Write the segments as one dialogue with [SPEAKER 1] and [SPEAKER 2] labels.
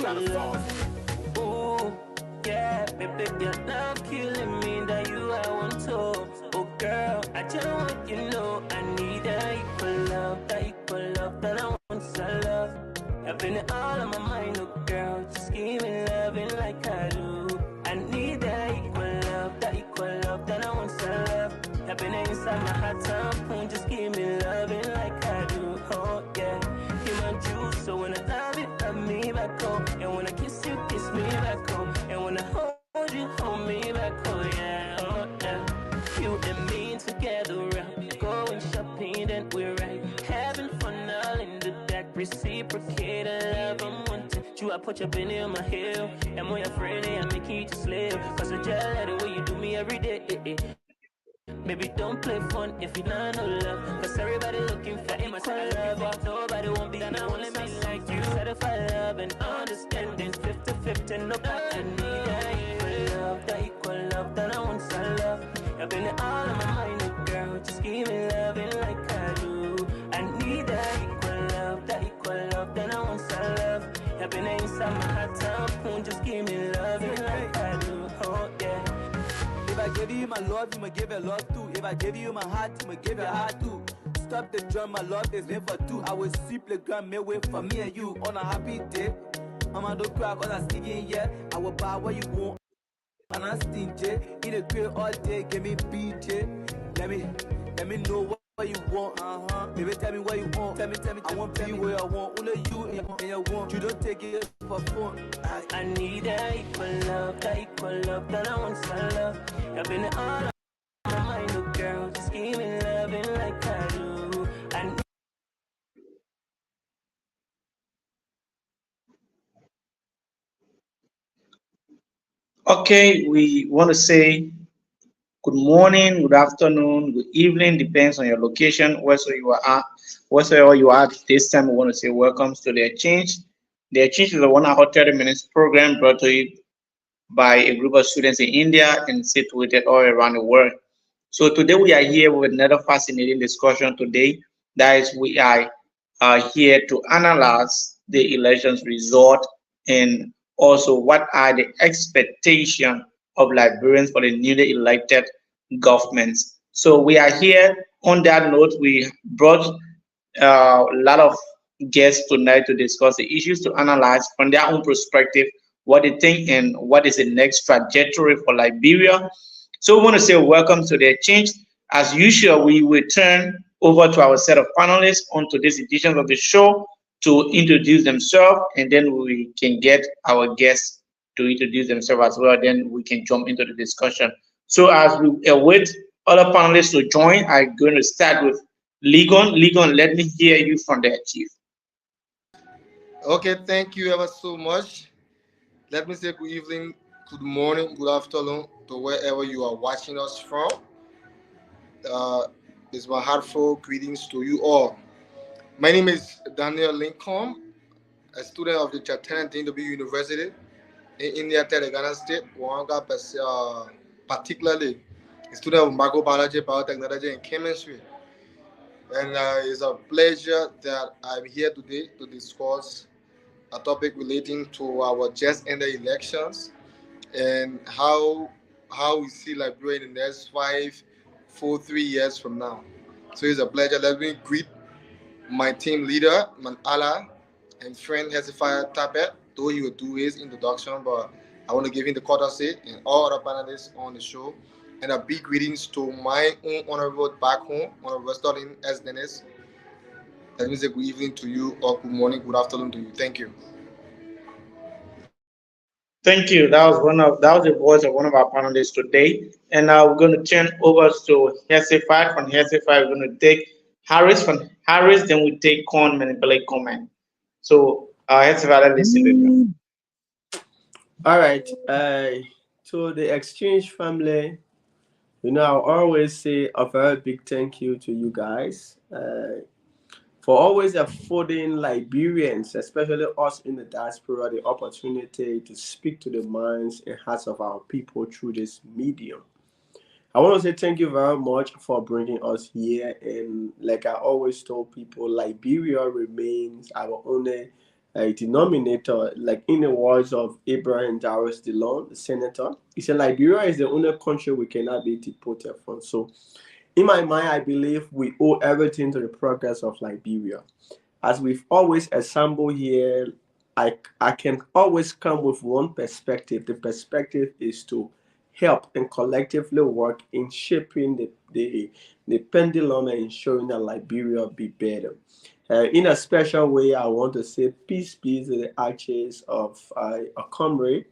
[SPEAKER 1] Ooh, yeah, baby, your love killing me. That you I want to. Oh, girl, I just want you know I need that equal love, that I want some love. I've been all on my mind, oh girl, just give me loving like I do. I need that equal love, that I want some love. I've been inside my hot tampon, just give me loving like I do. Oh yeah, you my juice, so when I love me back home. And when I kiss you, kiss me back home. And when I hold you, hold me back home. Yeah, oh yeah. You and me together, right? Going shopping, then we're right. Having fun all in the dark, reciprocated love, I'm wanting. You, I put your penny on my heel. I'm on your friend, and I make you to slave. Cause I just like the way you do me every day. Baby, don't play fun if you not no love. Cause everybody looking for equal love. Nobody won't be gonna only me like you. Certify love and understanding. 50-50, nobody need that equal love, that I want some love. You've been all on my mind, oh girl. Just give me loving like I do. I need that equal love, that I want some love. You've been inside my hot tampon. Just give me loving like I do. Oh yeah.
[SPEAKER 2] If I give you my love, you may give your love too. If I give you my heart, you may give your heart too. Stop the drum, my love is made for two. I will sweep the ground, make way for me and you on a happy day. I'ma don't cry cause I'm sticking here. I will buy what you want. And I'm stingy. Eat a grill all day, give me BJ. Let me know what you want. Baby, tell me what you want. Tell me, I want to be where I want. Only you and your want. You don't take it for fun.
[SPEAKER 1] I need that equal love, that I want some love. I've been all on my mind, oh girl. Just give me loving like I do. I need
[SPEAKER 3] Okay, we want to say good morning, good afternoon, good evening, depends on your location, wheresoever you are this time. We want to say welcome to the Exchange. The Exchange is a 1 hour 30 minutes program brought to you by a group of students in India and situated all around the world. So today we are here with another fascinating discussion today. That is, we are here to analyze the elections result and also what are the expectations of Liberians for the newly elected governments. So we are here. On that note, we brought a lot of guests tonight to discuss the issues, to analyze from their own perspective what they think and what is the next trajectory for Liberia. So we want to say welcome to the exchange. As usual, we will turn over to our set of panelists on today's edition of the show to introduce themselves, and then we can get our guests to introduce themselves as well. Then we can jump into the discussion. So as we await other panelists to join, I'm going to start with Ligon. Ligon, let me hear you from the chief.
[SPEAKER 4] Okay, thank you ever so much. Let me say good evening, good morning, good afternoon to wherever you are watching us from. Uh, it's my heartfelt greetings to you all. My name is Daniel Lincoln, a student of the Chatham DW University in India, Telangana State. Particularly a student of microbiology, biotechnology, and chemistry. And it's a pleasure that I'm here today to discuss a topic relating to our just ended elections and how we see Liberia in the next 3 years from now. So it's a pleasure. Let me greet my team leader, Manala, and friend Hezekiah Tabet, though he will do his introduction, but I want to give him the courtesy and all other panelists on the show. And a big greetings to my own honorable back home, Honorable Sterling S. Dennis. Let me say good evening to you, or good morning, good afternoon to you. Thank you.
[SPEAKER 3] Thank you. That was the voice of one of our panelists today. And now we're going to turn over to Hesify. From Hesify, we're going to take Harris. From Harris, then we take Con Manipulate Comment. So Hesify, let's listen to you.
[SPEAKER 5] All right. To the exchange family, I always say a very big thank you to you guys for always affording Liberians, especially us in the diaspora, the opportunity to speak to the minds and hearts of our people through this medium. I want to say thank you very much for bringing us here. And like I always told people, Liberia remains our only a denominator, like in the words of Abraham Darius Dillon, the senator, he said Liberia is the only country we cannot be deported from. So, in my mind, I believe we owe everything to the progress of Liberia. As we've always assembled here, I can always come with one perspective. The perspective is to help and collectively work in shaping the pendulum and ensuring that Liberia be better. In a special way, I want to say peace be to the ashes of a comrade,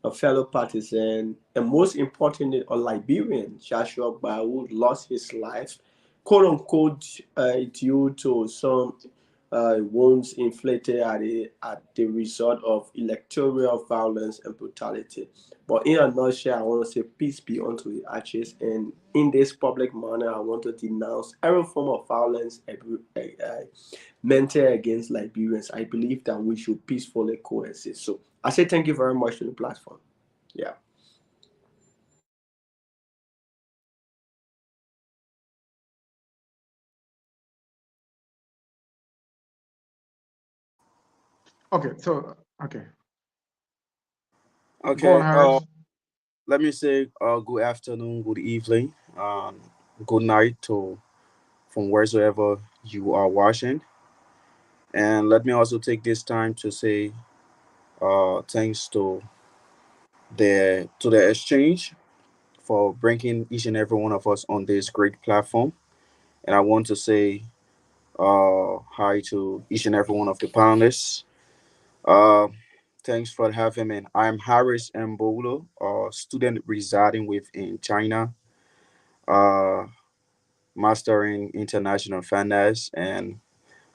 [SPEAKER 5] a fellow partisan, and most importantly, a Liberian, Joshua Ba, who lost his life, quote unquote, due to some wounds inflicted at the result of electoral violence and brutality. But in a nutshell, I want to say peace be unto the ashes. And in this public manner, I want to denounce every form of violence meted against Liberians. I believe that we should peacefully coexist. So I say thank you very much to the platform. Yeah.
[SPEAKER 6] Okay, so okay, go on,
[SPEAKER 7] Okay.
[SPEAKER 6] Harris.
[SPEAKER 7] Let me say good afternoon, good evening, good night to from wheresoever you are watching. And let me also take this time to say thanks to the exchange for bringing each and every one of us on this great platform. And I want to say hi to each and every one of the panelists. Uh, Thanks for having me. I'm Harris Mbolo, a student residing within China, uh, mastering international finance, and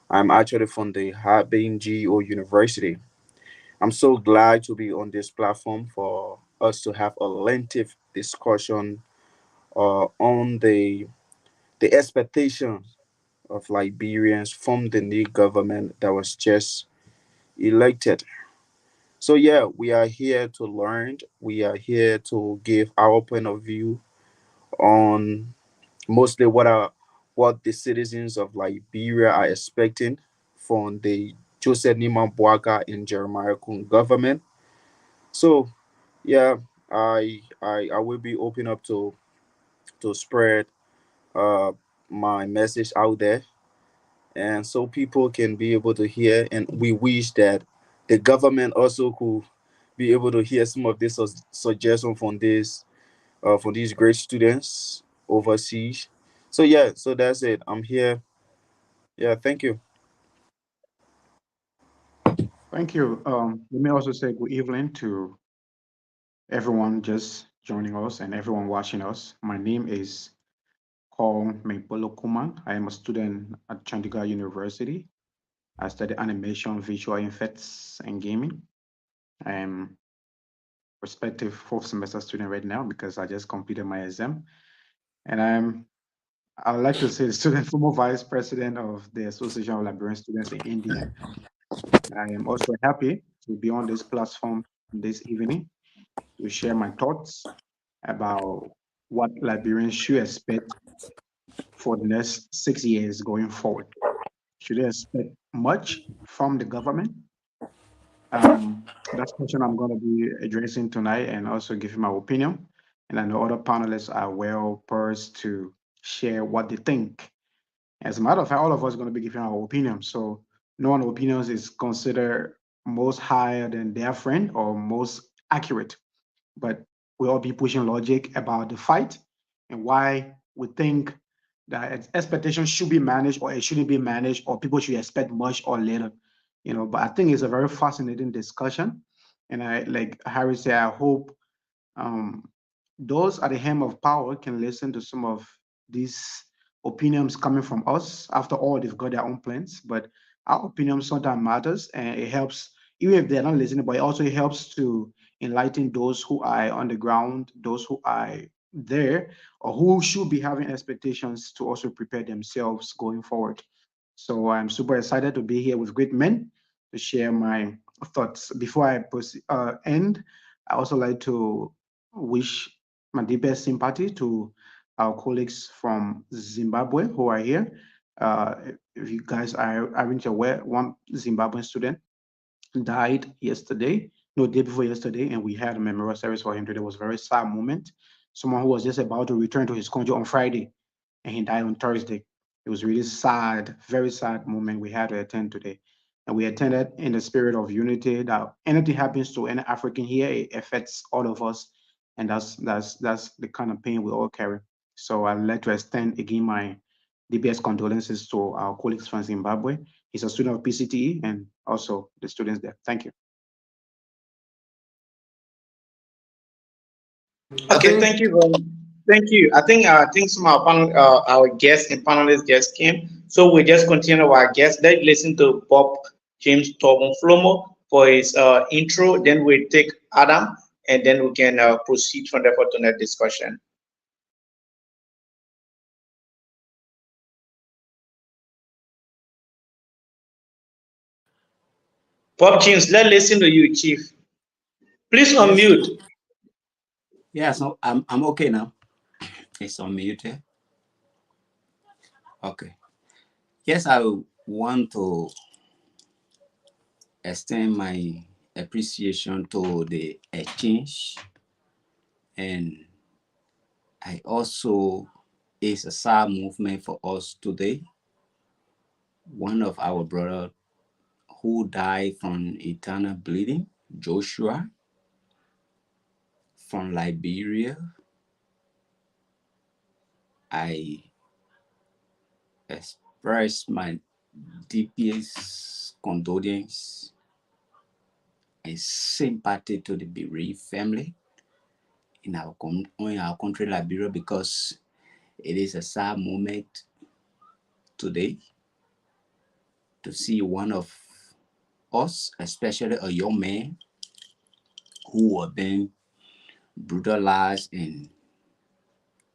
[SPEAKER 7] I'm actually from the Harbin GO University. I'm so glad to be on this platform for us to have a lengthy discussion on the expectations of Liberians from the new government that was just elected. So yeah, we are here to learn. We are here to give our point of view on mostly what the citizens of Liberia are expecting from the Joseph Nima Boaga and Jeremiah Kun government. So yeah, I will be open up to spread uh my message out there, and so people can be able to hear, and we wish that the government also could be able to hear some of this suggestion from these great students overseas. So yeah, so that's it. I'm here. Yeah, thank you.
[SPEAKER 6] Thank you. Let me also say good evening to everyone just joining us and everyone watching us. My name is Paul Mebolo Kuman. I am a student at Chandigarh University. I study animation, visual effects, and gaming. I am prospective fourth semester student right now because I just completed my exam. And I would like to say the student former vice president of the Association of Liberian Students in India. I am also happy to be on this platform this evening to share my thoughts about what Liberians should expect for the next 6 years going forward. Should they expect much from the government? That's the question I'm going to be addressing tonight and also giving my opinion. And I know other panelists are well poised to share what they think. As a matter of fact, all of us are going to be giving our opinion. So no one's opinions is considered most higher than their friend or most accurate. But we'll all be pushing logic about the fight and why we think that expectations should be managed or it shouldn't be managed or people should expect much or little. But I think it's a very fascinating discussion. And I, like Harry said, I hope um, those at the helm of power can listen to some of these opinions coming from us. After all, they've got their own plans, but our opinion sometimes matters, and it helps, even if they're not listening, but it also helps to enlighten those who are on the ground, those who are there, or who should be having expectations to also prepare themselves going forward. So I'm super excited to be here with great men to share my thoughts. Before I end, I also like to wish my deepest sympathy to our colleagues from Zimbabwe who are here. If you guys are, aren't aware, one Zimbabwean student died yesterday, no, day before yesterday, and we had a memorial service for him today. It was a very sad moment. Someone who was just about to return to his country on Friday, and he died on Thursday. It was really sad, very sad moment we had to attend today. And we attended in the spirit of unity that anything happens to any African here, it affects all of us. And that's the kind of pain we all carry. So I'd like to extend again my DBS condolences to our colleagues from Zimbabwe. He's a student of PCTE and also the students there. Thank you.
[SPEAKER 3] Okay, thank you. I think some of our guests and panelists just came, so we just continue our guests. Let's listen to Bob James Tobin Flomo for his intro. Then we take Adam, and then we can proceed from there for tonight discussion. Bob James, let's listen to you, Chief. Please
[SPEAKER 8] Yes.
[SPEAKER 3] unmute.
[SPEAKER 8] Yeah, so I'm okay now. It's on mute. Okay. Yes, I want to extend my appreciation to the exchange, and I also it's a sad movement for us today. One of our brother who died from eternal bleeding, Joshua from Liberia. I express my deepest condolence and sympathy to the bereaved family in our country, Liberia, because it is a sad moment today to see one of us, especially a young man who was being brutalized and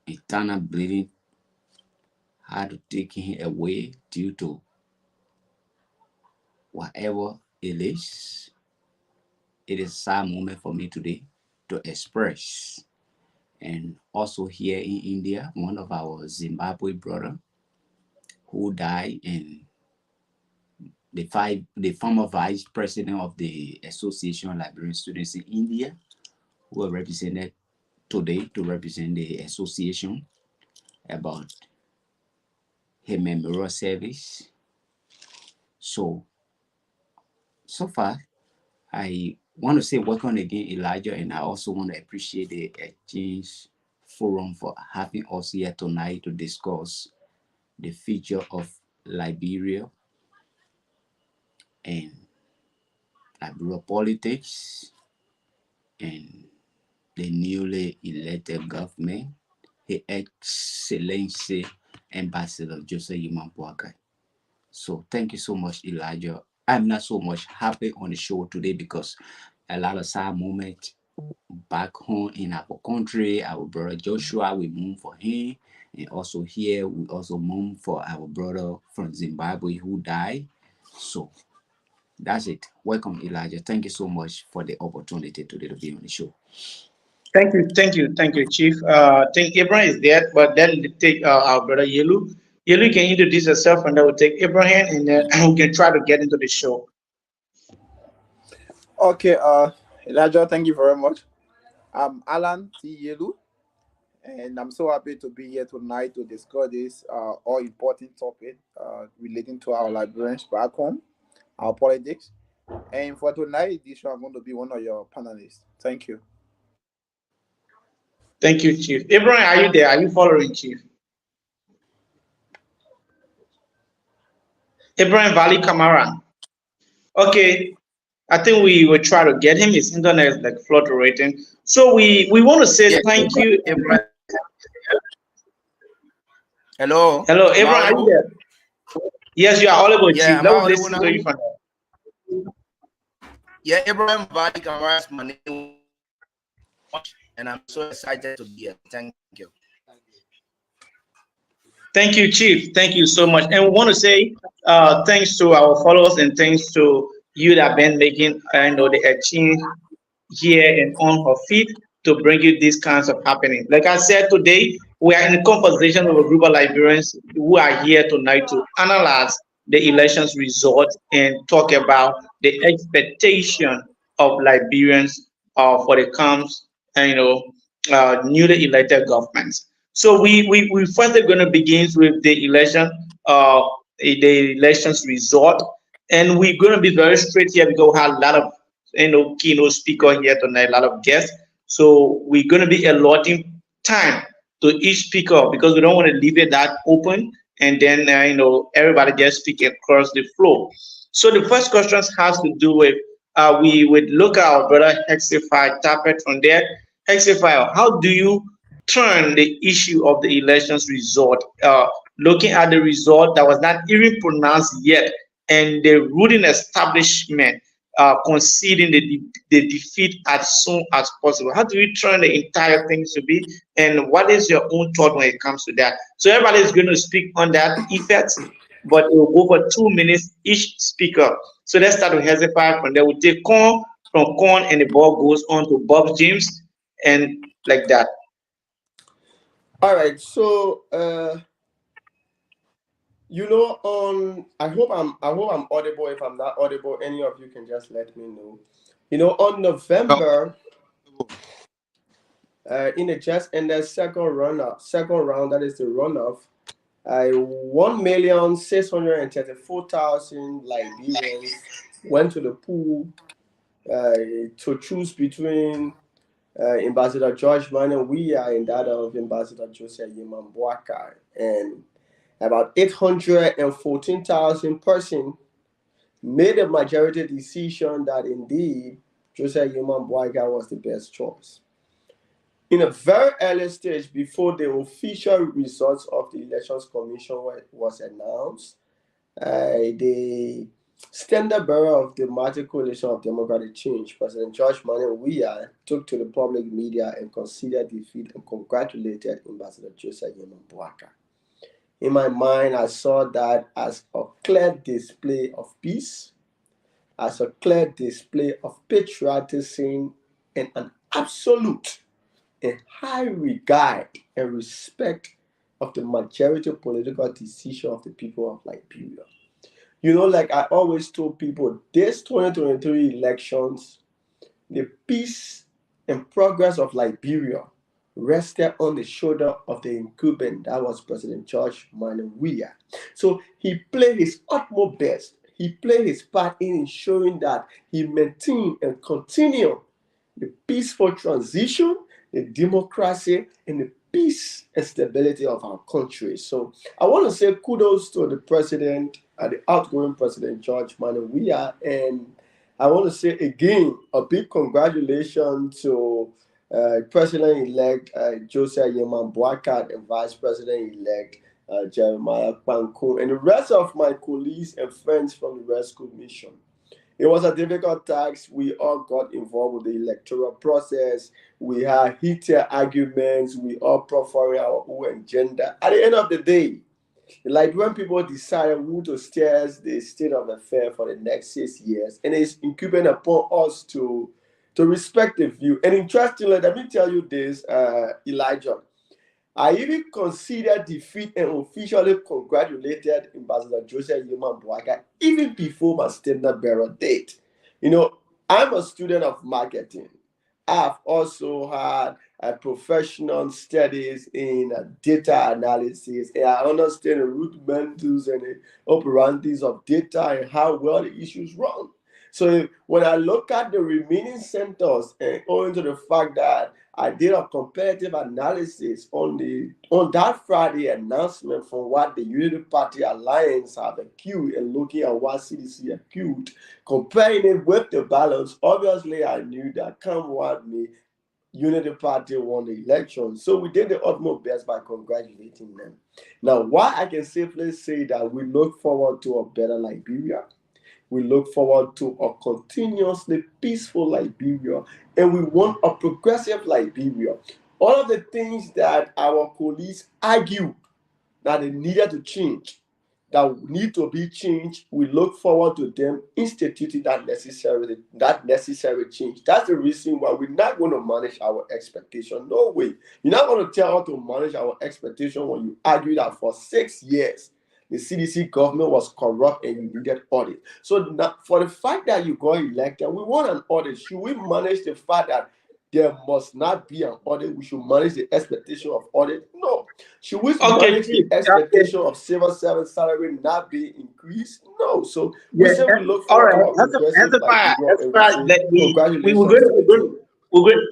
[SPEAKER 8] eternal bleeding, had to take him away due to whatever it is. It is a sad moment for me today to express. And also here in India, one of our Zimbabwe brother who died, and the former vice president of the Association of Liberian Students in India, who are represented today to represent the association about his memorial service. So far, I want to say welcome again, Elijah, and I also want to appreciate the Exchange Forum for having us here tonight to discuss the future of Liberia and Liberia politics and the newly elected government, His Excellency Ambassador Joseph Yimampuakai. So thank you so much, Elijah. I'm not so much happy on the show today because a lot of sad moments back home in our country. Our brother Joshua, we mourn for him. And also here, we also mourn for our brother from Zimbabwe who died. So that's it. Welcome, Elijah. Thank you so much for the opportunity today to be on the show.
[SPEAKER 3] Thank you, Chief. I think Abraham is there, but then we take our brother Yelu. Yelu, can you introduce yourself, and then we'll take Abraham, and then we can try to get into the show.
[SPEAKER 9] Okay, Elijah, thank you very much. I'm Alan T. Yelu, and I'm so happy to be here tonight to discuss this all important topic relating to our Liberians back home, our politics. And for tonight, this show, I'm going to be one of your panelists. Thank you.
[SPEAKER 3] Thank you, Chief. Abraham, are you there? Are you following, Chief? Abraham Valley Kamara. Okay, I think we will try to get him. His internet is like fluctuating. So we want to say thank you, Abraham.
[SPEAKER 10] Hello.
[SPEAKER 3] Hello, Abraham, are you there? Yes, you are audible, Chief.
[SPEAKER 10] Yeah,
[SPEAKER 3] Let us listen to you from there.
[SPEAKER 10] Yeah, Abraham Valley Kamara is my name, and I'm so excited to be here. Thank you.
[SPEAKER 3] Thank you, Chief. Thank you so much. And we want to say thanks to our followers and thanks to you that have been making the exchange here and on her feet to bring you these kinds of happening. Like I said today, we are in conversation with a group of Liberians who are here tonight to analyze the elections result and talk about the expectation of Liberians for the comes, newly elected governments. So we first are going to begin with the elections result, and we're going to be very straight here because we have a lot of keynote speaker here tonight, a lot of guests. So we're going to be allotting time to each speaker because we don't want to leave it that open and then everybody just speak across the floor. So the first question has to do with we would look at our brother Hexify, tap it from there. Hexify, how do you turn the issue of the elections result, looking at the result that was not even pronounced yet, and the ruling establishment conceding the defeat as soon as possible? How do you turn the entire thing to be, and what is your own thought when it comes to that? So everybody is going to speak on that effect, but it will go for 2 minutes each speaker. So let's start with Hezekiah, and then we'll take Corn from Corn, and the ball goes on to Bob James, and like that.
[SPEAKER 5] All right. So I hope I'm audible. If I'm not audible, any of you can just let me know. On November, in the just in the second round, that is the runoff, 1,634,000 Liberians went to the pool to choose between Ambassador George Manuel Weah and that of Ambassador Joseph Yeman Boakai, and about 814,000 persons made a majority decision that indeed Joseph Yeman Boakai was the best choice. In a very early stage, before the official results of the Elections Commission was announced, the standard bearer of the Democratic Coalition of Democratic Change, President George Manuel Weah, took to the public media and considered defeat and congratulated Ambassador Joseph Yeman Boakai. In my mind, I saw that as a clear display of peace, as a clear display of patriotism, and an absolute and high regard and respect of the majority political decision of the people of Liberia. Like I always told people, this 2023 elections, the peace and progress of Liberia rested on the shoulder of the incumbent, that was President George Manuel Weah. So he played his utmost best. He played his part in ensuring that he maintained and continued the peaceful transition, the democracy, and the peace and stability of our country. So I want to say kudos to the president, the outgoing President George Manuel Weah, and I want to say again a big congratulations to President-elect Joseph Yeman Boakai and Vice President-elect Jeremiah Kpanku, and the rest of my colleagues and friends from the Rescue Mission. It was a difficult task. We all got involved with the electoral process. We had heated arguments. We all prefer our own agenda. At the end of the day, like when people decided who to steer the state of affairs for the next 6 years, and it's incumbent upon us to respect the view. And interestingly, let me tell you this, Elijah. I even considered defeat and officially congratulated Ambassador Joseph Yeman Boakai even before my standard bearer date. I'm a student of marketing. I've also had professional studies in data analysis, and I understand the rudimentals and the operandities of data and how well the issues run. So when I look at the remaining centers, and owing to the fact that I did a comparative analysis on that Friday announcement from what the Unity Party Alliance have accrued and looking at what CDC accrued, comparing it with the balance, obviously I knew that come what may, Unity Party won the election. So we did the utmost best by congratulating them. Now, why I can safely say that we look forward to a better Liberia. We look forward to a continuously peaceful Liberia, and we want a progressive Liberia. All of the things that our colleagues argue that they needed to change, that need to be changed, we look forward to them instituting that necessary change. That's the reason why we're not going to manage our expectation. No way. You're not going to tell us to manage our expectation when you argue that for 6 years the CDC government was corrupt and you needed audit. So now, for the fact that you got elected, we want an audit. Should we manage the fact that there must not be an audit? We should manage the expectation of audit? No. Should we
[SPEAKER 3] Okay,
[SPEAKER 5] manage the
[SPEAKER 3] Chief. Okay.
[SPEAKER 5] expectation of civil servant salary not being increased? No. So we
[SPEAKER 3] Yeah.
[SPEAKER 5] say we look
[SPEAKER 3] All
[SPEAKER 5] forward to
[SPEAKER 3] right.
[SPEAKER 5] a progressive
[SPEAKER 3] That's fine.
[SPEAKER 5] Liberia
[SPEAKER 3] That's
[SPEAKER 5] and we
[SPEAKER 3] fine.
[SPEAKER 5] say
[SPEAKER 3] Let we're
[SPEAKER 5] congratulations
[SPEAKER 3] going
[SPEAKER 5] to
[SPEAKER 3] to
[SPEAKER 5] the team.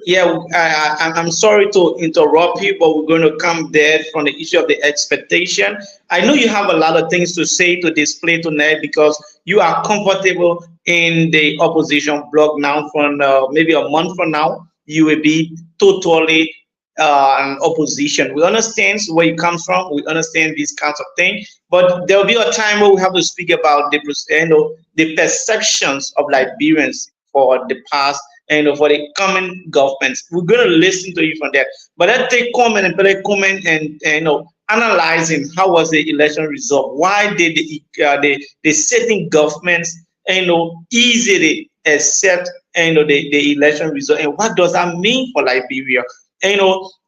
[SPEAKER 3] yeah. I'm sorry to interrupt you, but we're going to come there from the issue of the expectation. I know you have a lot of things to say to display tonight because you are comfortable in the opposition bloc now. From maybe a month from now, you will be totally an opposition. We understand where you come from. We understand these kinds of things, but there will be a time where we have to speak about the perceptions of Liberians for the past and for the coming governments. We're going to listen to you from that. But let's take comment and better comment and analyzing how was the election result. Why did the sitting governments easily accept the election result, and what does that mean for Liberia?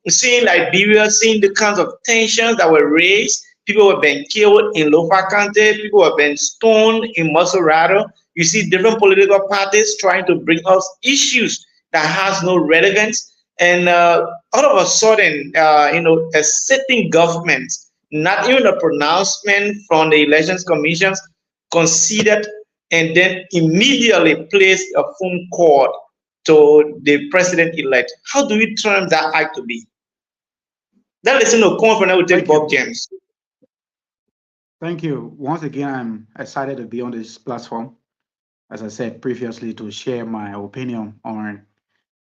[SPEAKER 3] Seeing Liberia, seeing the kinds of tensions that were raised, people were being killed in Lofa County, people were being stoned in Maserati. You see different political parties trying to bring us issues that has no relevance, and all of a sudden, a sitting government, not even a pronouncement from the elections commissions, conceded and then immediately placed a phone call to the president-elect. How do we term that act to be? That listen to conference, I will take
[SPEAKER 6] Thank you.
[SPEAKER 3] Bob James.
[SPEAKER 6] Thank you. Once again, I'm excited to be on this platform, as I said previously, to share my opinion on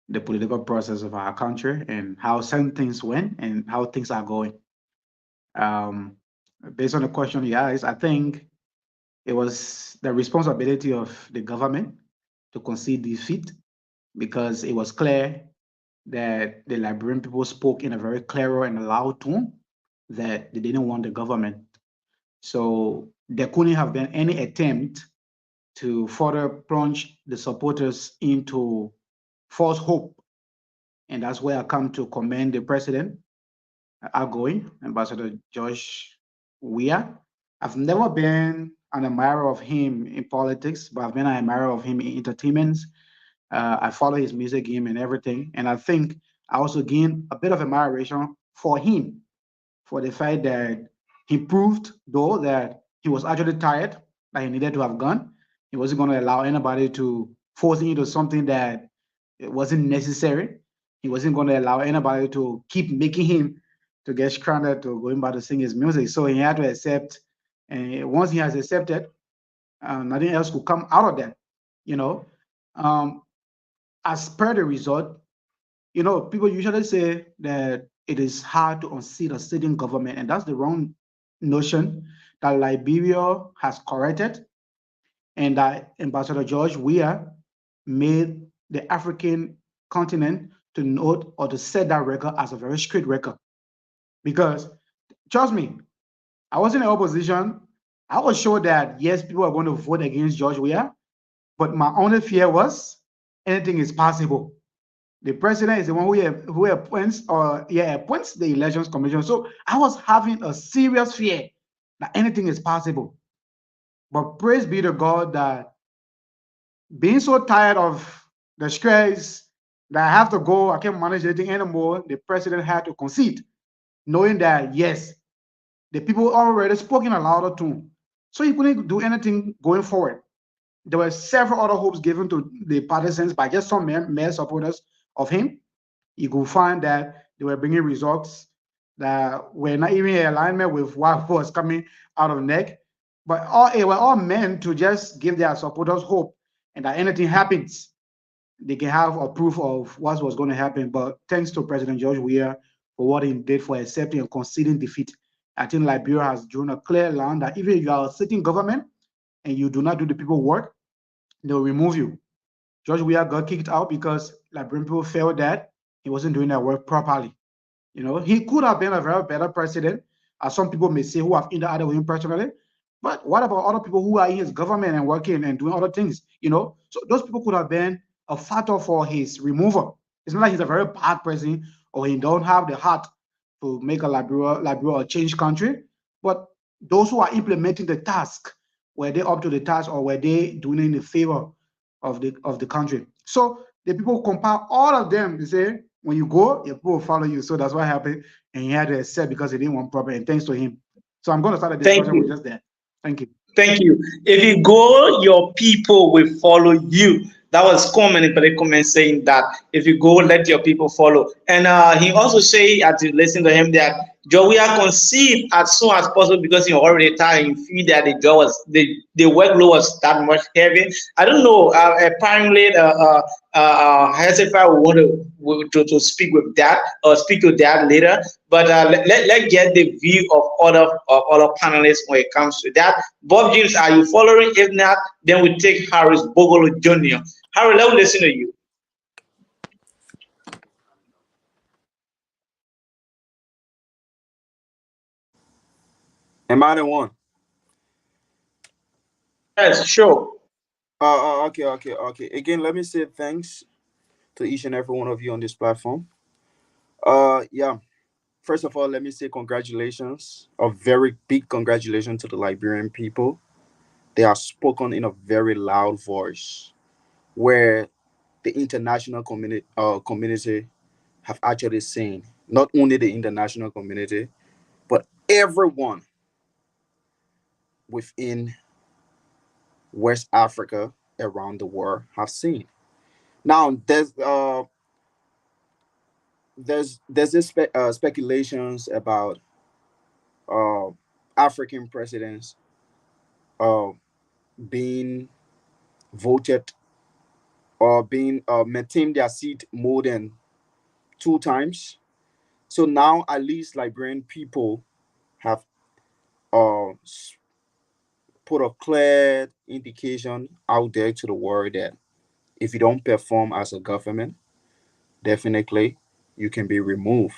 [SPEAKER 6] the political process of our country and how certain things went and how things are going. Um, Based on the question you asked, I think it was the responsibility of the government to concede defeat because it was clear that the Liberian people spoke in a very clear and loud tone that they didn't want the government. So there couldn't have been any attempt to further plunge the supporters into false hope. And that's where I come to commend the president, outgoing Ambassador Josh Weah. I've never been an admirer of him in politics, but I've been an admirer of him in entertainment. I follow his music game and everything. And I think I also gained a bit of admiration for him for the fact that he proved, though, that he was actually tired, that he needed to have gone. He wasn't going to allow anybody to force him into something that it wasn't necessary. He wasn't going to allow anybody to keep making him to get stranded to going back to sing his music. So he had to accept. And once he has accepted, nothing else could come out of that. You know, um, as per the result, people usually say that it is hard to unseat a sitting government, and that's the wrong notion that Liberia has corrected, and that Ambassador George Weah made the African continent to note or to set that record as a very straight record. Because, trust me, I was in the opposition. I was sure that, yes, people are going to vote against George Weah, but my only fear was anything is possible. The president is the one who appoints the elections commission. So I was having a serious fear that anything is possible. But praise be to God that being so tired of the stress that I have to go, I can't manage anything anymore, the president had to concede, knowing that, yes, the people already spoken a louder tone. So he couldn't do anything going forward. There were several other hopes given to the partisans by just some mere supporters of him. You could find that they were bringing results that were not even in alignment with what was coming out of neck. But it were all meant to just give their supporters hope and that anything happens, they can have a proof of what was going to happen. But thanks to President George Weah for what he did for accepting and conceding defeat. I think Liberia has drawn a clear line that even if you are a sitting government and you do not do the people work, they'll remove you. George Weah got kicked out because Liberian people felt that he wasn't doing their work properly. He could have been a very better president, as some people may say who have interacted with him personally. But what about other people who are in his government and working and doing other things? So those people could have been a factor for his removal. It's not like he's a very bad president or he don't have the heart to make a Liberia a changed country. But those who are implementing the task, were they up to the task or were they doing it in the favor of the country? So the people compile all of them. They say when you go, your people will follow you. So that's what happened, and he had to accept because he didn't want problem. And thanks to him. So I'm going to start a
[SPEAKER 3] Thank
[SPEAKER 6] discussion with
[SPEAKER 3] you.
[SPEAKER 6] just that. Thank you.
[SPEAKER 3] Thank you. If you go, your people will follow you. That was common in the comment saying that if you go, let your people follow. And he also say, as you listen to him, that job we are conceive as soon as possible because he already tired. He feel that the job was the workload was that much heavy. I don't know. Apparently, Hesifa will want to speak with that or speak to that later. But let's get the view of other panelists when it comes to that. Bob James, are you following? If not, then we take Harris Bogolo Jr. Harry, let me listen to you.
[SPEAKER 7] Am I the one?
[SPEAKER 3] Yes, sure.
[SPEAKER 7] Okay. Again, let me say thanks to each and every one of you on this platform. Yeah. First of all, let me say congratulations, a very big congratulations to the Liberian people. They are spoken in a very loud voice, where the international community have actually seen, not only the international community, but everyone within West Africa, around the world, have seen. Now, there's this speculations about uh, African presidents uh, being voted or being maintain their seat more than two times. So now at least Liberian people have uh, s- put a clear indication out there to the world that if you don't perform as a government, definitely you can be removed.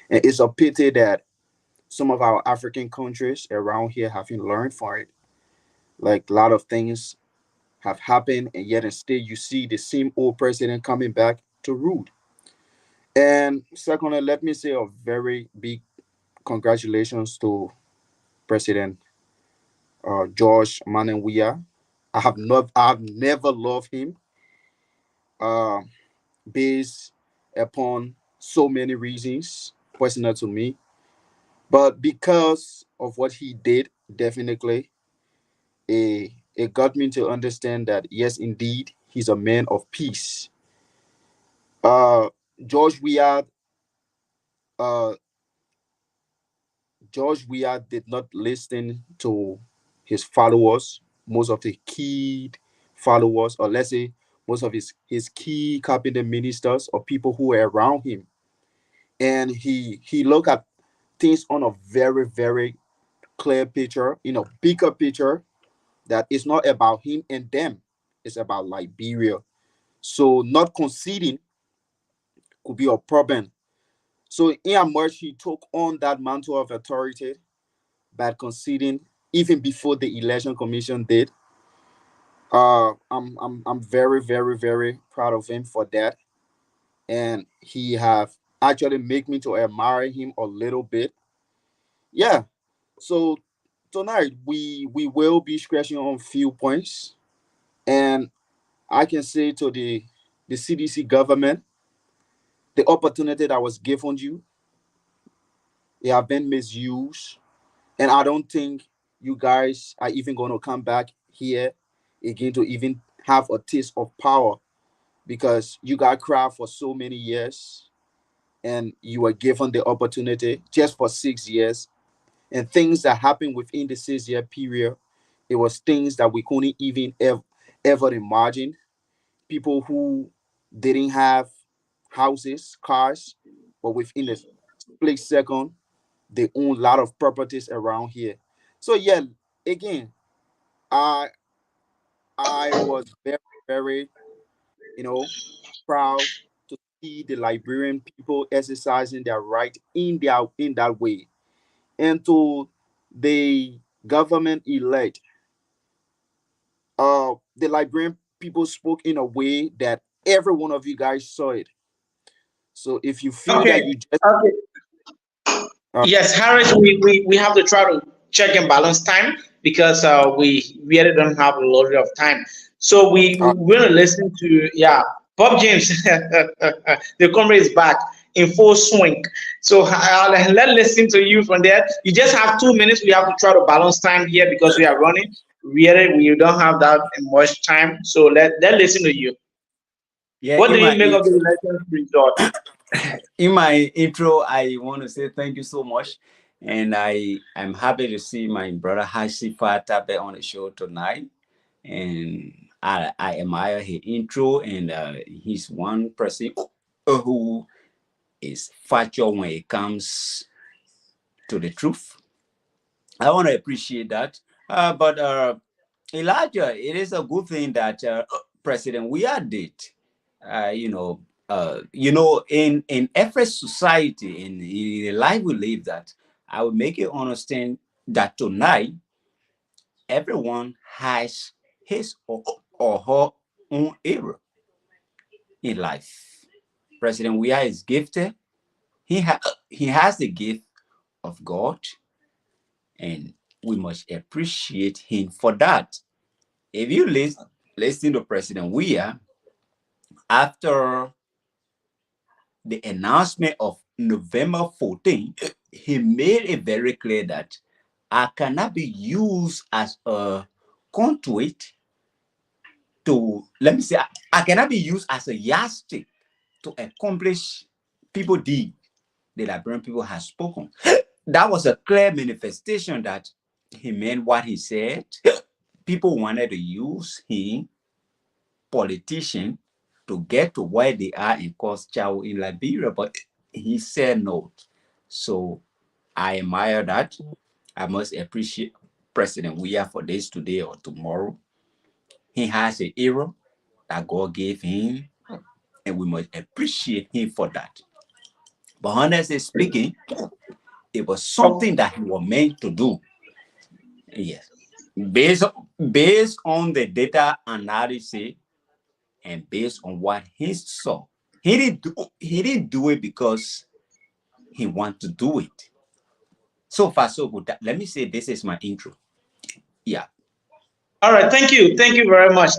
[SPEAKER 7] And it's a pity that some of our African countries around here haven't learned from it. Like a lot of things have happened, and yet instead you see the same old president coming back to rule. And secondly, let me say a very big congratulations to President George Manenwia. I've never loved him, uh, based upon so many reasons personal to me, but because of what he did, definitely it got me to understand that yes, indeed, he's a man of peace. Uh, George Weah, uh, George Weah did not listen to his followers, most of the key followers, or let's say most of his key cabinet ministers or people who were around him, and he looked at things on a very very clear picture, bigger picture, that it's not about him and them, it's about Liberia. So not conceding could be a problem. So in a much he took on that mantle of authority by conceding even before the election commission did. I'm very very very proud of him for that, and he have actually make me to admire him a little bit. Yeah. So tonight we will be scratching on few points, and I can say to the CDC government, the opportunity that was given you, it have been misused, and I don't think you guys are even going to come back here again to even have a taste of power, because you got crowd for so many years and you were given the opportunity just for 6 years, and things that happened within the 6 year period, it was things that we couldn't even ever imagine. People who didn't have houses, cars, but within a split second, they own a lot of properties around here. So yeah, again, I I was very, very, you know, proud to see the Liberian people exercising their right in that way. And to the government elect, the Liberian people spoke in a way that every one of you guys saw it. So if you feel
[SPEAKER 3] Okay.
[SPEAKER 7] that you just
[SPEAKER 3] Okay.
[SPEAKER 7] uh,
[SPEAKER 3] Yes, Harris, we have to try to check and balance time because we really don't have a lot of time. So we're gonna listen to Bob James. The comrade is back in full swing. So let's listen to you from there. You just have 2 minutes. We have to try to balance time here because we are running. Really, we don't have that much time. So let's listen to you.
[SPEAKER 8] Yeah,
[SPEAKER 3] What did you make of the elections result?
[SPEAKER 8] in my intro, I want to say thank you so much. And I'm happy to see my brother Hashi Fatabe on the show tonight. And I admire his intro, and he's one person who is factual when it comes to the truth. I want to appreciate that. But Elijah, it is a good thing that President Weah did. In every society, in the life we live, that I will make you understand that tonight everyone has his or her own era in life. President Weah is gifted. He has the gift of God, and we must appreciate him for that. If you listen to President Weah, after the announcement of November 14th, he made it very clear that I cannot be used as a conduit to, let me say, I cannot be used as a yardstick to accomplish people deed the Liberian people have spoken. That was a clear manifestation that he meant what he said. People wanted to use him, politician, to get to where they are and cause chow in Liberia, but he said no. So I admire that. I must appreciate President Weah for this today or tomorrow. He has an era that God gave him, and we must appreciate him for that. But honestly speaking, it was something that he was meant to do. Yes. Based, based on the data analysis and based on what he saw. He didn't do it because he wanted to do it. So far, so good. Let me say this is my intro. Yeah.
[SPEAKER 3] All right, thank you very much.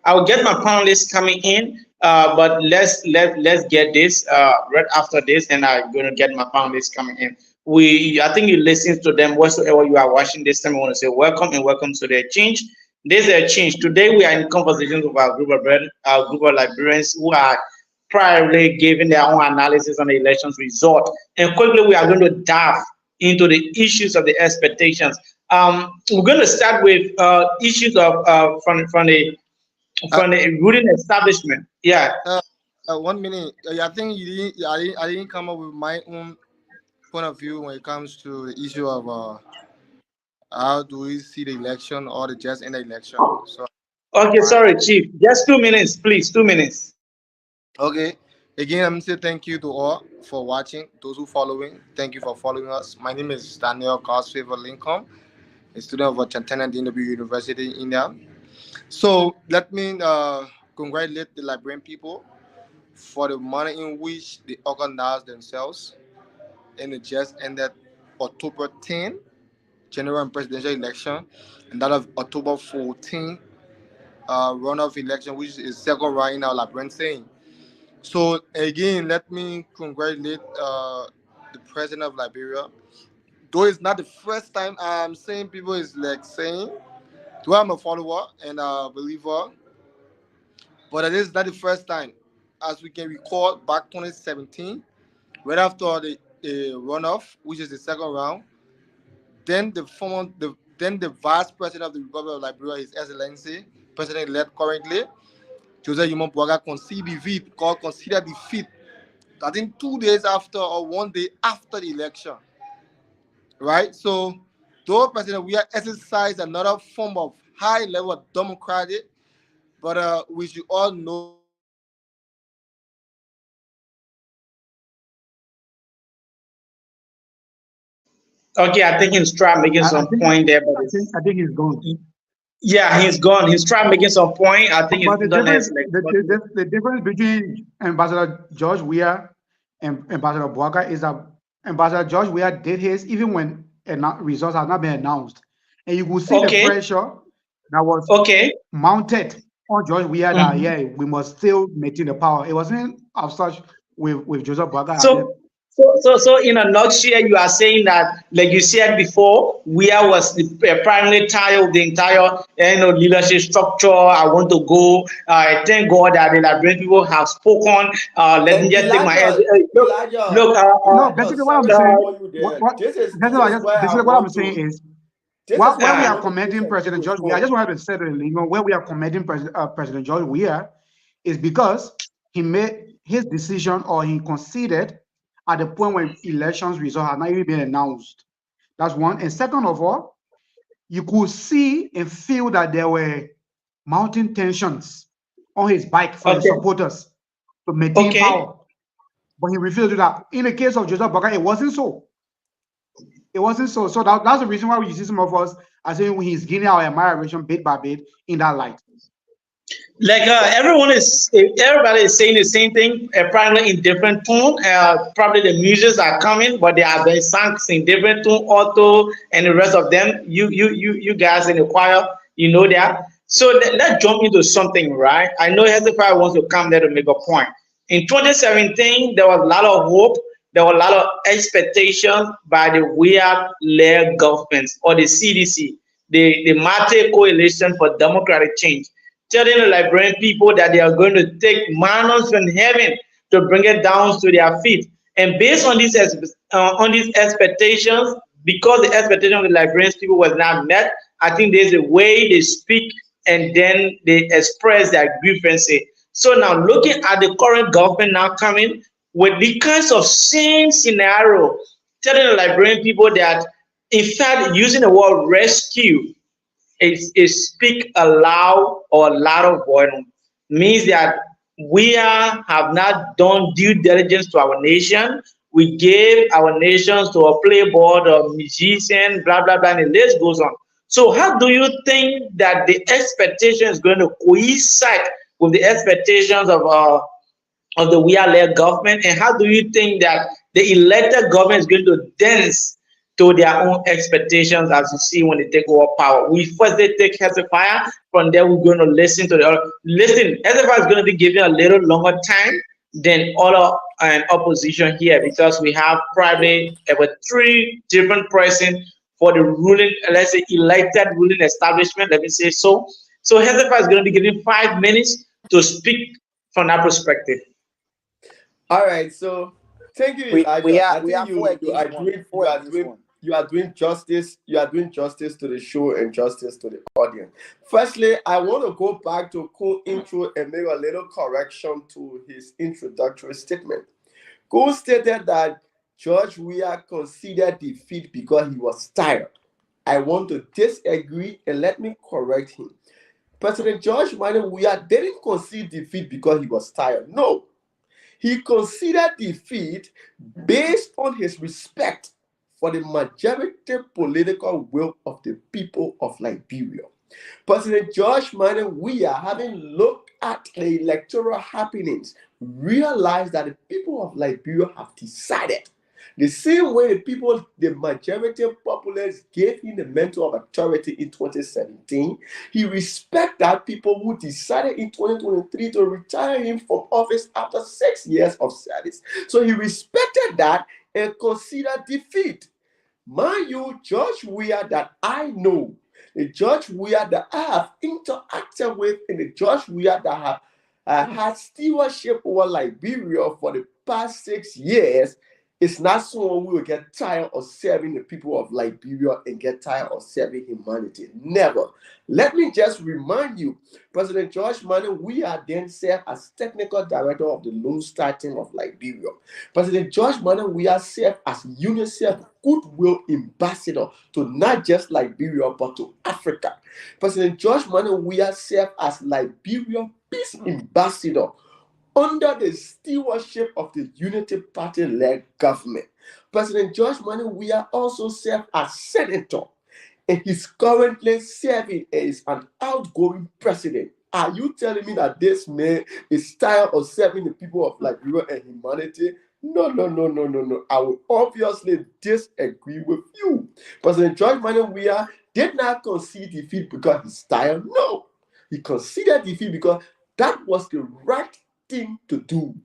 [SPEAKER 3] I'll get my panelists coming in, but let's get this right after this, and I'm gonna get my panelists coming in. I think you listen to them whatsoever you are watching this time. I want to say welcome and welcome to the change. This is a change. Today we are in conversations with our group of Liberians who are primarily giving their own analysis on the elections result, and quickly we are going to dive into the issues of the expectations. We're going to start with issues of
[SPEAKER 4] Uh,
[SPEAKER 3] from the ruling establishment. Yeah.
[SPEAKER 4] uh, 1 minute. I think you didn't. I didn't come up with my own point of view when it comes to the issue of how do we see the election or the just in the election. So,
[SPEAKER 3] Okay.
[SPEAKER 4] I,
[SPEAKER 3] Sorry, Chief. Just 2 minutes, please. 2 minutes.
[SPEAKER 4] okay. Again, I'm say thank you to all for watching. Those who following, thank you for following us. My name is Daniel Cosfavor Lincoln, a student of Chantana DW University in India. So let me congratulate the Liberian people for the manner in which they organized themselves in the just ended October 10 general and presidential election, and that of October 14 runoff election, which is second round in our Liberian saying. So again, let me congratulate the president of Liberia. Though it's not the first time I'm saying people is like saying, though I'm a follower and a believer, but it is not the first time. As we can recall, back 2017, right after the runoff, which is the second round, then the vice president of the Republic of Liberia, His Excellency, President-elect currently, Joseph Yumon Boaga, consider defeat. I think 2 days after or 1 day after the election, right? So, though President we have exercised another form of high level of democracy, but we should all know that
[SPEAKER 3] Okay. I think he's trying making
[SPEAKER 6] I
[SPEAKER 3] some
[SPEAKER 6] think
[SPEAKER 3] point there, but
[SPEAKER 6] I think he's gone.
[SPEAKER 3] yeah, he's gone. He's trying making some point. I think
[SPEAKER 6] But
[SPEAKER 3] it's done as like.
[SPEAKER 6] the difference between Ambassador George Weah and Ambassador Boaga is that Ambassador George Weah did his even when results have not been announced, and you could see the
[SPEAKER 3] Okay.
[SPEAKER 6] pressure that was
[SPEAKER 3] Okay.
[SPEAKER 6] mounted on George Weah that
[SPEAKER 3] Mhm.
[SPEAKER 6] yeah, we must still maintain the power. It wasn't as such with Joseph Boakai as if
[SPEAKER 3] So, so in a nutshell, you are saying that, like you said before, Weah was the primary tile of the entire, leadership structure. I want to go. I thank God that the Liberian people have spoken. Let me
[SPEAKER 5] And
[SPEAKER 3] just take my head.
[SPEAKER 5] Elijah,
[SPEAKER 3] Look,
[SPEAKER 5] Elijah,
[SPEAKER 3] look.
[SPEAKER 6] no,
[SPEAKER 5] Elijah,
[SPEAKER 6] basically what I'm
[SPEAKER 5] sorry to
[SPEAKER 3] Uh,
[SPEAKER 6] saying,
[SPEAKER 5] call you there.
[SPEAKER 6] what
[SPEAKER 5] This is where I
[SPEAKER 6] basically what I'm
[SPEAKER 5] want
[SPEAKER 6] saying
[SPEAKER 5] to
[SPEAKER 6] is
[SPEAKER 5] this is where
[SPEAKER 6] when
[SPEAKER 5] I
[SPEAKER 6] we are
[SPEAKER 5] want to
[SPEAKER 6] commending
[SPEAKER 5] disagree
[SPEAKER 6] President
[SPEAKER 5] with
[SPEAKER 6] George Weah, I just
[SPEAKER 5] Cole.
[SPEAKER 6] wanted to say that when we are commending President George Weah is because he made his decision or he conceded at the point when elections results had not even been announced. That's one. And second of all, you could see and feel that there were mounting tensions on his bike for his
[SPEAKER 3] okay.
[SPEAKER 6] supporters to maintain
[SPEAKER 3] Okay.
[SPEAKER 6] power. But he refused to do that. In the case of Joseph Boakai, it wasn't so. It wasn't so. So that's the reason why we see some of us as saying he's gaining our admiration bit by bit in that light.
[SPEAKER 3] Like everybody is saying the same thing, probably in different tone. Probably the musics are coming, but they are being sung in different tone. Otto and the rest of them, you guys in the choir, you know that. So let's jump into something, right? I know Hezekiah wants to come there to make a point. In 2017, there was a lot of hope. There was a lot of expectation by the weird-led governments or the CDC, the Mate Coalition for Democratic Change, telling the Liberian people that they are going to take manna from heaven to bring it down to their feet. And based on these expectations, because the expectation of the Liberian people was not met, I think there's a way they speak and then they express their grievances. So now looking at the current government now coming with the kinds of same scenario, telling the Liberian people that in fact using the word rescue is speak aloud or louder volume means that have not done due diligence to our nation. We gave our nations to a playboy or musician, blah blah blah, and the list goes on. So, how do you think that the expectation is going to coincide with the expectations of the we-are-led government, and how do you think that the elected government is going to dance to their own expectations as you see when they take over power? We first they take Hezekiah, from there we're going to listen to the other. Listen, Hezekiah is going to be given a little longer time than other opposition here because we have probably about three different persons for the ruling, let's say elected ruling establishment, let me say so. So Hezekiah is going to be given 5 minutes to speak from that perspective.
[SPEAKER 5] All right, so thank you,
[SPEAKER 9] We
[SPEAKER 5] Elijah.
[SPEAKER 9] are
[SPEAKER 5] I
[SPEAKER 9] we
[SPEAKER 5] think
[SPEAKER 9] are four against one. Four against one.
[SPEAKER 5] you are doing justice to the show and justice to the audience. Firstly, I want to go back to Cool intro and make a little correction to his introductory statement. Cool stated that George Weah considered defeat because he was tired. I want to disagree and let me correct him. President George Weah didn't concede defeat because he was tired. No, he considered defeat based on his respect for the majority political will of the people of Liberia. President George Weah, having looked at the electoral happenings, realized that the people of Liberia have decided. The same way the majority populace gave him the mantle of authority in 2017, he respected that people who decided in 2023 to retire him from office after 6 years of service. So he respected that and considered defeat. Mind you, George Weah that I know, the George Weah that I have interacted with, and the George Weah that have had stewardship over Liberia for the past 6 years, it's not someone who will get tired of serving the people of Liberia and get tired of serving humanity. Never. Let me just remind you, President George Weah then served as technical director of the Lone Star team of Liberia. President George Weah served as UNICEF Goodwill Ambassador to not just Liberia but to Africa. President George Weah served as Liberia Peace Ambassador under the stewardship of the Unity Party-led government. President George Weah also served as senator, and he's currently serving as an outgoing president. Are you telling me that this man is tired of serving the people of Liberia and humanity? No. I will obviously disagree with you. President George Manuel Weah did not concede defeat because he's tired. No, he conceded defeat because that was the right thing to do.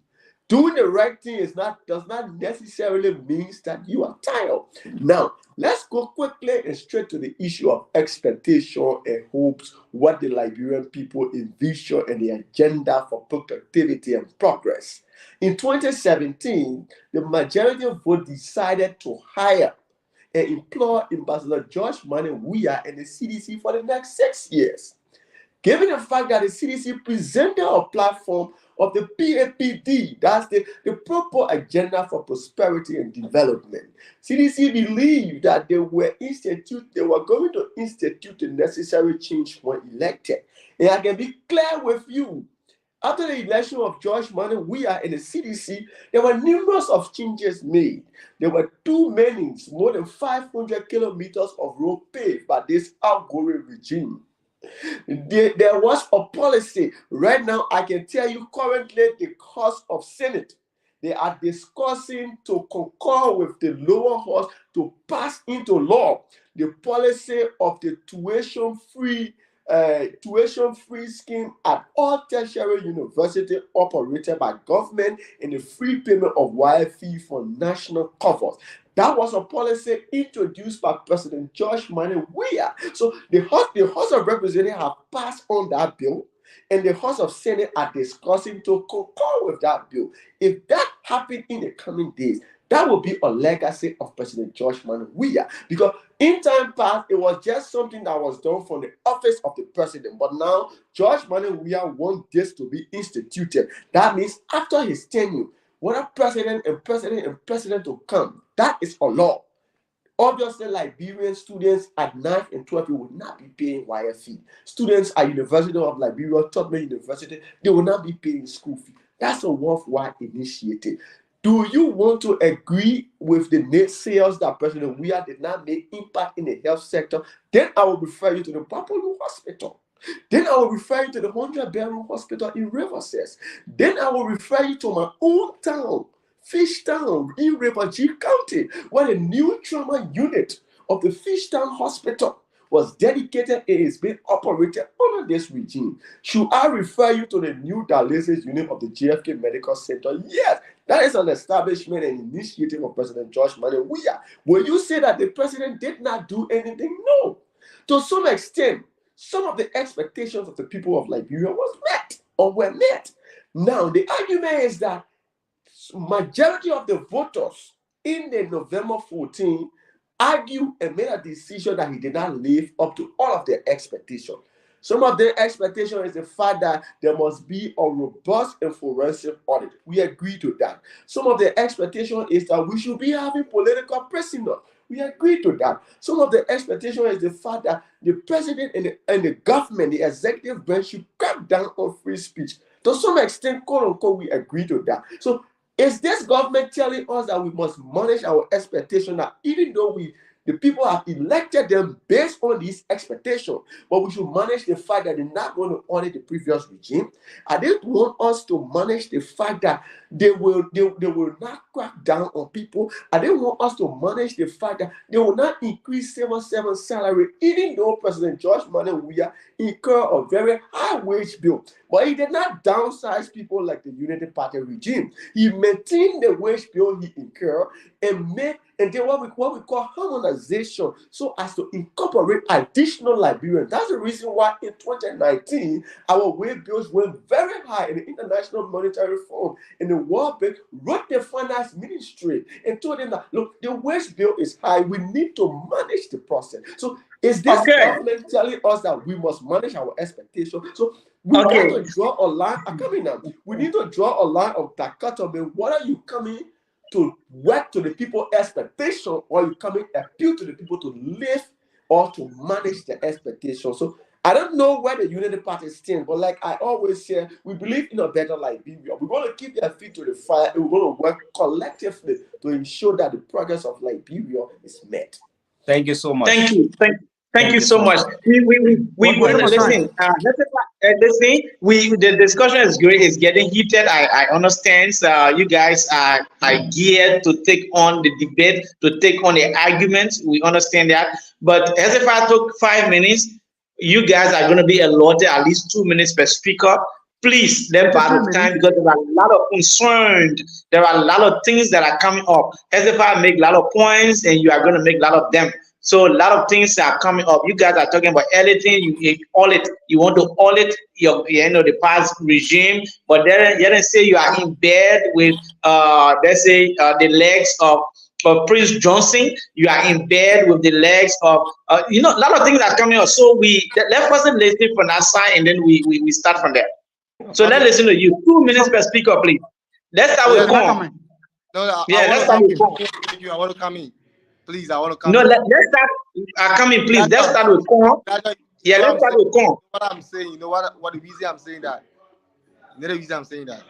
[SPEAKER 5] Doing the right thing does not necessarily means that you are tired. Now, let's go quickly and straight to the issue of expectation and hopes, what the Liberian people envision and the agenda for productivity and progress. In 2017, the majority of vote decided to hire and employ Ambassador George Manuel Weah and the CDC for the next 6 years. Given the fact that the CDC presented a platform of the PAPD, that's the proper agenda for prosperity and development. CDC believed that they were going to institute the necessary change when elected. And I can be clear with you, after the election of George Manuel Weah in the CDC, there were numerous of changes made. There were too many, more than 500 kilometers of road paved by this outgoing regime. There was a policy. Right now, I can tell you currently the House of Senate, they are discussing to concur with the lower house to pass into law the policy of the tuition-free scheme at all tertiary universities operated by government and the free payment of wire fee for national covers. That was a policy introduced by President George Manuel Weah. So the House of Representatives have passed on that bill, and the House of Senate are discussing to concur with that bill. If that happened in the coming days, that will be a legacy of President George Manuel Weah, because in time past, it was just something that was done from the office of the president. But now, George Manuel Weah wants this to be instituted. That means after his tenure, whether president to come, that is a law. Obviously, Liberian students at 9th and 12th will not be paying wire fee. Students at University of Liberia, Tubman University, they will not be paying school fee. That's a worthwhile initiative. Do you want to agree with the naysayers that President Weah did not make impact in the health sector? Then I will refer you to the Papolu Hospital. Then I will refer you to the 100-bedroom hospital in Riverside. Then I will refer you to my own town, Fishtown, in Riverview County, where the new trauma unit of the Fishtown Hospital was dedicated and is being operated under this regime. Should I refer you to the new dialysis unit of the JFK Medical Center? Yes, that is an establishment and initiative of President George Manuel Weah. Will you say that the president did not do anything? No. To some extent, some of the expectations of the people of Liberia were met. Now, the argument is that majority of the voters in the November 14 argued and made a decision that he did not live up to all of their expectations. Some of their expectation is the fact that there must be a robust and forensic audit. We agree to that. Some of the expectation is that we should be having political prisoners. We agree to that. Some of the expectation is the fact that the president and the government, the executive branch, should crack down on free speech. To some extent, quote unquote, we agree to that. So is this government telling us that we must manage our expectation, that even though the people have elected them based on these expectations, but we should manage the fact that they're not going to honor the previous regime? I didn't want us to manage the fact that they will not crack down on people. I didn't want us to manage the fact that they will not increase civil servant salary, even though President George Manuel Weah incurred a very high wage bill. But he did not downsize people like the Unity Party regime. He maintained the wage bill he incurred and then what we call harmonization, so as to incorporate additional Liberians. That's the reason why in 2019 our wage bills went very high, in the International Monetary Fund and the World Bank wrote the finance ministry and told them that, look, the wage bill is high, we need to manage the process. So is this government telling us that we must manage our expectations? So we want to draw a line. We need to draw a line of dichotomy. What are you coming to work to the people's expectation, or you coming appeal to the people to live or to manage the expectation? So I don't know where the Unity Party stands, but like I always say, we believe in a better Liberia. We're going to keep their feet to the fire, and we're going to work collectively to ensure that the progress of Liberia is met.
[SPEAKER 11] Thank you so much.
[SPEAKER 3] Thank you. Thank you
[SPEAKER 8] Thank you
[SPEAKER 3] so
[SPEAKER 8] so
[SPEAKER 3] much.
[SPEAKER 8] much.
[SPEAKER 3] We
[SPEAKER 6] What's my
[SPEAKER 3] listen.
[SPEAKER 6] time?
[SPEAKER 3] Listen. The discussion is great. It's getting heated. I understand. You guys are geared to take on the debate, to take on the arguments. We understand that. But as if I took 5 minutes, you guys are going to be allotted at least 2 minutes per speaker. Please, let
[SPEAKER 6] Okay,
[SPEAKER 3] part
[SPEAKER 6] three
[SPEAKER 3] of time
[SPEAKER 6] minutes.
[SPEAKER 3] because there are a lot of concerns. There are a lot of things that are coming up. As if I make a lot of points, and you are going to make a lot of them. So a lot of things are coming up. You guys are talking about everything. You audit. You want to audit the past regime, but then you don't say you are in bed with let's say the legs of Prince Johnson. You are in bed with the legs of a lot of things are coming up. So let's first listen from that side, and then we start from there. So let's
[SPEAKER 4] Okay.
[SPEAKER 3] listen to you. 2 minutes
[SPEAKER 6] So
[SPEAKER 3] per speaker, please. Let's start with
[SPEAKER 4] Yes.
[SPEAKER 6] can I
[SPEAKER 3] Con.
[SPEAKER 6] comment?
[SPEAKER 4] No, I
[SPEAKER 3] Yeah,
[SPEAKER 4] want
[SPEAKER 3] let's
[SPEAKER 4] to
[SPEAKER 3] start
[SPEAKER 4] come
[SPEAKER 3] with
[SPEAKER 6] Okay.
[SPEAKER 3] Con.
[SPEAKER 4] in. Thank you. I want to come in. Please, I want to come
[SPEAKER 3] No,
[SPEAKER 4] in.
[SPEAKER 3] let's start. Come in, please. Let's
[SPEAKER 4] Elijah,
[SPEAKER 3] start with Con.
[SPEAKER 4] Elijah,
[SPEAKER 3] Yeah,
[SPEAKER 4] what
[SPEAKER 3] let's
[SPEAKER 4] I'm
[SPEAKER 3] start
[SPEAKER 4] saying,
[SPEAKER 3] with Con.
[SPEAKER 4] what I'm saying, you know what the reason I'm saying that? You know the reason I'm saying that.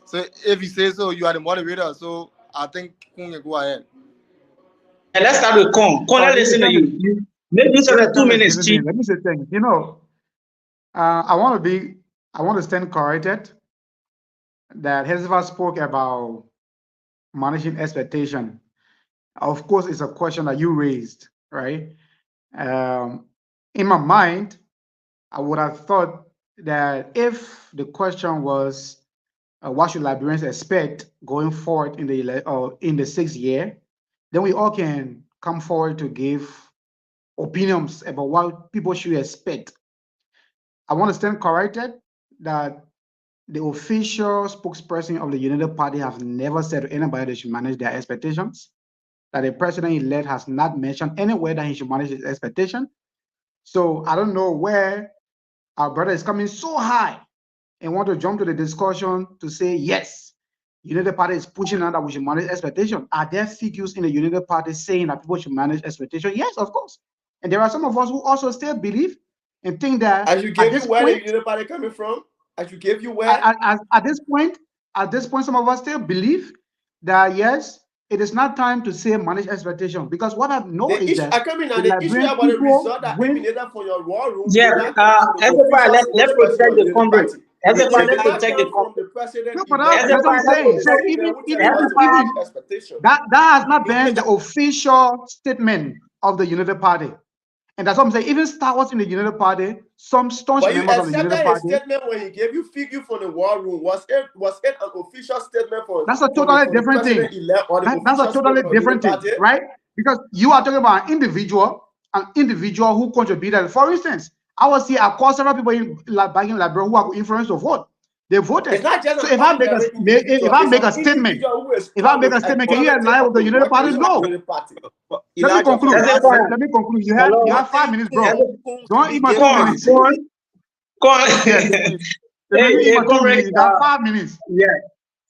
[SPEAKER 4] So if you say so, you are the moderator. So I think Kung can go ahead.
[SPEAKER 3] Yeah, let's start with Con. Con, let's
[SPEAKER 6] This is
[SPEAKER 3] listen to
[SPEAKER 6] thing is
[SPEAKER 3] you. Make use of
[SPEAKER 6] this is
[SPEAKER 3] the two
[SPEAKER 6] thing is
[SPEAKER 3] minutes,
[SPEAKER 6] this
[SPEAKER 3] chief.
[SPEAKER 6] thing. Let me say thing. I want to stand corrected that Hezbollah spoke about managing expectation. Of course, it's a question that you raised, right? Um, in my mind, I would have thought that if the question was what should Liberians expect going forward in the 6th year, then we all can come forward to give opinions about what people should expect. I want to stand corrected that the official spokesperson of the United Party have never said to anybody they should manage their expectations. That the president-elect has not mentioned anywhere that he should manage his expectation. So I don't know where our brother is coming so high and want to jump to the discussion to say yes, United Party is pushing out that we should manage expectation. Are there figures in the United Party saying that people should manage expectation? Yes, of course. And there are some of us who also still believe and think that
[SPEAKER 5] I should
[SPEAKER 6] at
[SPEAKER 5] give you
[SPEAKER 6] this
[SPEAKER 5] where the
[SPEAKER 6] point,
[SPEAKER 5] unit party coming from. I should give you where.
[SPEAKER 6] at this point, some of us still believe that yes, it is not time to say manage expectation because what I know
[SPEAKER 5] The
[SPEAKER 6] is
[SPEAKER 5] issue
[SPEAKER 6] that
[SPEAKER 5] I come in
[SPEAKER 6] the
[SPEAKER 5] and the issue
[SPEAKER 6] Liberian
[SPEAKER 5] about the
[SPEAKER 6] people
[SPEAKER 5] result that
[SPEAKER 6] win.
[SPEAKER 5] emanated from your war room
[SPEAKER 3] Yeah,
[SPEAKER 5] did not come from the
[SPEAKER 3] SFI,
[SPEAKER 5] official
[SPEAKER 3] let's
[SPEAKER 5] spokesperson
[SPEAKER 3] protect
[SPEAKER 5] of the
[SPEAKER 3] the
[SPEAKER 5] unit
[SPEAKER 3] comrade.
[SPEAKER 5] party.
[SPEAKER 3] SFI,
[SPEAKER 5] It
[SPEAKER 3] let's
[SPEAKER 5] did not
[SPEAKER 3] protect the
[SPEAKER 5] come from
[SPEAKER 3] comrade.
[SPEAKER 5] the president
[SPEAKER 6] No, but
[SPEAKER 5] elect
[SPEAKER 6] that's what
[SPEAKER 3] SFI,
[SPEAKER 6] I'm
[SPEAKER 3] let's
[SPEAKER 5] or
[SPEAKER 6] saying.
[SPEAKER 5] the
[SPEAKER 6] So
[SPEAKER 3] protect.
[SPEAKER 5] statement who telling us to
[SPEAKER 3] SFI,
[SPEAKER 5] manage expectation.
[SPEAKER 6] that has not been
[SPEAKER 5] Because
[SPEAKER 6] the official statement of the United Party. And that's what I'm saying. Even Star Wars in the United Party, some staunch
[SPEAKER 5] but you
[SPEAKER 6] members of the United
[SPEAKER 5] accepted his
[SPEAKER 6] Party,
[SPEAKER 5] statement when he gave you figure from the war room. Was it an official statement
[SPEAKER 6] that's a totally
[SPEAKER 5] from the
[SPEAKER 6] different thing.
[SPEAKER 5] president elect or the
[SPEAKER 6] That's a
[SPEAKER 5] official
[SPEAKER 6] totally
[SPEAKER 5] spokesman of the unit
[SPEAKER 6] different thing,
[SPEAKER 5] party?
[SPEAKER 6] right? Because you are talking about an individual who contributed. For instance, I was here, I called several people back in Liberia who have influence to vote. They voted.
[SPEAKER 5] It's not just
[SPEAKER 6] So
[SPEAKER 5] an ordinary individual, it's an
[SPEAKER 6] a statement,
[SPEAKER 5] individual who is
[SPEAKER 6] if I
[SPEAKER 5] come
[SPEAKER 6] make
[SPEAKER 5] with
[SPEAKER 6] a
[SPEAKER 5] a
[SPEAKER 6] statement, can you
[SPEAKER 5] quality
[SPEAKER 6] align with
[SPEAKER 5] of
[SPEAKER 6] the
[SPEAKER 5] the
[SPEAKER 6] United Party?
[SPEAKER 5] workings of the
[SPEAKER 6] No.
[SPEAKER 5] unit party.
[SPEAKER 7] But
[SPEAKER 6] Let me
[SPEAKER 7] Elijah, from
[SPEAKER 6] conclude.
[SPEAKER 7] the last
[SPEAKER 3] SFI,
[SPEAKER 6] Let me conclude. You
[SPEAKER 3] hello,
[SPEAKER 6] have 5 minutes, bro.
[SPEAKER 7] to
[SPEAKER 6] Don't
[SPEAKER 7] be
[SPEAKER 6] eat my
[SPEAKER 7] given
[SPEAKER 6] 2 minutes.
[SPEAKER 3] Con.
[SPEAKER 6] Yes. Let me eat
[SPEAKER 3] Hey,
[SPEAKER 6] my 2 minutes.
[SPEAKER 3] comrade,
[SPEAKER 6] You got 5 minutes.
[SPEAKER 3] yeah.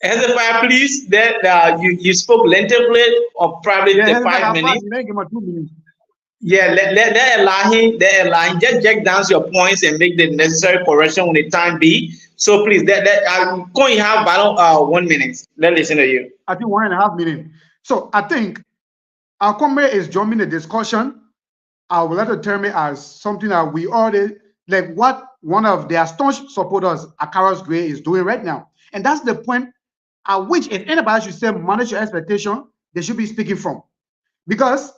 [SPEAKER 3] SFI, please, that you spoke lengthily or probably
[SPEAKER 6] Yeah,
[SPEAKER 3] the
[SPEAKER 6] if I
[SPEAKER 3] five
[SPEAKER 6] got five,
[SPEAKER 3] minutes.
[SPEAKER 6] you didn't give my 2 minutes.
[SPEAKER 3] Yeah, let allow him, just check down your points and make the necessary correction when the time be. So please, can you have about 1 minute? Let's listen to you.
[SPEAKER 6] I think 1.5 minutes. So I think our comrade is jumping the discussion. I would like to term it as something that we already like what one of their staunch supporters, Akaros Gray, is doing right now. And that's the point at which if anybody should say manage your expectation, they should be speaking from. Because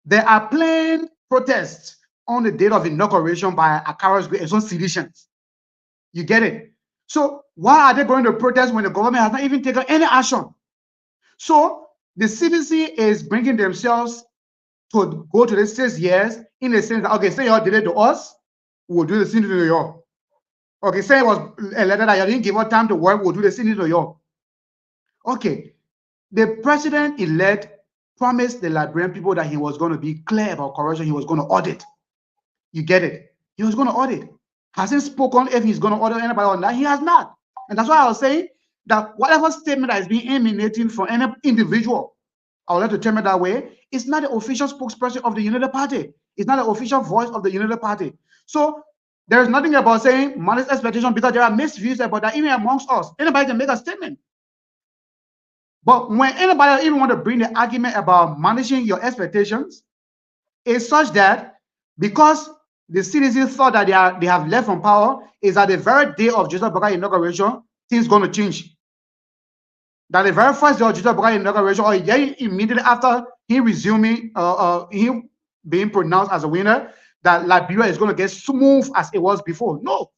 [SPEAKER 6] there are planned protests on the date of inauguration by Akaros Gray and some seditions. You get it? So why are they going to protest when the government has not even taken any action? So the CBC is bringing themselves to go to the 6 years in the sense that, okay, say you all did it to us, we'll do the same to you. Okay, say it was a letter that you didn't give us time to work, we'll do the same to you. Okay, the president-elect promised the Liberian people that he was going to be clear about corruption, he was going to audit. You get it? He was going to audit. Has he spoken if he's going to audit anybody on that? He has not. And that's why I was saying that whatever statement that is being emanating from any individual, I would like to term it that way, it's not the official spokesperson of the United Party. It's not the official voice of the United Party. So there's nothing about saying manage expectation because there are mixed views about that even amongst us. Anybody can make a statement. But when anybody even want to bring the argument about managing your expectations, is such that because the citizens thought that they have left from power, is at the very day of Joseph Boakai inauguration, things going to change. That the very first day of Joseph Boakai inauguration, or immediately after he resuming, he being pronounced as a winner, that Liberia is going to get smooth as it was before. No.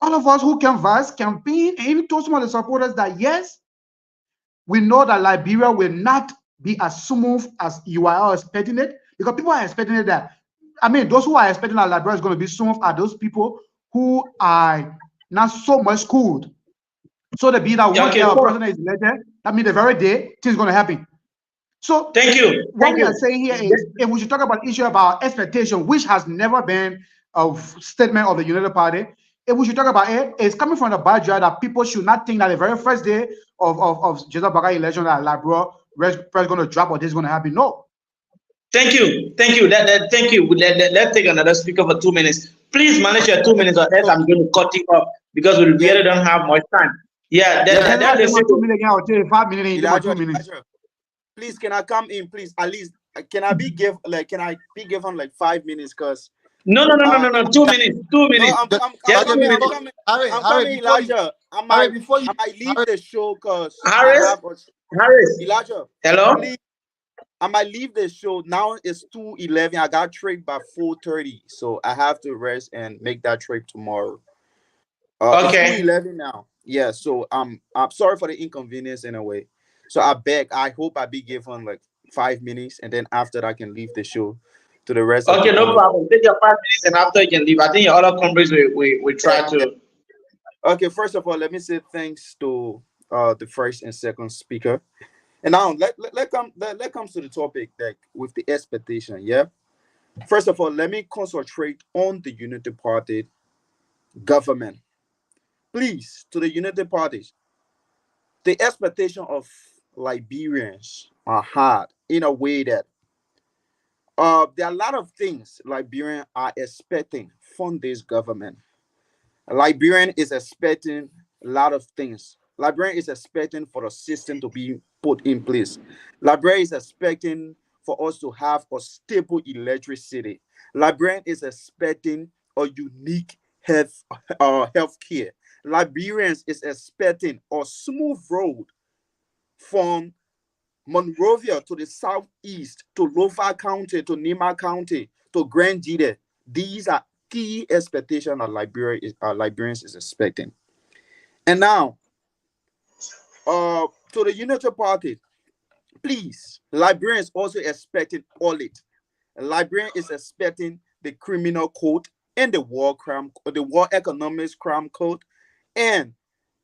[SPEAKER 6] All of us who canvass, campaign, and even told some of the supporters that yes, we know that Liberia will not be as smooth as you are all expecting it, because people are expecting it that, I mean, those who are expecting that Liberia is going to be smooth are those people who are not so much schooled. So they be that once
[SPEAKER 3] Okay,
[SPEAKER 6] their
[SPEAKER 3] so
[SPEAKER 6] president is elected, that means the very day things going to happen. So
[SPEAKER 3] thank you.
[SPEAKER 6] what we are saying here is, if we should talk about issue about expectation, which has never been a statement of the United Party, if we should talk about it, it's coming from the background that people should not think that the very first day of Joseph Boakai election that Liberia is going to drop or this is going to happen. No.
[SPEAKER 3] Thank you. Thank you. Thank you. Let's take another speaker for 2 minutes. Please manage your 2 minutes, or else I'm going to cut you off because we really don't have much time. Yeah,
[SPEAKER 6] Let's
[SPEAKER 3] that's
[SPEAKER 6] take
[SPEAKER 3] it.
[SPEAKER 6] 2 minutes again. I'll take 5 minutes.
[SPEAKER 7] Elijah,
[SPEAKER 6] 2 minutes.
[SPEAKER 7] Elijah, please, can I come in, please? At least, can I be given like 5 minutes? Cause
[SPEAKER 3] No. 2 minutes. 2 minutes.
[SPEAKER 7] no, I'm
[SPEAKER 3] Just 2
[SPEAKER 7] coming,
[SPEAKER 3] minutes.
[SPEAKER 7] I'm coming, Elijah. I might leave
[SPEAKER 4] Harry,
[SPEAKER 7] the show because I
[SPEAKER 3] Harris.
[SPEAKER 7] have
[SPEAKER 3] Harris.
[SPEAKER 7] Elijah.
[SPEAKER 3] Hello.
[SPEAKER 7] Please, I might leave the show now. It's 2:11. I got trip by 4:30, so I have to rest and make that trip tomorrow. It's
[SPEAKER 3] Okay.
[SPEAKER 7] 2:11 now. Yeah, so I'm sorry for the inconvenience in a way. So I hope I be given like 5 minutes, and then after that I can leave the show to the rest of
[SPEAKER 3] Okay,
[SPEAKER 7] the
[SPEAKER 3] no
[SPEAKER 7] panel.
[SPEAKER 3] problem. Take your 5 minutes, and after you can leave. I think your other companies we try to.
[SPEAKER 7] Okay, first of all, let me say thanks to the first and second speaker. And now let comes to the topic, like with the expectation. Yeah. First of all, let me concentrate on the Unity Party government. Please, to the Unity Parties, the expectation of Liberians are hard in a way that there are a lot of things Liberians are expecting from this government. Liberian is expecting a lot of things. Liberian is expecting for the system to be put in place. Liberian is expecting for us to have a stable electricity. Liberian is expecting a unique health care. Liberians is expecting a smooth road from Monrovia to the southeast, to Lofa County, to Nima County, to Grand Jide. These are key expectations that Liberians is expecting. And now, to the Unity Party, please, Liberians also expecting audit. Liberian is expecting the criminal code and the war economics crime code, and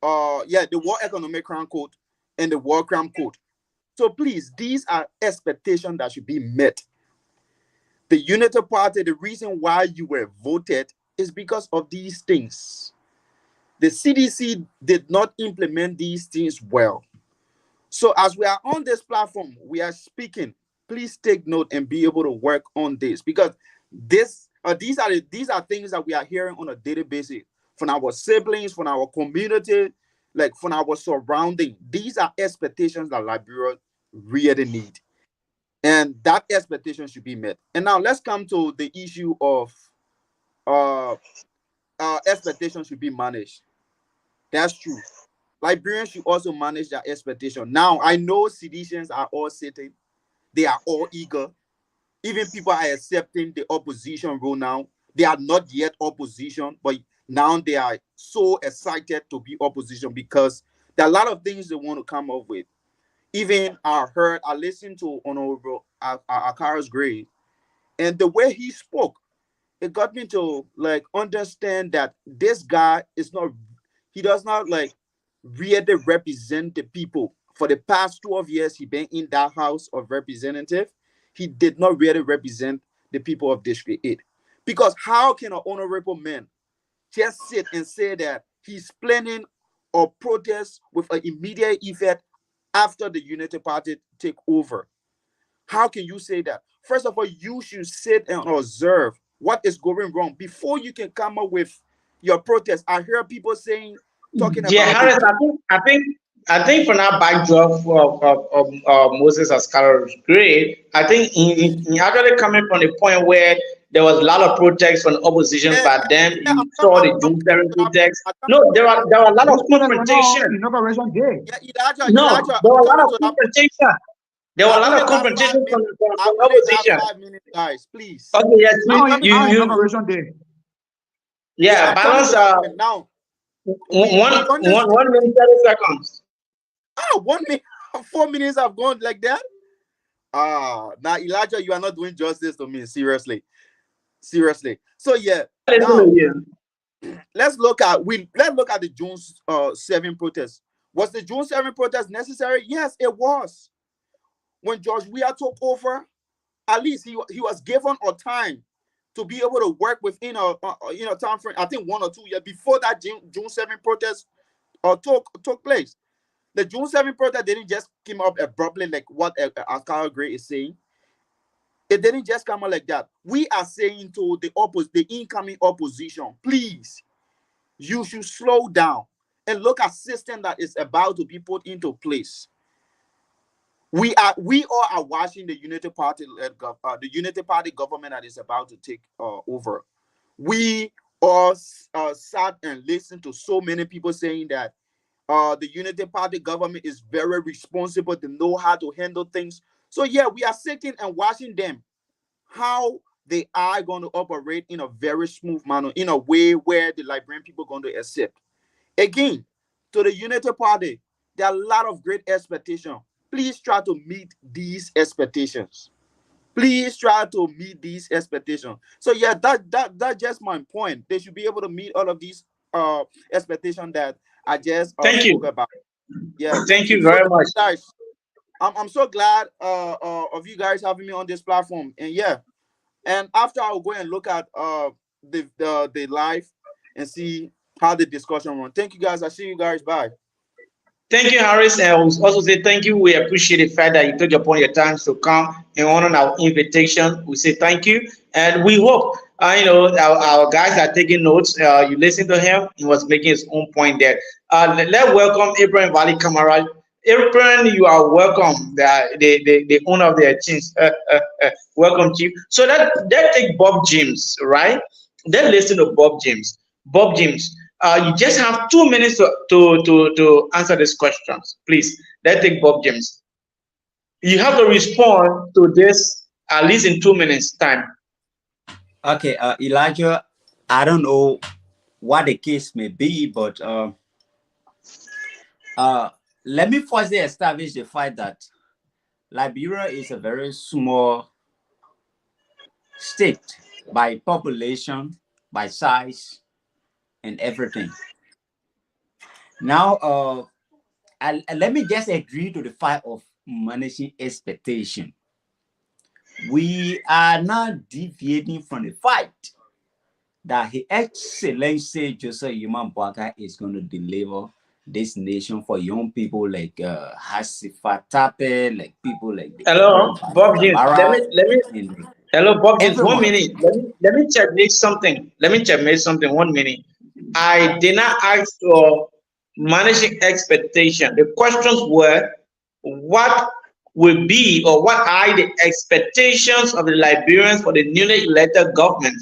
[SPEAKER 7] the war economic crime code and the war crime code. So please, these are expectations that should be met. The Unity Party, the reason why you were voted is because of these things. The CDC did not implement these things well. So as we are on this platform, we are speaking. Please take note and be able to work on this, because these are things that we are hearing on a daily basis from our siblings, from our community, like from our surrounding. These are expectations that Liberia really need, and that expectation should be met. And now let's come to the issue of expectations should be managed. That's true. Liberians should also manage their expectation. Now I know citizens are all sitting, they are all eager. Even people are accepting the opposition role now. They are not yet opposition, but now they are so excited to be opposition because there are a lot of things they want to come up with. Even I listened to Honorable Akara's grade, and the way he spoke, it got me to like understand that this guy he does not like really represent the people. For the past 12 years, he been in that House of Representative. He did not really represent the people of District 8. Because how can an honorable man just sit and say that he's planning a protest with an immediate effect after the Unity Party take over? How can you say that? First of all, you should sit and observe what is going wrong before you can come up with your protest. I hear people talking
[SPEAKER 3] Yeah,
[SPEAKER 7] about
[SPEAKER 3] Harris. I think from that backdrop of Moses as Carol is great. I think he actually coming from the point where there was a lot of protests from the opposition,
[SPEAKER 7] Yeah,
[SPEAKER 3] but then
[SPEAKER 7] yeah,
[SPEAKER 3] you saw the
[SPEAKER 7] I'm
[SPEAKER 3] June
[SPEAKER 7] coming
[SPEAKER 3] 7
[SPEAKER 7] to that point.
[SPEAKER 3] protests. No, there were a lot of
[SPEAKER 6] Those protests were
[SPEAKER 3] confrontation.
[SPEAKER 6] not inauguration day.
[SPEAKER 7] Yeah, Elijah,
[SPEAKER 3] No,
[SPEAKER 7] Elijah,
[SPEAKER 3] there
[SPEAKER 7] I'm
[SPEAKER 3] were a lot
[SPEAKER 7] coming
[SPEAKER 3] of
[SPEAKER 7] to that point.
[SPEAKER 3] confrontation. There were
[SPEAKER 7] I
[SPEAKER 3] a lot
[SPEAKER 7] only
[SPEAKER 3] of
[SPEAKER 7] got five
[SPEAKER 3] confrontation
[SPEAKER 7] minutes. I
[SPEAKER 3] from the
[SPEAKER 7] only got
[SPEAKER 3] opposition.
[SPEAKER 7] 5 minutes, guys. Please.
[SPEAKER 3] Okay, yes,
[SPEAKER 7] I'm
[SPEAKER 6] How,
[SPEAKER 7] coming.
[SPEAKER 6] how
[SPEAKER 3] you
[SPEAKER 6] inauguration day?
[SPEAKER 7] Yeah,
[SPEAKER 3] yeah,
[SPEAKER 7] I'm coming
[SPEAKER 3] balance
[SPEAKER 7] to that point now. We understand.
[SPEAKER 3] 1 minute 30 seconds.
[SPEAKER 7] 1 minute, 4 minutes have gone like that. Now Elijah, you are not doing justice to me. Seriously, seriously. So yeah,
[SPEAKER 3] Listen to
[SPEAKER 7] now
[SPEAKER 3] you.
[SPEAKER 7] let's look at the June 7 protest. Was the June 7 protest necessary? Yes, it was. When George Weah took over, at least he was given a time to be able to work within a time frame. I think 1 or 2 years before that June 7 protest took place. The June 7 protest didn't just come up abruptly like what Akara Gray is saying. It didn't just come out like that. We are saying to the incoming opposition, please, you should slow down and look at system that is about to be put into place. We all are watching the Unity Party government that is about to take over. We all sat and listened to so many people saying that the Unity Party government is very responsible. They know how to handle things. So yeah, we are sitting and watching them how they are going to operate in a very smooth manner, in a way where the Liberian people are going to accept. Again, to the Unity Party, there are a lot of great expectations. Please try to meet these expectations. Please try to meet these expectations. So yeah, that's just my point. They should be able to meet all of these expectations that I just
[SPEAKER 3] Thank
[SPEAKER 7] spoke
[SPEAKER 3] you.
[SPEAKER 7] about. Yeah,
[SPEAKER 3] Thank
[SPEAKER 7] thank you.
[SPEAKER 3] you
[SPEAKER 7] So
[SPEAKER 3] very much.
[SPEAKER 7] guys, I'm so glad of you guys having me on this platform. And yeah, and after I'll go and look at the live and see how the discussion went. Thank you guys. I see you guys. Bye.
[SPEAKER 3] Thank you, Harris. And I will also say thank you. We appreciate the fact that you took upon your time to come and honor our invitation. We say thank you, and we hope our guys are taking notes. You listen to him; he was making his own point there. Let's welcome Abraham Valley Kamara. Abraham, you are welcome. The owner of the exchange. Welcome, Chief. So that take Bob James, right? Then listen to Bob James. Bob James. You just have 2 minutes to answer these questions. Please, let's take Bob James. You have to respond to this at least in 2 minutes time.
[SPEAKER 8] Okay, Elijah, I don't know what the case may be, but let me first establish the fact that Liberia is a very small state by population, by size, and everything. Now, let me just agree to the fact of managing expectation. We are not deviating from the fact that His Excellency Joseph Yuman Bwaka is going to deliver this nation for young people like Hasifa Tape, like people like the
[SPEAKER 3] Hello, Bob James.
[SPEAKER 8] Tamara, and
[SPEAKER 3] Hello, Bob James. One
[SPEAKER 8] everyone.
[SPEAKER 3] minute. Let me checkmate something. Let me checkmate something. 1 minute. I did not ask for managing expectation. The questions were, what will be or what are the expectations of the Liberians for the newly elected government?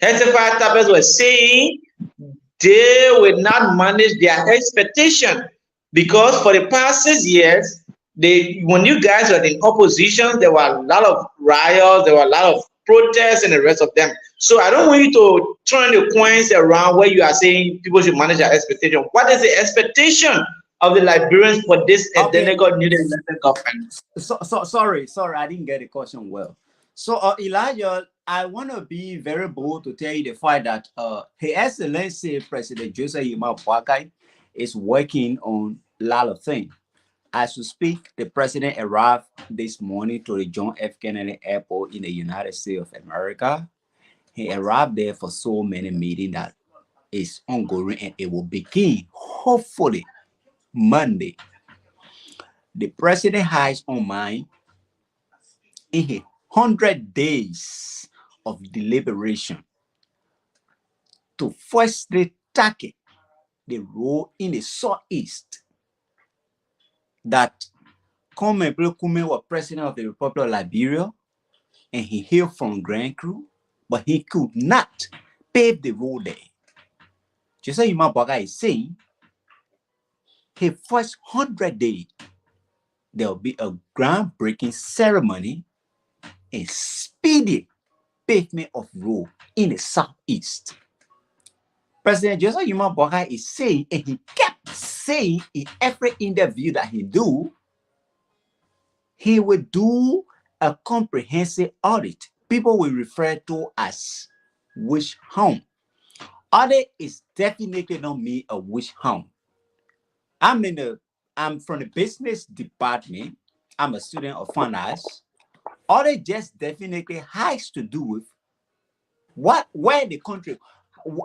[SPEAKER 3] Hezekiah Tapes was saying they will not manage their expectation because for the past 6 years, when you guys were in opposition, there were a lot of riots, there were a lot of protests, and the rest of them. So I don't want you to turn the coins around where you are saying people should manage their expectation. What is the expectation of the Liberians for this
[SPEAKER 8] Okay.
[SPEAKER 3] identical newly elected government?
[SPEAKER 8] Sorry, I didn't get the question well. So, Elijah, I want to be very bold to tell you the fact that His Excellency President Joseph Yuma Boakai is working on a lot of things. As we speak, the president arrived this morning to the John F. Kennedy Airport in the United States of America. He arrived there for so many meetings that is ongoing, and it will begin hopefully Monday. The president has on mind in 100 days of deliberation to firstly tackle the role in the Southeast that Kwame Nkrumah was president of the Republic of Liberia, and he hailed from Grand Crew, but he could not pave the road there. Just like Imam Baga is saying, his first 100 days, there will be a groundbreaking ceremony and speedy pavement of road in the southeast. President Joseph Yuma Boga is saying, and he kept saying in every interview that he do, he will do a comprehensive audit. People will refer to as witch hunt. Audit is definitely not me a witch hunt. I'm from the business department. I'm a student of finance. Audit just definitely has to do with where the country,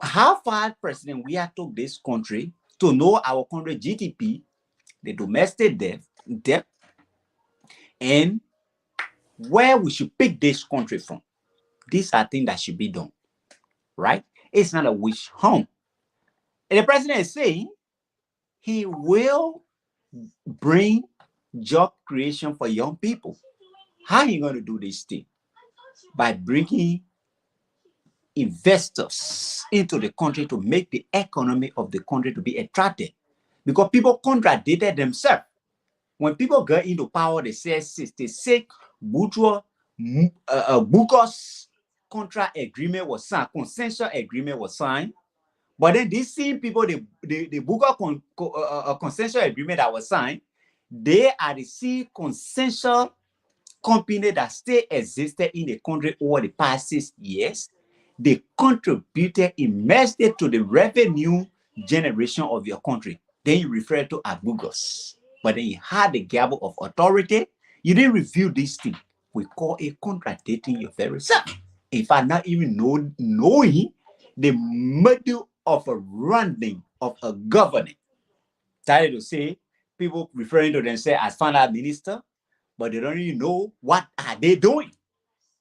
[SPEAKER 8] how far President we have took this country to know our country GDP, the domestic debt, and where we should pick this country from. These are things that should be done, right? It's not a witch hunt. And the president is saying he will bring job creation for young people. How are you going to do this thing? By bringing investors into the country to make the economy of the country to be attractive. Because people contradicted themselves. When people got into power, they said 66 bourgeois Bukos contract agreement was signed, consensual agreement was signed. But then these same people, the Bukos consensual agreement that was signed, they are the same consensual company that still existed in the country over the past 6 years. They contributed immensely to the revenue generation of your country. Then you refer to Abugos. But then you had the gavel of authority. You didn't review this thing. We call it contradicting your very self. If I not even knowing the middle of a running of a government. Tired to say, people referring to themselves as finance minister, but they don't even know what are they doing.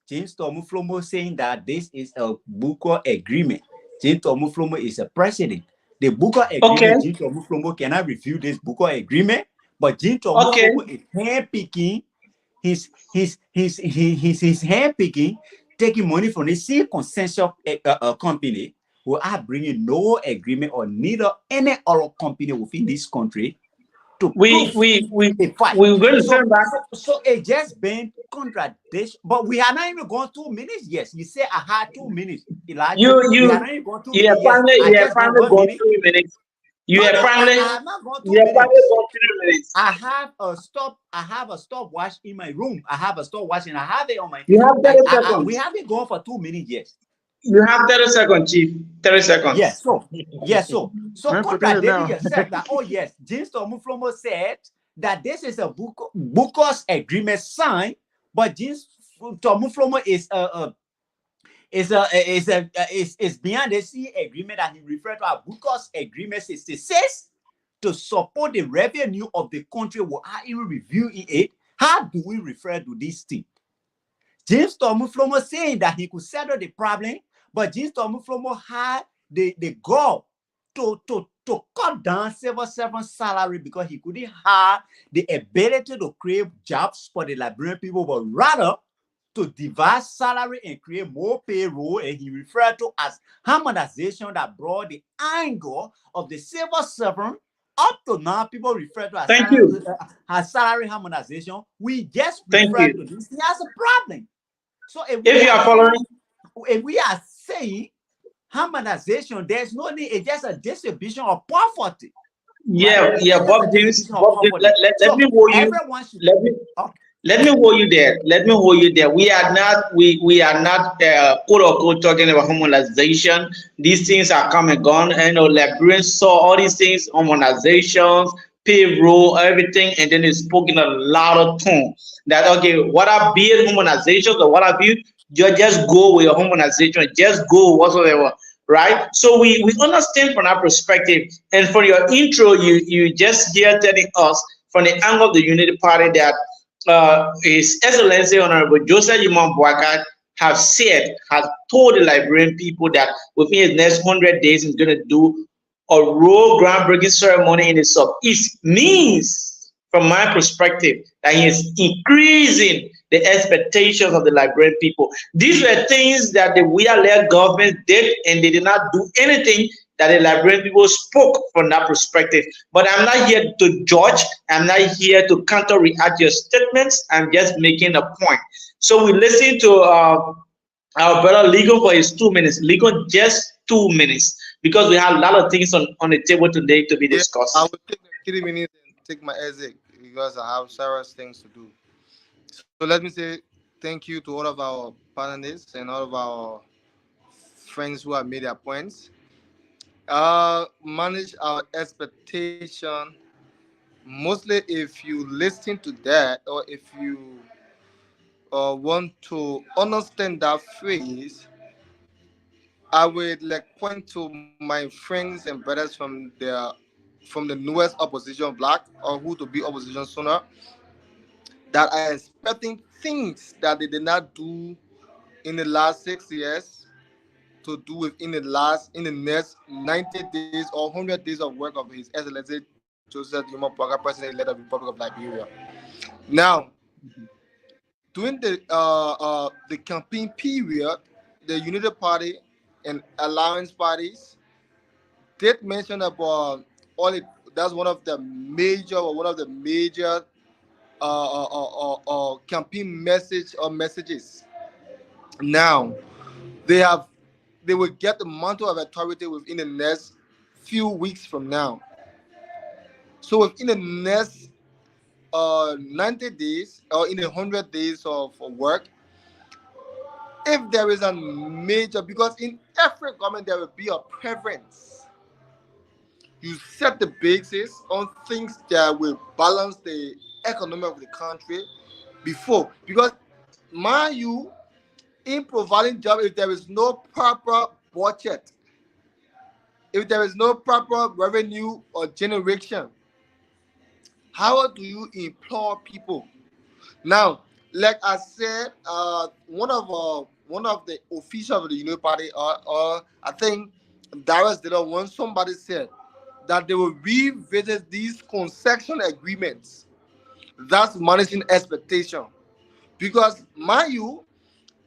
[SPEAKER 8] James Tomuflomo saying that this is a Buko agreement. James Tomuflomo is a president. The Buko agreement, James Tomuflomo cannot review this Buko agreement, but James Tomuflomo is handpicking, he's handpicking, taking money from the same consensual company who are bringing no agreement or neither any other company within this country.
[SPEAKER 3] We're going to turn back.
[SPEAKER 8] So it just been contradiction, but we are not even going 2 minutes. Yes, you say I had 2 minutes. Elijah,
[SPEAKER 3] You have finally gone 3 minutes. You have finally gone 3 minutes.
[SPEAKER 8] I have a stopwatch in my room. I have a stopwatch and I have it on my.
[SPEAKER 3] You have 30 seconds.
[SPEAKER 8] We haven't gone for 2 minutes. Yes.
[SPEAKER 3] You have 30 seconds, Chief. 30 seconds.
[SPEAKER 8] Yes. So contradicting yourself that, oh yes, James Tomuflomo said that this is a Bukos agreement signed, but James Tomuflomo is beyond the sea agreement that he referred to as Bukos agreement 66 to support the revenue of the country. What are you reviewing it? How do we refer to this thing? James Tomuflomo saying that he could settle the problem, but James Tomuflomo had the goal to cut down civil servant salary because he couldn't have the ability to create jobs for the Liberian people, but rather to divide salary and create more payroll, and he referred to as harmonization that brought the angle of the civil servant. Up to now, people refer to as salary harmonization. We just refer to this. He has a problem. So if you are following, if we are saying harmonization, there's no need. It's just a distribution of poverty.
[SPEAKER 3] Yeah, Bob James. Let me hold you. Let me hold you there. Let me hold you there. We are not quote unquote talking about harmonization. These things are come and gone. And Liberians saw all these things, harmonizations, payroll, everything, and then they spoke in a louder tone. That okay, what are being harmonizations or what have you? You just go with your harmonization, just go whatsoever, right? So we understand from that perspective, and for your intro, you just here telling us from the angle of the Unity Party that His Excellency Honorable Joseph Imam Boakai has told the Liberian people that within his next 100 days he's going to do a real groundbreaking ceremony in the southeast. Means from my perspective, that he is increasing the expectations of the Liberian people. These were things that the we-led government did, and they did not do anything that the Liberian people spoke from that perspective. But I'm not here to judge. I'm not here to counter-react your statements. I'm just making a point. So we listen to our brother Ligon for his 2 minutes. Ligon, just 2 minutes, because we have a lot of things on the table today to be
[SPEAKER 4] Yeah, I
[SPEAKER 3] discussed.
[SPEAKER 4] will take the 3 minutes and take my exit because I have serious things to do. So let me say thank you to all of our panelists and all of our friends who have made their points. Manage our expectation. Mostly, if you listen to that, or if you want to understand that phrase, I would like point to my friends and brothers from the newest opposition bloc, or who to be opposition sooner, that are expecting things that they did not do in the last 6 years to do in the next 90 days or 100 days of work of His Excellency Joseph Yuma Pwaga, President-elect of the Republic of Liberia. Now, during the campaign period, the United Party and Alliance parties did mention about all it. That's one of the major campaign messages. Now, they have they will get the mantle of authority within the next few weeks from now. So within the next 90 days or in 100 days of work, if there is a major, because in every government there will be a preference. You set the basis on things that will balance the economy of the country before. Because mind you, in providing job, if there is no proper budget, if there is no proper revenue or generation, how do you employ people? Now, like I said, one of the officials of the Union Party, or I think Darius did not, when somebody said that they will revisit these concession agreements. That's managing expectation. Because mind you,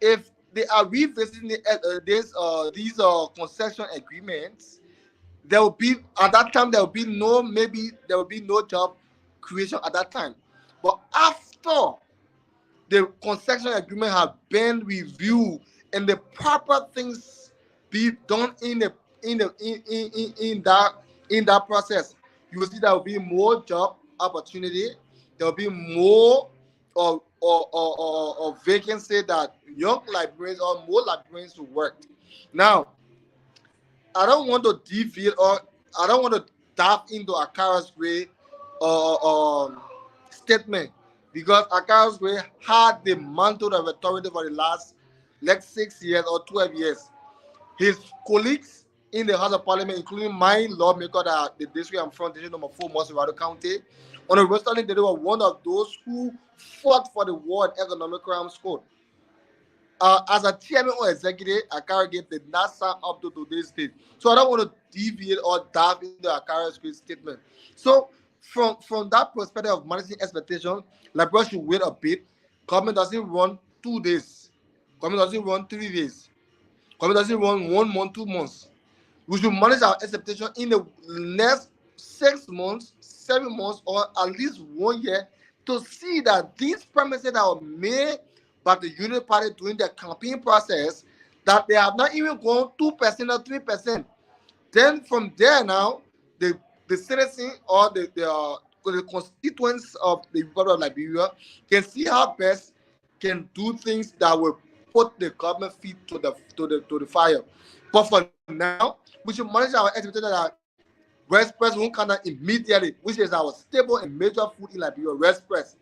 [SPEAKER 4] if they are revisiting these concession agreements, there will be at that time there will be no job creation at that time. But after the concession agreement have been reviewed and the proper things be done in that process, you will see there will be more job opportunity. There will be more of vacancy that young librarians or more librarians will work. Now, I don't want to deviate, or I don't want to dive into Akara's way statement, because Akara's way had the mantle of authority for the last like 6 years or 12 years. His colleagues in the House of Parliament, including my lawmaker, that the district I'm from, district number 4, Monserrado County, on a roster, they were one of those who fought for the World Economic Crimes Code. As a chairman or executive, Akara Gate did not sign up to today's date. So I don't want to deviate or dive into Akara's statement. So from that perspective of managing expectation, Liberia should wait a bit. Government doesn't run 2 days. Government doesn't run 3 days. Government doesn't run 1 month, 2 months. We should manage our expectation in the next 6 months, 7 months, or at least 1 year, to see that these promises that were made by the Union Party during the campaign process, that they have not even gone 2% or 3%. Then from there now, the citizen or the constituents of the Republic of Liberia can see how best can do things that will put the government feet to the fire. But for now, we should manage our expectation that West Press won't come down immediately, which is our staple and major food in Liberia, West Press.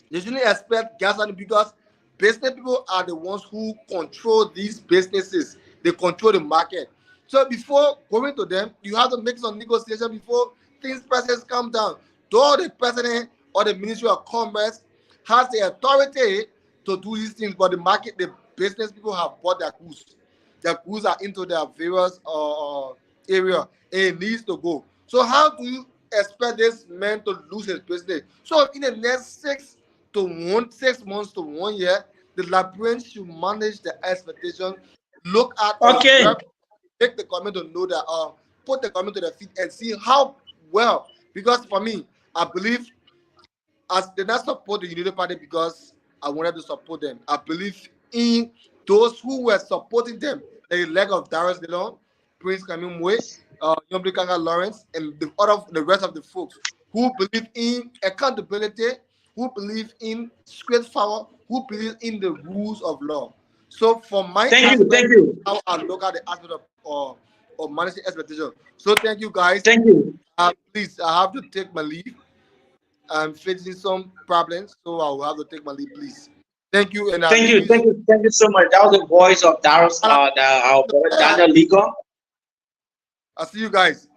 [SPEAKER 4] You shouldn't expect gas on it, because business people are the ones who control these businesses. They control the market. So before going to them, you have to make some negotiation before things process come down. Though the president or the Ministry of Commerce has the authority to do these things, but the business people have bought their goods. Their goods are into their various area, and it needs to go. So how do you expect this man to lose his business. So in the next 6 months to 1 year, the Liberians should manage the expectation, look at,
[SPEAKER 3] Okay.
[SPEAKER 4] observe, make the government to know that, put the government to their feet and see how well. Because for me, I believe as they not support the Unity Party because I wanted to support them. I believe in those who were supporting them, the leg of Darius Delon, Prince Kamimwe, Yombri Kanga Lawrence, and the rest of the folks who believe in accountability, who believe in straightforward, who believe in the rules of law. So for my
[SPEAKER 3] Thank you.
[SPEAKER 4] aspect,
[SPEAKER 3] Thank you.
[SPEAKER 4] how I look at the aspect of managing expectation. So thank you guys.
[SPEAKER 3] Thank you.
[SPEAKER 4] Please, I have to take my leave. I'm facing some problems, so I will have to take my leave, please. Thank you, and
[SPEAKER 3] Thank you.
[SPEAKER 4] maybe
[SPEAKER 3] Thank you. Thank you so much. That was the voice of Darius, our brother Daniel Ligon.
[SPEAKER 4] I'll see you guys.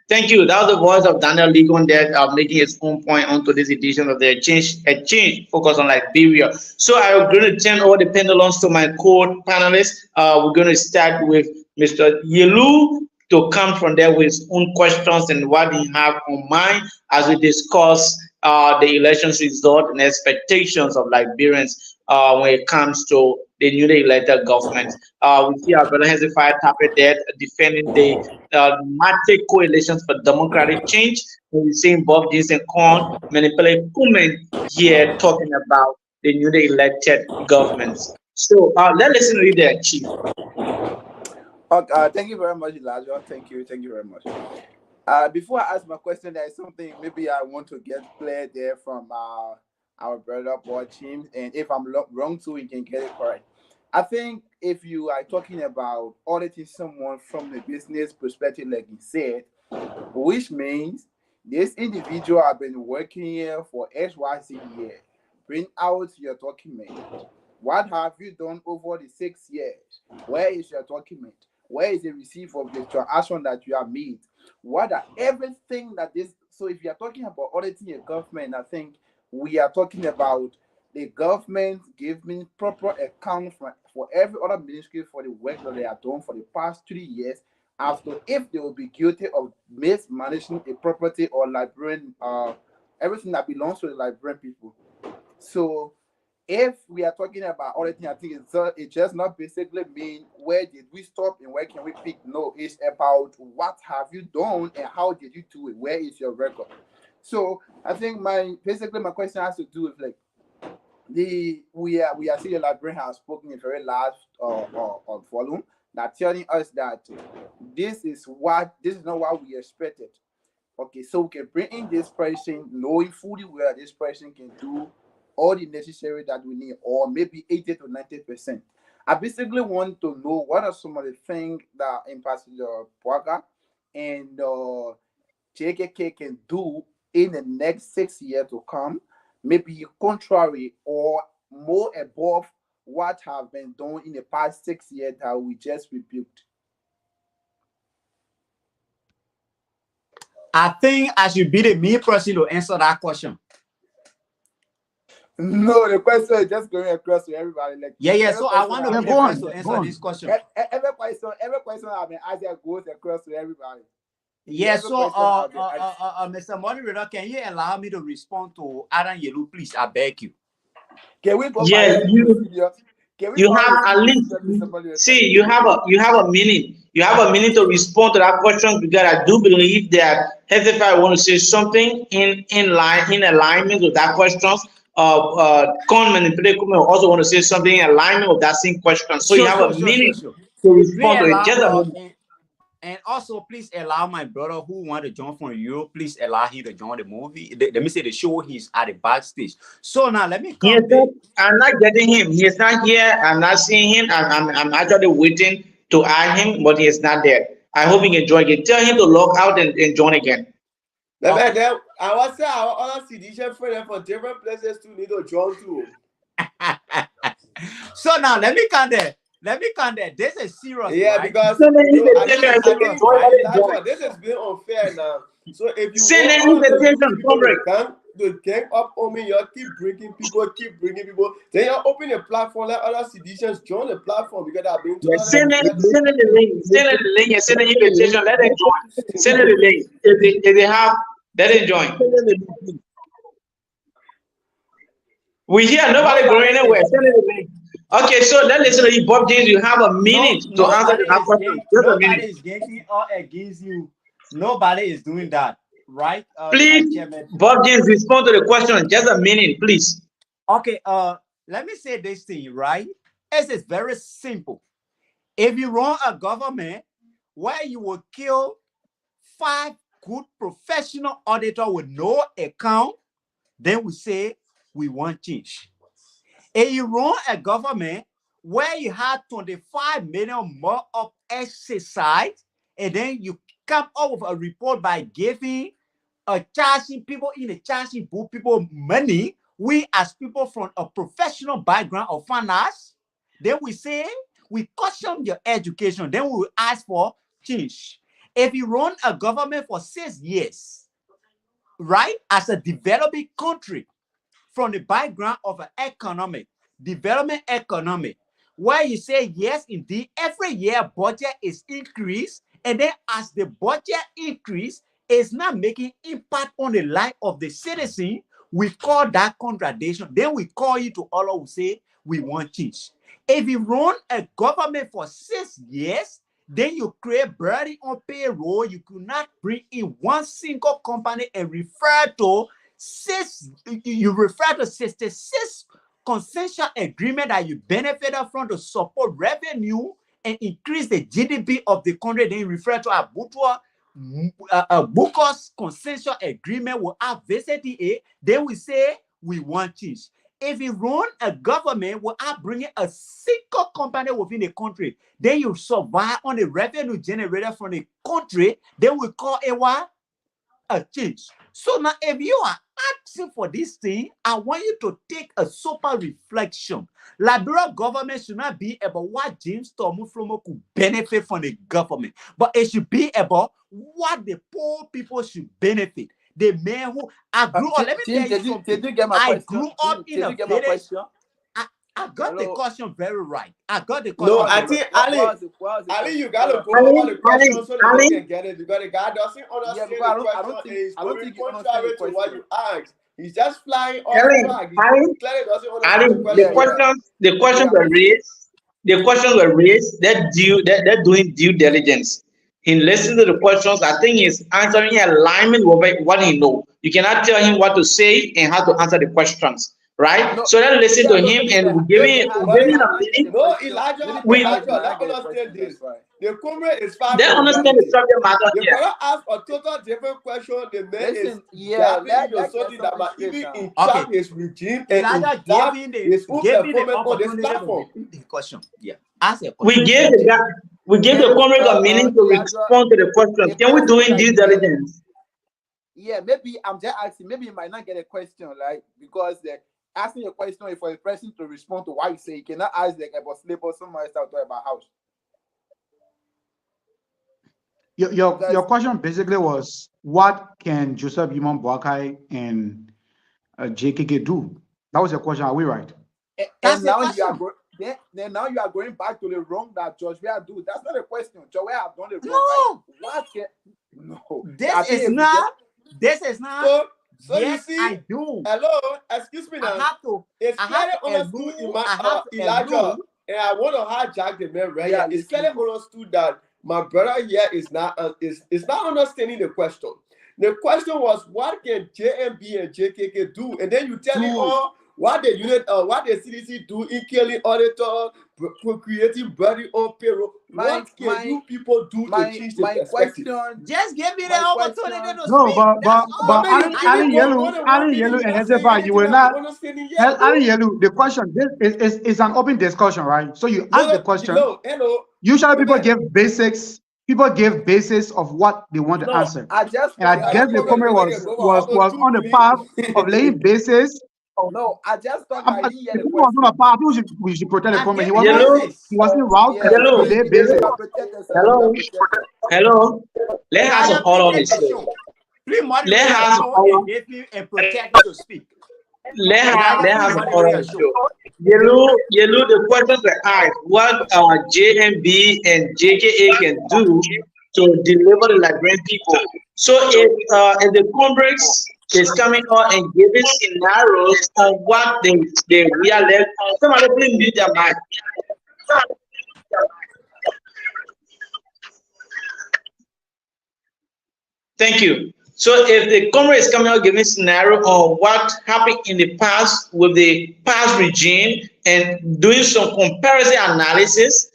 [SPEAKER 3] Thank you. That was the voice of Daniel Ligon there, making his own point onto this edition of the exchange focus on Liberia. So I'm going to turn over the pendulums to my co-panelists. We're going to start with Mr. Yelu to come from there with his own questions and what he have on mind as we discuss the elections result and expectations of Liberians when it comes to the newly elected government. We see our brother Hezekiah Tapet there defending the Matic Coalitions for Democratic Change. We're seeing Bob Jensen Korn, Manipulate Kuhlman here talking about the newly elected governments. So let's listen to you there, Chief.
[SPEAKER 9] Okay, thank you very much, Elijah. Thank you very much. Before I ask my question, there is something maybe I want to get clear there from our brother Paul James, and if I'm wrong too, you can get it correct. I think if you are talking about auditing someone from the business perspective, like you said, which means this individual have been working here for XYZ years. Bring out your document. What have you done over the 6 years? Where is your document? Where is the receipt of the transaction that you have made? What are everything that this? So if you are talking about auditing a government, I think we are talking about the government giving proper account for every other ministry for the work that they have done for the past 3 years, after if they will be guilty of mismanaging a property or Liberian, everything that belongs to the Liberian people. So if we are talking about auditing, I think it just not basically mean where did we stop and where can we pick. No, it's about what have you done and how did you do it. Where is your record? So I think my question has to do with like we are seeing the Liberian has spoken in very large volume that telling us that this is not what we expected. Okay, so we can bring in this person knowing fully well this person can do all the necessary that we need, or maybe 80 to 90%. I basically want to know what are some of the things that Ambassador Pwaga and JKK can do in the next 6 years to come, maybe contrary or more above what have been done in the past 6 years that we just rebuked.
[SPEAKER 8] I think I should be the me person to answer that question.
[SPEAKER 9] No, the question is just going across to everybody. Like
[SPEAKER 8] yeah. So I want to be the first to answer this question.
[SPEAKER 9] Every question I've been asked goes across to everybody.
[SPEAKER 8] Yeah. So Mr. Moderator, can you allow me to respond to Adam Yelu, please? I beg you.
[SPEAKER 9] Can we go?
[SPEAKER 3] Yes, you have at least you have a minute. You have a minute to respond to that question, because I do believe that Hezekiah want to say something in alignment with that question. Conman and Pedekume also want to say something in alignment with that same question. So you have a minute to respond to it. Just a moment.
[SPEAKER 8] And also, please allow my brother who want to join from Europe, please allow him to join the movie. Let me say the show. He's at the backstage. So now let me come.
[SPEAKER 3] I'm not getting him. He is not here. I'm not seeing him. I'm actually waiting to add him, but he is not there. I hope he can join again. Tell him to log out and join again.
[SPEAKER 5] I was saying our other CDJ friends for different places to need to join too.
[SPEAKER 8] So now let me come there. This is serious.
[SPEAKER 5] Yeah,
[SPEAKER 8] right?
[SPEAKER 5] because
[SPEAKER 3] I
[SPEAKER 5] think this has been unfair now. So if you
[SPEAKER 3] send an invitation, comrade.
[SPEAKER 5] to gang up on me. Y'all keep bringing people. Then y'all open a platform, let other citizens join the platform because I've been
[SPEAKER 3] Yeah,
[SPEAKER 5] told them.
[SPEAKER 3] send it the link. Send it the link and send the invitation. Let them join. Send it the link. If they have, let them join. We here, nobody going anywhere. Send it the link. Okay, so let's listen to you, Bob James. You have a minute to answer that question. Just a minute.
[SPEAKER 11] Nobody is getting or against you. Nobody is doing that, right?
[SPEAKER 3] Please,
[SPEAKER 11] Chairman.
[SPEAKER 3] Bob James, respond to the question. Just a minute, please.
[SPEAKER 11] Okay, let me say this thing, right? It's very simple. If you run a government where you will kill 5 good professional auditors with no account, then we say we want change. If you run a government where you have 25 million more of exercise, and then you come up with a report by giving charging people in the charging book people money, we as people from a professional background of finance, then we say we caution your education, then we will ask for change. If you run a government for 6 years, right, as a developing country from the background of an economic development economy, where you say yes indeed every year budget is increased, and then as the budget increase is not making impact on the life of the citizen, we call that contradiction. Then we call you to all who say we want change. If you run a government for 6 years, then you create burden on payroll. You could not bring in one single company and refer to 66 consensual agreement that you benefited from to support revenue and increase the GDP of the country. Then you refer to a Bucos consensual agreement with our VCTA. Then we say we want change. If you run a government without bringing a single company within the country, then you survive on the revenue generated from the country. Then we call it what? A change. So now, if you are asking for this thing, I want you to take a sober reflection. Liberia government should not be about what James Tomuflomo could benefit from the government, but it should be about what the poor people should benefit. The man who I grew up. Let me tell you something.
[SPEAKER 9] Did you get my
[SPEAKER 11] I
[SPEAKER 9] question?
[SPEAKER 11] grew up in a village. I got the question very right. I got the question.
[SPEAKER 5] No, I
[SPEAKER 11] very
[SPEAKER 5] think
[SPEAKER 11] right.
[SPEAKER 5] Ali, you gotta go over the question so that they can get it because the guy doesn't understand
[SPEAKER 9] because
[SPEAKER 5] the question. He's going contrary to what you asked. He's just flying off
[SPEAKER 3] Ali,
[SPEAKER 5] track. He
[SPEAKER 3] Ali,
[SPEAKER 5] clearly doesn't
[SPEAKER 3] Ali,
[SPEAKER 5] understand the question.
[SPEAKER 3] the questions were raised. The questions were raised. They're doing due diligence. He listened to the questions. I think he's answering in alignment with what he knows. You cannot tell him what to say and how to answer the questions, right?
[SPEAKER 9] No,
[SPEAKER 3] so let's listen to him and we'll give him a minute.
[SPEAKER 5] No, Elijah, let understand this. The comrade is far
[SPEAKER 3] They
[SPEAKER 5] from
[SPEAKER 3] understand the
[SPEAKER 5] reality.
[SPEAKER 3] subject matter
[SPEAKER 5] You
[SPEAKER 3] here.
[SPEAKER 5] cannot ask a total different question. The man is
[SPEAKER 9] let
[SPEAKER 5] something that might even
[SPEAKER 9] now.
[SPEAKER 5] impact his regime and
[SPEAKER 11] Elijah
[SPEAKER 5] impact
[SPEAKER 11] gave
[SPEAKER 5] his
[SPEAKER 11] me
[SPEAKER 5] own
[SPEAKER 11] the
[SPEAKER 5] performance on this
[SPEAKER 11] opportunity to
[SPEAKER 5] platform.
[SPEAKER 11] repeat the question. Yeah, ask a
[SPEAKER 3] We
[SPEAKER 11] question.
[SPEAKER 3] gave the comrade a minute to
[SPEAKER 9] Elijah,
[SPEAKER 3] respond to the questions. Can we do in due diligence?
[SPEAKER 9] Yeah, maybe I'm just asking. Maybe you might not get a question, right? Because asking a question is for a person to respond to what you say. You cannot ask about sleep or somebody start talking about house.
[SPEAKER 6] Your question basically was, what can Joseph Yimon Boakai and JKK do? That was your question. Are we right?
[SPEAKER 9] And now you are now you are going back to the wrong that George Weah do. That's not a question. George Weah have done the wrong.
[SPEAKER 11] No.
[SPEAKER 9] Right? What can no?
[SPEAKER 11] This is not.
[SPEAKER 5] So
[SPEAKER 11] yes,
[SPEAKER 5] you see,
[SPEAKER 11] I do.
[SPEAKER 5] Hello, excuse me now.
[SPEAKER 11] I have to.
[SPEAKER 5] It's clearly understood, Elijah, and I want to hijack the man right here. It's clearly understood that my brother here is not understanding the question. The question was, what can JMB and JKK do? And then you tell me, what the unit, what the CDC do in killing auditors, creating body on payroll. What can you people do to change the perspective?
[SPEAKER 11] Just give me the opportunity to speak.
[SPEAKER 6] No, but Ali Yellow and Hezekiah, you will not. Ali Yellow, the question this is an open discussion, right? So you ask the question. Usually people give basics. People give basis of what they want to answer.
[SPEAKER 9] I guess
[SPEAKER 6] the comment was on the path of laying basis.
[SPEAKER 9] No, I just thought I didn't hear the
[SPEAKER 6] question. We should protect the comment. He wasn't wrong.
[SPEAKER 3] Hello.
[SPEAKER 6] Lay basis.
[SPEAKER 3] Hello. Let's have some order on this show.
[SPEAKER 11] Please moderate
[SPEAKER 3] Let
[SPEAKER 11] your
[SPEAKER 3] us
[SPEAKER 11] show
[SPEAKER 3] our
[SPEAKER 11] and give me and protect me to speak.
[SPEAKER 3] let
[SPEAKER 11] Elijah,
[SPEAKER 3] let
[SPEAKER 11] please
[SPEAKER 3] us
[SPEAKER 11] moderate
[SPEAKER 3] our
[SPEAKER 11] your show.
[SPEAKER 3] Yellow, the questions were asked what JMB and JKA can do to deliver the Liberian people. So if the Congress is coming out and giving scenarios on what they realize, somebody please mute their mic. Thank you. So if the Congress is coming out giving scenario on what happened in the past with the past regime and doing some comparison analysis,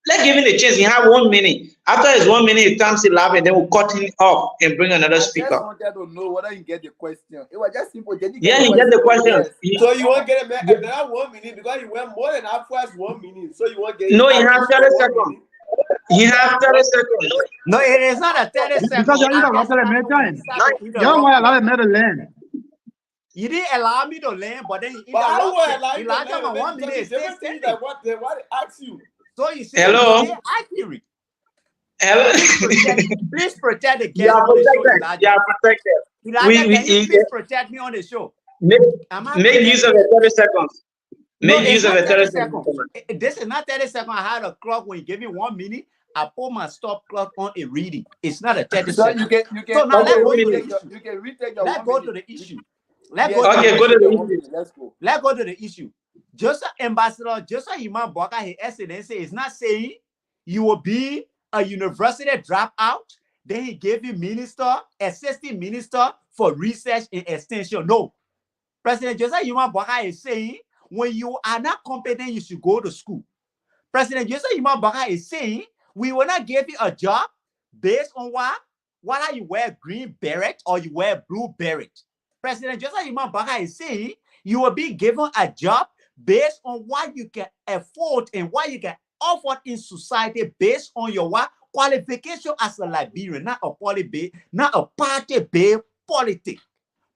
[SPEAKER 3] let's give him a chance. He have 1 minute. After his 1 minute, he comes to laugh and then we'll cut him off and bring another
[SPEAKER 9] I just
[SPEAKER 3] speaker.
[SPEAKER 9] wanted to know whether you get the question. It was just simple. Did you
[SPEAKER 3] Yeah,
[SPEAKER 9] get
[SPEAKER 3] he get the question.
[SPEAKER 9] Yes.
[SPEAKER 5] So you won't get another 1 minute because you went more than half past 1 minute. So you won't get
[SPEAKER 3] No, he has 30
[SPEAKER 5] additional 1
[SPEAKER 3] seconds.
[SPEAKER 5] minute.
[SPEAKER 3] He has 30 seconds.
[SPEAKER 11] No, it is not a 30
[SPEAKER 6] Because
[SPEAKER 11] second.
[SPEAKER 6] you
[SPEAKER 11] I
[SPEAKER 6] interrupted
[SPEAKER 11] just
[SPEAKER 6] the
[SPEAKER 11] started when you
[SPEAKER 6] time.
[SPEAKER 11] started
[SPEAKER 6] You
[SPEAKER 11] interrupting.
[SPEAKER 6] don't want to allow the man to land.
[SPEAKER 11] You didn't allow me to land, but then you
[SPEAKER 5] But I will
[SPEAKER 11] interrupted.
[SPEAKER 5] allow you to
[SPEAKER 11] Elijah,
[SPEAKER 5] land
[SPEAKER 11] my
[SPEAKER 5] and then
[SPEAKER 11] 1 minute is still
[SPEAKER 5] different things
[SPEAKER 11] standing.
[SPEAKER 5] that what they ask you.
[SPEAKER 11] So you say
[SPEAKER 3] Hello?
[SPEAKER 11] it's accurate.
[SPEAKER 3] Hello?
[SPEAKER 11] Please protect the
[SPEAKER 3] You
[SPEAKER 11] guest
[SPEAKER 3] are
[SPEAKER 11] on the show,
[SPEAKER 3] protected. You
[SPEAKER 11] Elijah.
[SPEAKER 3] are protected.
[SPEAKER 11] Elijah, can you
[SPEAKER 3] We
[SPEAKER 11] please protect me on the show? Am I
[SPEAKER 3] make use of
[SPEAKER 11] protected?
[SPEAKER 3] the 30 seconds.
[SPEAKER 11] No,
[SPEAKER 3] Make
[SPEAKER 11] it's
[SPEAKER 3] use of
[SPEAKER 11] not
[SPEAKER 3] the
[SPEAKER 11] 30
[SPEAKER 3] 30 seconds.
[SPEAKER 11] seconds. This is not 30 seconds. I had a clock when you gave me 1 minute. I put my stop clock on and reading. It's not a 30
[SPEAKER 9] So
[SPEAKER 11] seconds.
[SPEAKER 9] you can
[SPEAKER 11] So now let's go to the
[SPEAKER 9] retake
[SPEAKER 11] issue.
[SPEAKER 9] you can retake your
[SPEAKER 11] Let's
[SPEAKER 9] 1
[SPEAKER 11] go
[SPEAKER 9] minute.
[SPEAKER 11] to the issue. Let's
[SPEAKER 9] Yes,
[SPEAKER 11] go to
[SPEAKER 3] Okay,
[SPEAKER 11] the
[SPEAKER 3] go to
[SPEAKER 11] issue.
[SPEAKER 3] the issue.
[SPEAKER 9] Let's go.
[SPEAKER 11] Let's go to the issue. Joseph Ambassador Joseph Iman Boka, His Excellency, is not saying you will be a university dropout. Then he gave you minister, assistant minister for research and extension. No. President Joseph Iman Boka is saying when you are not competent, you should go to school. President Joseph Iman Boka is saying we will not give you a job based on what? Whether you wear green beret or you wear blue beret. President Joseph Iman Boka is saying you will be given a job based on what you can afford and what you can offer in society based on your what qualification as a Liberian, not a party-based politics.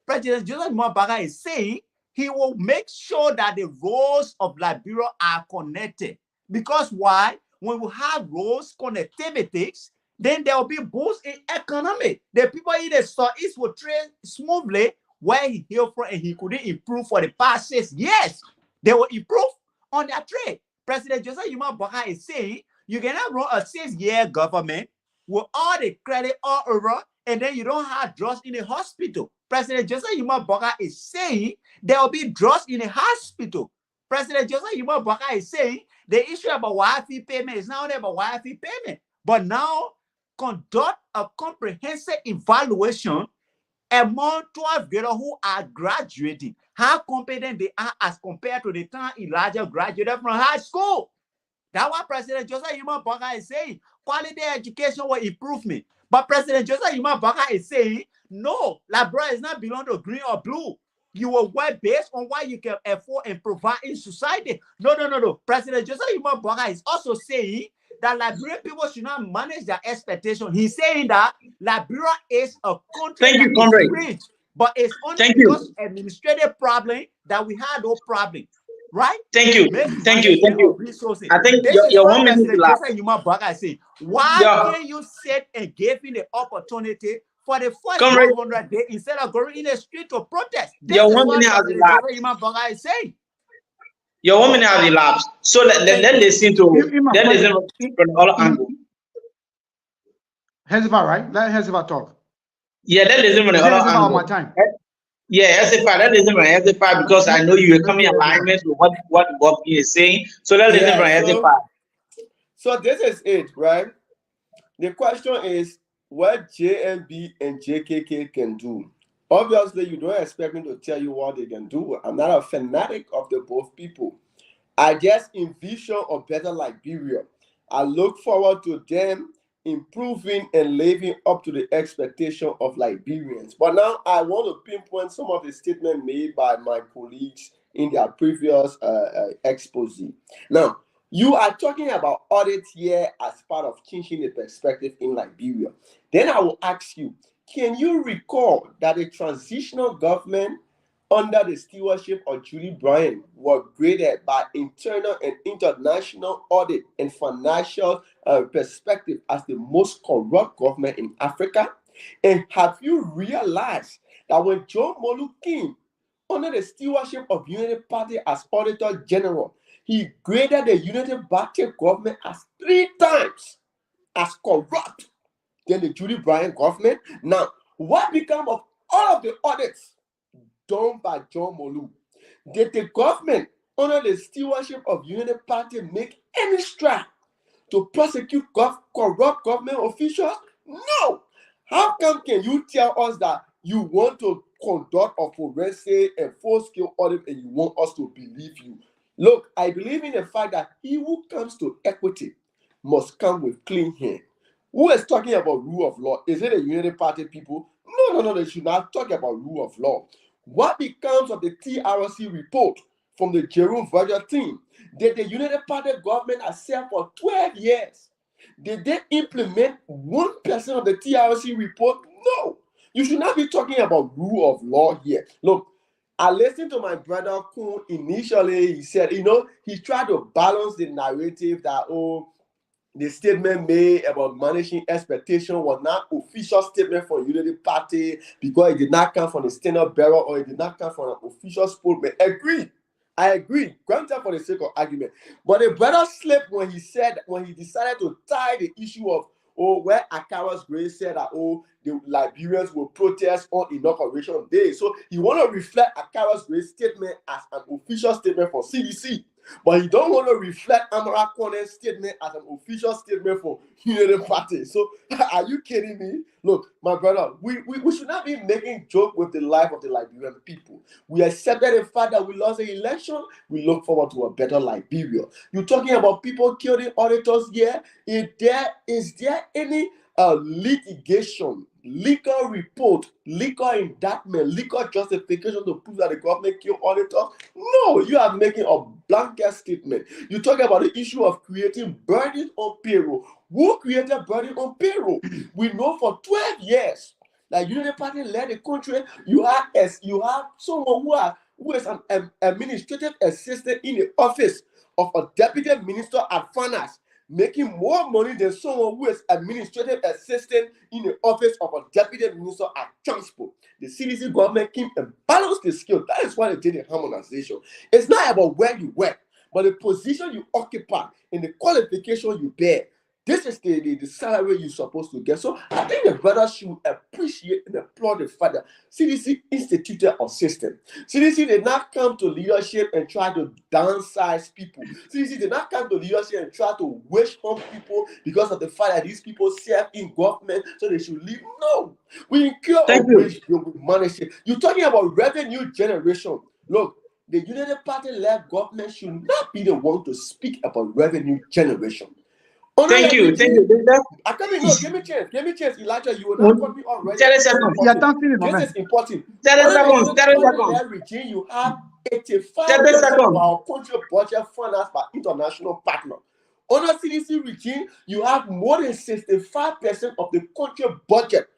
[SPEAKER 11] President Joseph Iman Boka is saying he will make sure that the roads of Liberia are connected. Because why? When we have roads connectivities, then there will be boost in economy. The people in the southeast will trade smoothly where he hailed from and he couldn't improve for the past 6 years. They will improve on their trade. President Joseph Iman Boka is saying you cannot run a 6-year government with all the credit all over and then you don't have drugs in the hospital. President Joseph Iman Boka is saying there will be drugs in the hospital. President Joseph Iman Boka is saying the issue about Wi-Fi payment is not only about Wi-Fi payment, but now conduct a comprehensive evaluation among 12 graders who are graduating, how competent they are as compared to the time Elijah graduated from high school. That's what President Joseph Iman Boka is saying. Quality education will improvement. But President Joseph Iman Boka is saying, no, Liberia is not belong to green or blue. You will work based on what you can afford and provide in society. No. President Joseph Iman Boka is also saying that Liberian people should not manage their expectation. He's saying that Liberia is a country
[SPEAKER 3] Thank you,
[SPEAKER 11] that is
[SPEAKER 3] comrade.
[SPEAKER 11] rich, but it's only
[SPEAKER 3] Thank
[SPEAKER 11] because
[SPEAKER 3] you.
[SPEAKER 11] administrative problem that we had no problem. Right?
[SPEAKER 3] Thank you. Thank you. Thank you.
[SPEAKER 11] Resources.
[SPEAKER 3] I think
[SPEAKER 11] This is
[SPEAKER 3] your
[SPEAKER 11] what
[SPEAKER 3] 1 minute
[SPEAKER 11] President
[SPEAKER 3] left.
[SPEAKER 11] Joseph Iman Boka is saying. Why
[SPEAKER 3] Yeah.
[SPEAKER 11] can't you sit and give me the opportunity for the first
[SPEAKER 3] Comrade,
[SPEAKER 11] 100 days instead of going in the street to protest? This
[SPEAKER 3] your
[SPEAKER 11] is
[SPEAKER 3] 1
[SPEAKER 11] what
[SPEAKER 3] minute has
[SPEAKER 11] President
[SPEAKER 3] elapsed.
[SPEAKER 11] Joseph Iman Boka is saying.
[SPEAKER 3] Your 1 minute has elapsed. So let listen to from all angles.
[SPEAKER 6] Hezbollah, right? Let Hezbollah talk.
[SPEAKER 3] Yeah, let listen from the
[SPEAKER 6] You say
[SPEAKER 3] other
[SPEAKER 6] Hezbollah
[SPEAKER 3] angle.
[SPEAKER 6] one more time.
[SPEAKER 3] Yeah, SFI, let listen from SFI because I know you are coming in alignment with what Bob is saying. So let listen from SFI.
[SPEAKER 5] So this is it, right? The question is what JMB and JKK can do. Obviously, you don't expect me to tell you what they can do. I'm not a fanatic of the both people. I just envision a better Liberia. I look forward to them improving and living up to the expectation of Liberians. But now I want to pinpoint some of the statements made by my colleagues in their previous expose. Now, you are talking about audit here as part of changing the perspective in Liberia. Then I will ask you, can you recall that a transitional government under the stewardship of Julie Bryan were graded by internal and international audit and financial perspective as the most corrupt government in Africa? And have you realized that when John Molu came under the stewardship of Unity Party as Auditor General, he graded the Unity Party government as 3 times as corrupt than the Judy Bryant government? Now, what became of all of the audits done by John Molu? Did the government under the stewardship of Unity Party make any stride to prosecute corrupt government officials? No. How come can you tell us that you want to conduct a forensic and full-scale audit and you want us to believe you? Look, I believe in the fact that he who comes to equity must come with clean hands. Who is talking about rule of law? Is it the Unity Party people? No, they should not talk about rule of law. What becomes of the TRC report from the Jerome Verger team? Did the Unity Party government accept for 12 years? Did they implement 1% of the TRC report? No. You should not be talking about rule of law here. Look, I listened to my brother Kun. Initially, he said, he tried to balance the narrative that, the statement made about managing expectation was not official statement for Unity Party because it did not come from the standard bearer or it did not come from an official spokesman. I agree. Granted for the sake of argument. But the brother slipped when he decided to tie the issue of where Akara's Grace said that the Liberians will protest on inauguration day. So he want to reflect Akara's Grace statement as an official statement for CDC. But he don't want to reflect Amara Corner's statement as an official statement for Unity Party. So are you kidding me? Look, my brother, we should not be making joke with the life of the Liberian people. We accepted the fact that we lost the election. We look forward to a better Liberia. You're talking about people killing auditors here. Is there any litigation, legal report, legal indictment, legal justification to prove that the government killed auditors? No, you are making a blanket statement. You talk about the issue of creating burden on payroll. Who created burden on payroll? We know for 12 years that Unity Party led the country. You have someone who is an administrative assistant in the office of a deputy minister at finance, making more money than someone who is administrative assistant in the office of a deputy minister at transport. The CDC government came and balanced the scale. That is why they did the harmonization. It's not about where you work, but the position you occupy and the qualification you bear. This is the salary you're supposed to get. So I think the brothers should appreciate and applaud the fact that CDC instituted a system. CDC did not come to leadership and try to downsize people. CDC did not come to leadership and try to wish on people because of the fact that these people serve in government so they should leave. No. We incur a wage bill, we manage it. You're talking about revenue generation. Look, the Unity Party-led government should not be the one to speak about revenue generation.
[SPEAKER 3] Thank you.
[SPEAKER 5] I can't even give me chance, Elijah. You will not cut me already. This is important.
[SPEAKER 3] 30 seconds.
[SPEAKER 5] Regime, you have 85% of our country budget financed by international partners. Under CDC regime, you have more than 65% of the country budget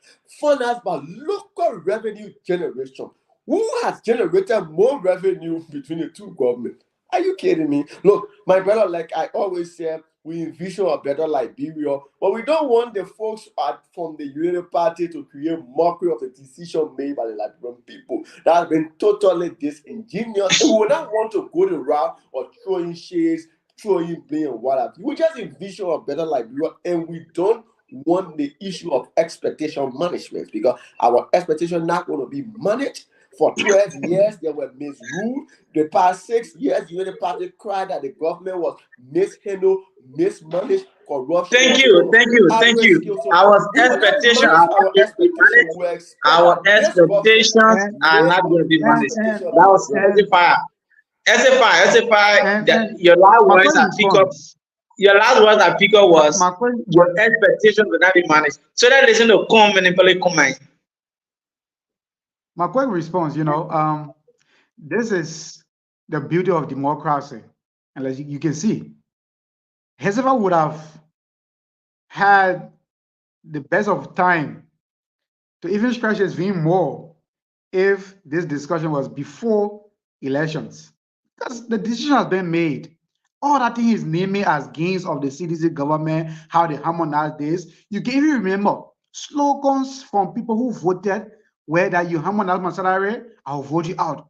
[SPEAKER 5] financed by local revenue generation. Who has generated more revenue between the two governments? Are you kidding me? Look, my brother, like I always say, we envision a better Liberia, but we don't want the folks from the Unity Party to create mockery of the decision made by the Liberian people. That has been totally disingenuous, and we will not want to go the route of throwing shades, throwing blame, and whatever. We just envision a better Liberia, and we don't want the issue of expectation management because our expectation not going to be managed. For 12 years, they were misruled. The past 6 years, Unity Party cried that the government was mishandled, mismanaged, corruption.
[SPEAKER 3] Thank you. Our expectations are not going to be managed. That was SFI. Your last words I pick up was your expectations will not be managed. So that listen to come manipulate comment.
[SPEAKER 6] My quick response, this is the beauty of democracy. And as you can see, Hezekiah would have had the best of time to even stretch his wing more if this discussion was before elections. Because the decision has been made. All that thing is naming as gains of the CDC government, how they harmonize this. You can even remember Slogans from people who voted were that you hammer out my salary, I'll vote you out.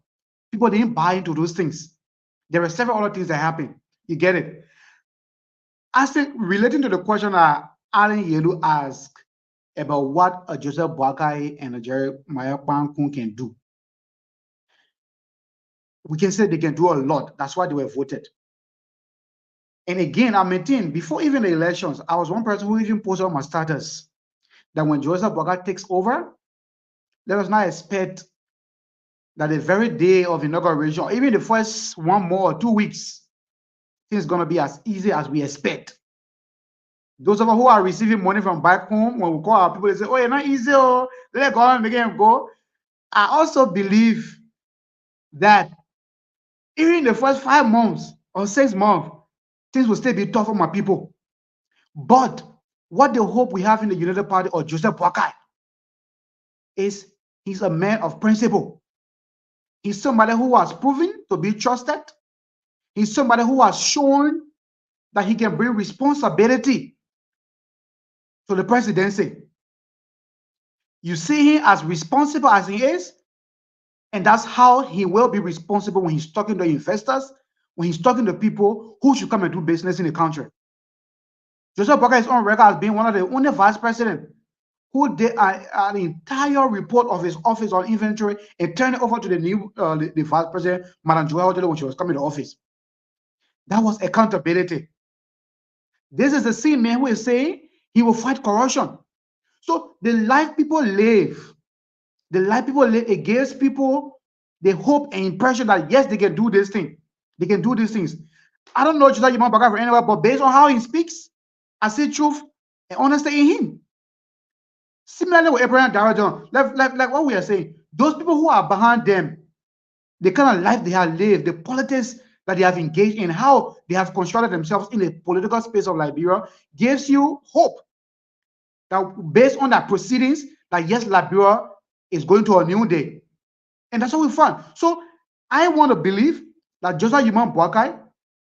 [SPEAKER 6] People didn't buy into those things. There were several other things that happened. You get it? I think relating to the question that Alan Yelu asked about what a Joseph Boakai and a Jeremiah Pankun can do, we can say they can do a lot. That's why they were voted. And again, I maintain before even the elections, I was one person who even posted on my status that when Joseph Boakai takes over, let us not expect that the very day of inauguration, or even the first 1 more or 2 weeks, things going to be as easy as we expect. Those of us who are receiving money from back home, when we call our people, they say, oh, it's not easy, oh, let go and make them go. I also believe that even the first 5 months or 6 months, things will still be tough for my people. But what the hope we have in the United Party or Joseph Boakai is he's a man of principle. He's somebody who has proven to be trusted. He's somebody who has shown that he can bring responsibility to the presidency. You see him as responsible as he is, and that's how he will be responsible when he's talking to investors, when he's talking to people who should come and do business in the country. Joseph Boakai is on record as being one of the only vice presidents who did an entire report of his office on inventory and turned it over to the new the vice president, Madam Joel, when she was coming to office. That was accountability. This is the same man who is saying he will fight corruption. So the life people live against people, they hope and impression that yes, they can do this thing. They can do these things. I don't know Joseph Boakai from anywhere, but based on how he speaks, I see truth and honesty in him. Similarly with Abraham Darajong, like what we are saying, those people who are behind them, the kind of life they have lived, the politics that they have engaged in, how they have constructed themselves in the political space of Liberia, gives you hope that based on that proceedings, that yes, Liberia is going to a new day. And that's what we found. So I want to believe that Joseph Boakai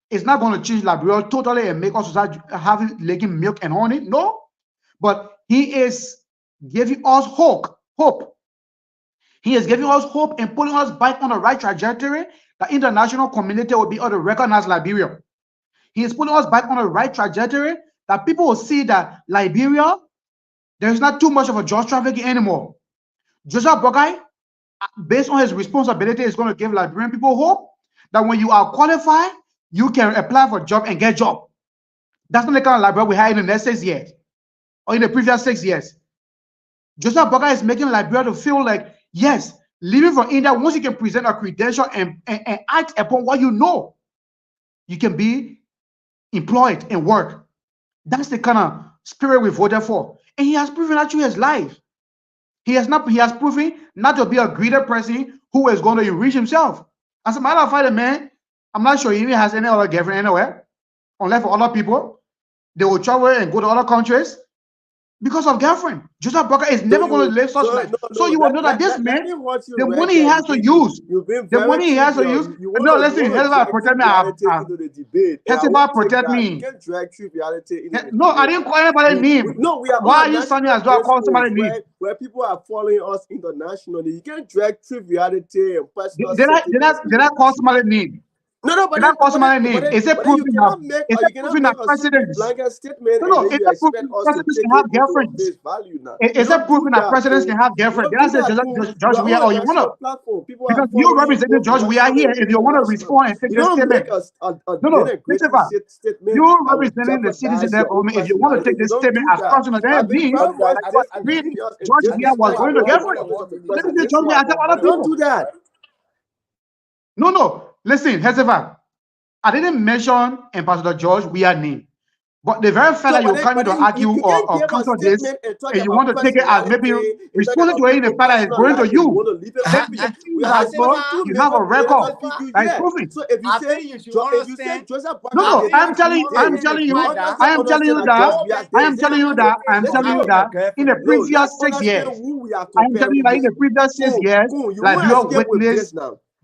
[SPEAKER 6] is not going to change Liberia totally and make us start having licking milk and honey. No, but he is giving us hope. He is giving us hope and putting us back on the right trajectory. The international community will be able to recognize Liberia. He is putting us back on the right trajectory that people will see that Liberia, there's not too much of a drug trafficking anymore. Joseph Boakai, based on his responsibility, is going to give Liberian people hope that when you are qualified, you can apply for a job and get a job. That's not the kind of Liberia we had in the next 6 years or in the previous 6 years. Joseph Boakai is making Liberia to feel like, yes, living from India, once you can present a credential and act upon what you know, you can be employed and work. That's the kind of spirit we voted for. And he has proven that through his life. He has proven not to be a greedy person who is going to enrich himself. As a matter of fact, the man, I'm not sure he even has any other girlfriend anywhere, unless for other people. They will travel and go to other countries because of girlfriend. Joseph Boakai is never going to live such life. So you will know that this man, the money he has to use, the money he has to use. No, listen, Hezbollah protect me. Hezbollah protect me.
[SPEAKER 5] You can't drag triviality into
[SPEAKER 6] No, I didn't call anybody name.
[SPEAKER 5] No, we are.
[SPEAKER 6] Why are you sounding as though I call somebody name?
[SPEAKER 5] Where people are following us internationally, you can't drag triviality and personal.
[SPEAKER 6] Did I call somebody name?
[SPEAKER 5] No, but
[SPEAKER 6] did I call somebody name? Is it proving that presidents? No, is it proving presidents can have girlfriends? Is it proving that presidents can have girlfriends? Did I say George Weah or you want to? Because you representing George Weah here, if you want to respond and take this statement. No, Christopher, you representing the citizens of government, if you want to take this statement as personal, then me, George Weah was going to girlfriend. Let me say George Weah and other people.
[SPEAKER 5] Don't do that.
[SPEAKER 6] No. Listen, Hezekiah, I didn't mention Ambassador George Weah name, but the very fact that you're coming to argue or counter this, and you want to take it as maybe responding to it in the fact that it's going to you, you have a record that is proving.
[SPEAKER 11] So if you say Joseph,
[SPEAKER 6] no, I'm telling you that in the previous 6 years, I'm telling you that in the previous 6 years, like you have witnessed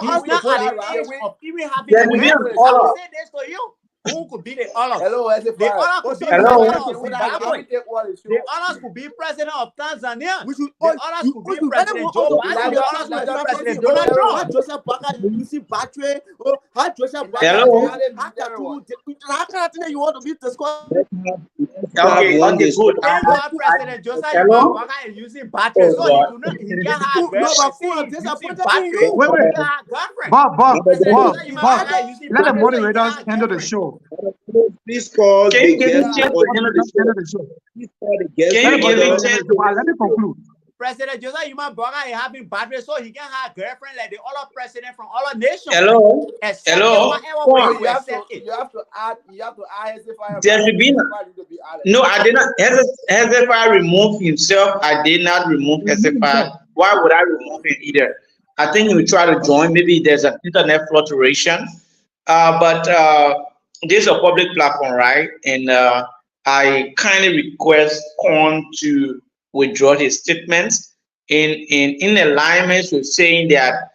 [SPEAKER 11] He's not at the age of even having
[SPEAKER 3] Yeah,
[SPEAKER 11] a
[SPEAKER 3] we need
[SPEAKER 11] marriage.
[SPEAKER 3] an
[SPEAKER 11] I will
[SPEAKER 3] order.
[SPEAKER 11] say this to you. Who could be the honors?
[SPEAKER 9] Hello,
[SPEAKER 11] The honor could be
[SPEAKER 3] Hello.
[SPEAKER 11] president of Zimbabwe. The honors could be president of Tanzania.
[SPEAKER 12] We should.
[SPEAKER 11] The honors could be President Joe Biden. The
[SPEAKER 9] Elijah,
[SPEAKER 11] honors could be
[SPEAKER 9] Elijah,
[SPEAKER 11] President
[SPEAKER 9] Elijah,
[SPEAKER 11] Donald
[SPEAKER 9] Elijah,
[SPEAKER 11] Trump.
[SPEAKER 12] How Joseph Parker using battery? Oh, how Joseph Parker?
[SPEAKER 3] Hello.
[SPEAKER 12] How can you want to beat the squad?
[SPEAKER 3] Okay,
[SPEAKER 13] one
[SPEAKER 3] okay, good.
[SPEAKER 11] Thank God President Joseph
[SPEAKER 3] Hello?
[SPEAKER 11] Parker is using battery, so he can have
[SPEAKER 12] No, but
[SPEAKER 11] girlfriend.
[SPEAKER 12] Kuna,
[SPEAKER 11] He's
[SPEAKER 12] this
[SPEAKER 11] using
[SPEAKER 12] appointed
[SPEAKER 11] battery.
[SPEAKER 12] you.
[SPEAKER 6] Wait, wait.
[SPEAKER 11] He can have girlfriend.
[SPEAKER 6] Bob,
[SPEAKER 11] President
[SPEAKER 6] Bob,
[SPEAKER 11] Joseph
[SPEAKER 6] Bob.
[SPEAKER 11] Parker is using
[SPEAKER 6] Let the
[SPEAKER 11] battery, so he can
[SPEAKER 6] moderators
[SPEAKER 11] have
[SPEAKER 6] handle the
[SPEAKER 11] girlfriend.
[SPEAKER 6] show.
[SPEAKER 13] Please call
[SPEAKER 3] Can
[SPEAKER 13] the
[SPEAKER 3] you give me
[SPEAKER 13] guest
[SPEAKER 3] chance
[SPEAKER 13] or
[SPEAKER 3] to
[SPEAKER 6] Let the
[SPEAKER 3] handle
[SPEAKER 6] moderators
[SPEAKER 3] the
[SPEAKER 6] handle
[SPEAKER 3] show?
[SPEAKER 6] the show.
[SPEAKER 13] please call the guest
[SPEAKER 3] Can
[SPEAKER 6] Let
[SPEAKER 3] you
[SPEAKER 6] the
[SPEAKER 3] give me
[SPEAKER 6] moderators
[SPEAKER 3] chance
[SPEAKER 6] handle the
[SPEAKER 3] to
[SPEAKER 6] show. Let me conclude.
[SPEAKER 11] President Joseph Human Burger is having battery, so he can have a girlfriend like the other president from other nations.
[SPEAKER 3] Hello,
[SPEAKER 11] Accept
[SPEAKER 3] hello.
[SPEAKER 11] whatever way
[SPEAKER 3] Come.
[SPEAKER 11] you accept it.
[SPEAKER 9] You have to add Hezekiah.
[SPEAKER 3] There should be no. I did not. Hezekiah remove himself. I did not remove Hezekiah. Why would I remove him either? I think he will try to join. Maybe there's an internet fluctuation. But this is a public platform, right? And I kindly request Corn to withdraw his statements in alignment with saying that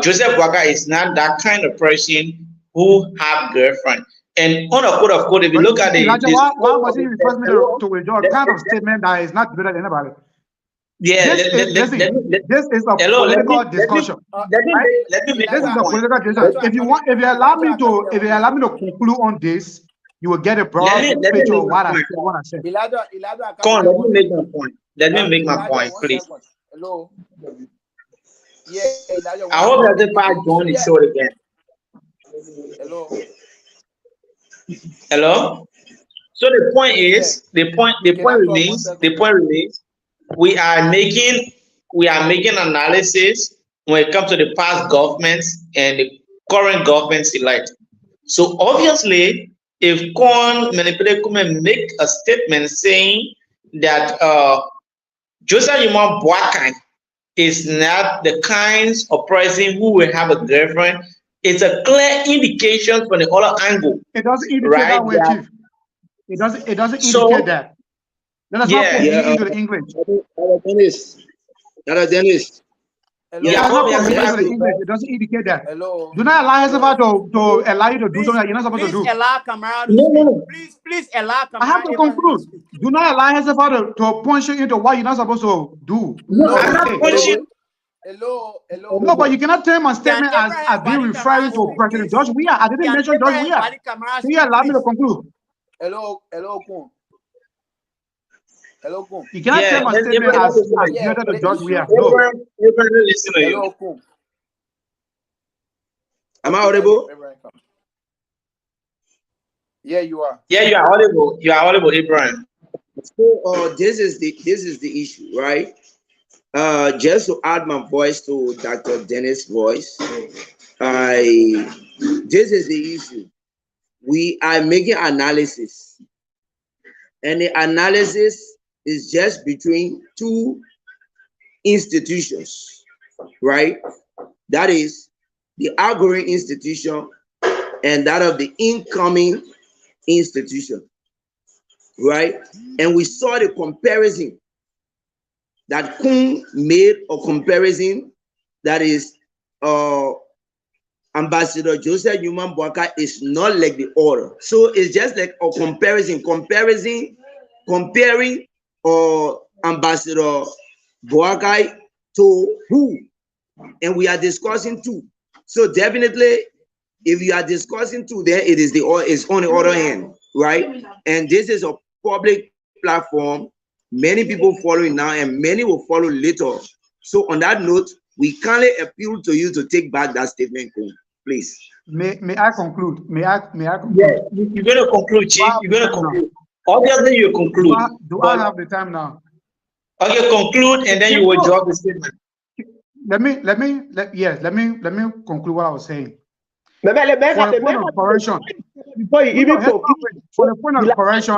[SPEAKER 3] Joseph Waka is not that kind of person who have girlfriend. And on a quote of quote, if you look at it,
[SPEAKER 6] why was he request me to withdraw a kind of statement that is not better than anybody?
[SPEAKER 3] Yeah,
[SPEAKER 6] this is a political discussion.
[SPEAKER 3] Let me make
[SPEAKER 6] this is a political discussion. If you allow me to conclude on this, you will get a broad picture of what I said.
[SPEAKER 3] Come on, let me make my point. Let me make my point, please.
[SPEAKER 9] Hello. Yeah,
[SPEAKER 3] I hope that if I join the show again.
[SPEAKER 9] Hello.
[SPEAKER 3] Hello. So the point is, the point remains. We are making analysis when it comes to the past governments and the current governments elect. So obviously, if Corn manipulate come and make a statement saying that Joseph Yuma Boakai is not the kinds of person who will have a girlfriend, it's a clear indication from the other angle.
[SPEAKER 6] It doesn't indicate
[SPEAKER 3] right,
[SPEAKER 6] that way, Chief. It doesn't indicate that. Let us not completely into the English.
[SPEAKER 13] Dennis.
[SPEAKER 6] It doesn't indicate that.
[SPEAKER 9] Hello.
[SPEAKER 6] Do not allow yourself to allow you to do something that you're not supposed to do.
[SPEAKER 11] Allow Kamara to speak. Please allow Kamara.
[SPEAKER 6] I have to conclude. Do not allow yourself to punch you into what you're not supposed to do.
[SPEAKER 3] No, I'm not punching.
[SPEAKER 9] Hello.
[SPEAKER 6] No, but you cannot turn my statement as being referring to President George Weah. I didn't mention George Weah. Can you allow me to conclude?
[SPEAKER 9] Hello, Kun.
[SPEAKER 6] You cannot turn my statement as related to George Weah. No.
[SPEAKER 9] Hello, Kun.
[SPEAKER 13] Am I audible?
[SPEAKER 9] Yeah, you are.
[SPEAKER 3] Yeah, you are audible. You are audible, Abraham.
[SPEAKER 13] So this is the issue, right? Just to add my voice to Dr. Dennis' voice, this is the issue. We are making analysis, and the analysis is just between two institutions, right? That is the outgoing institution and that of the incoming institution, right? And we saw the comparison that Kun made, a comparison that is Ambassador Joseph Newman Boakai is not like the other. So it's just like a comparing Ambassador Boakai to who? And we are discussing two. So definitely, if you are discussing two, then it's on the other hand, right? And this is a public platform. Many people following now, and many will follow later. So on that note, we kindly appeal to you to take back that statement, please.
[SPEAKER 6] May I conclude? May I conclude?
[SPEAKER 3] Yeah, you're going to conclude, Chief. You're going to conclude. Obviously, you conclude.
[SPEAKER 6] Do I have the time now?
[SPEAKER 3] Okay, conclude, and then you will drop the statement.
[SPEAKER 6] Let me conclude what I was saying. For the point of correction,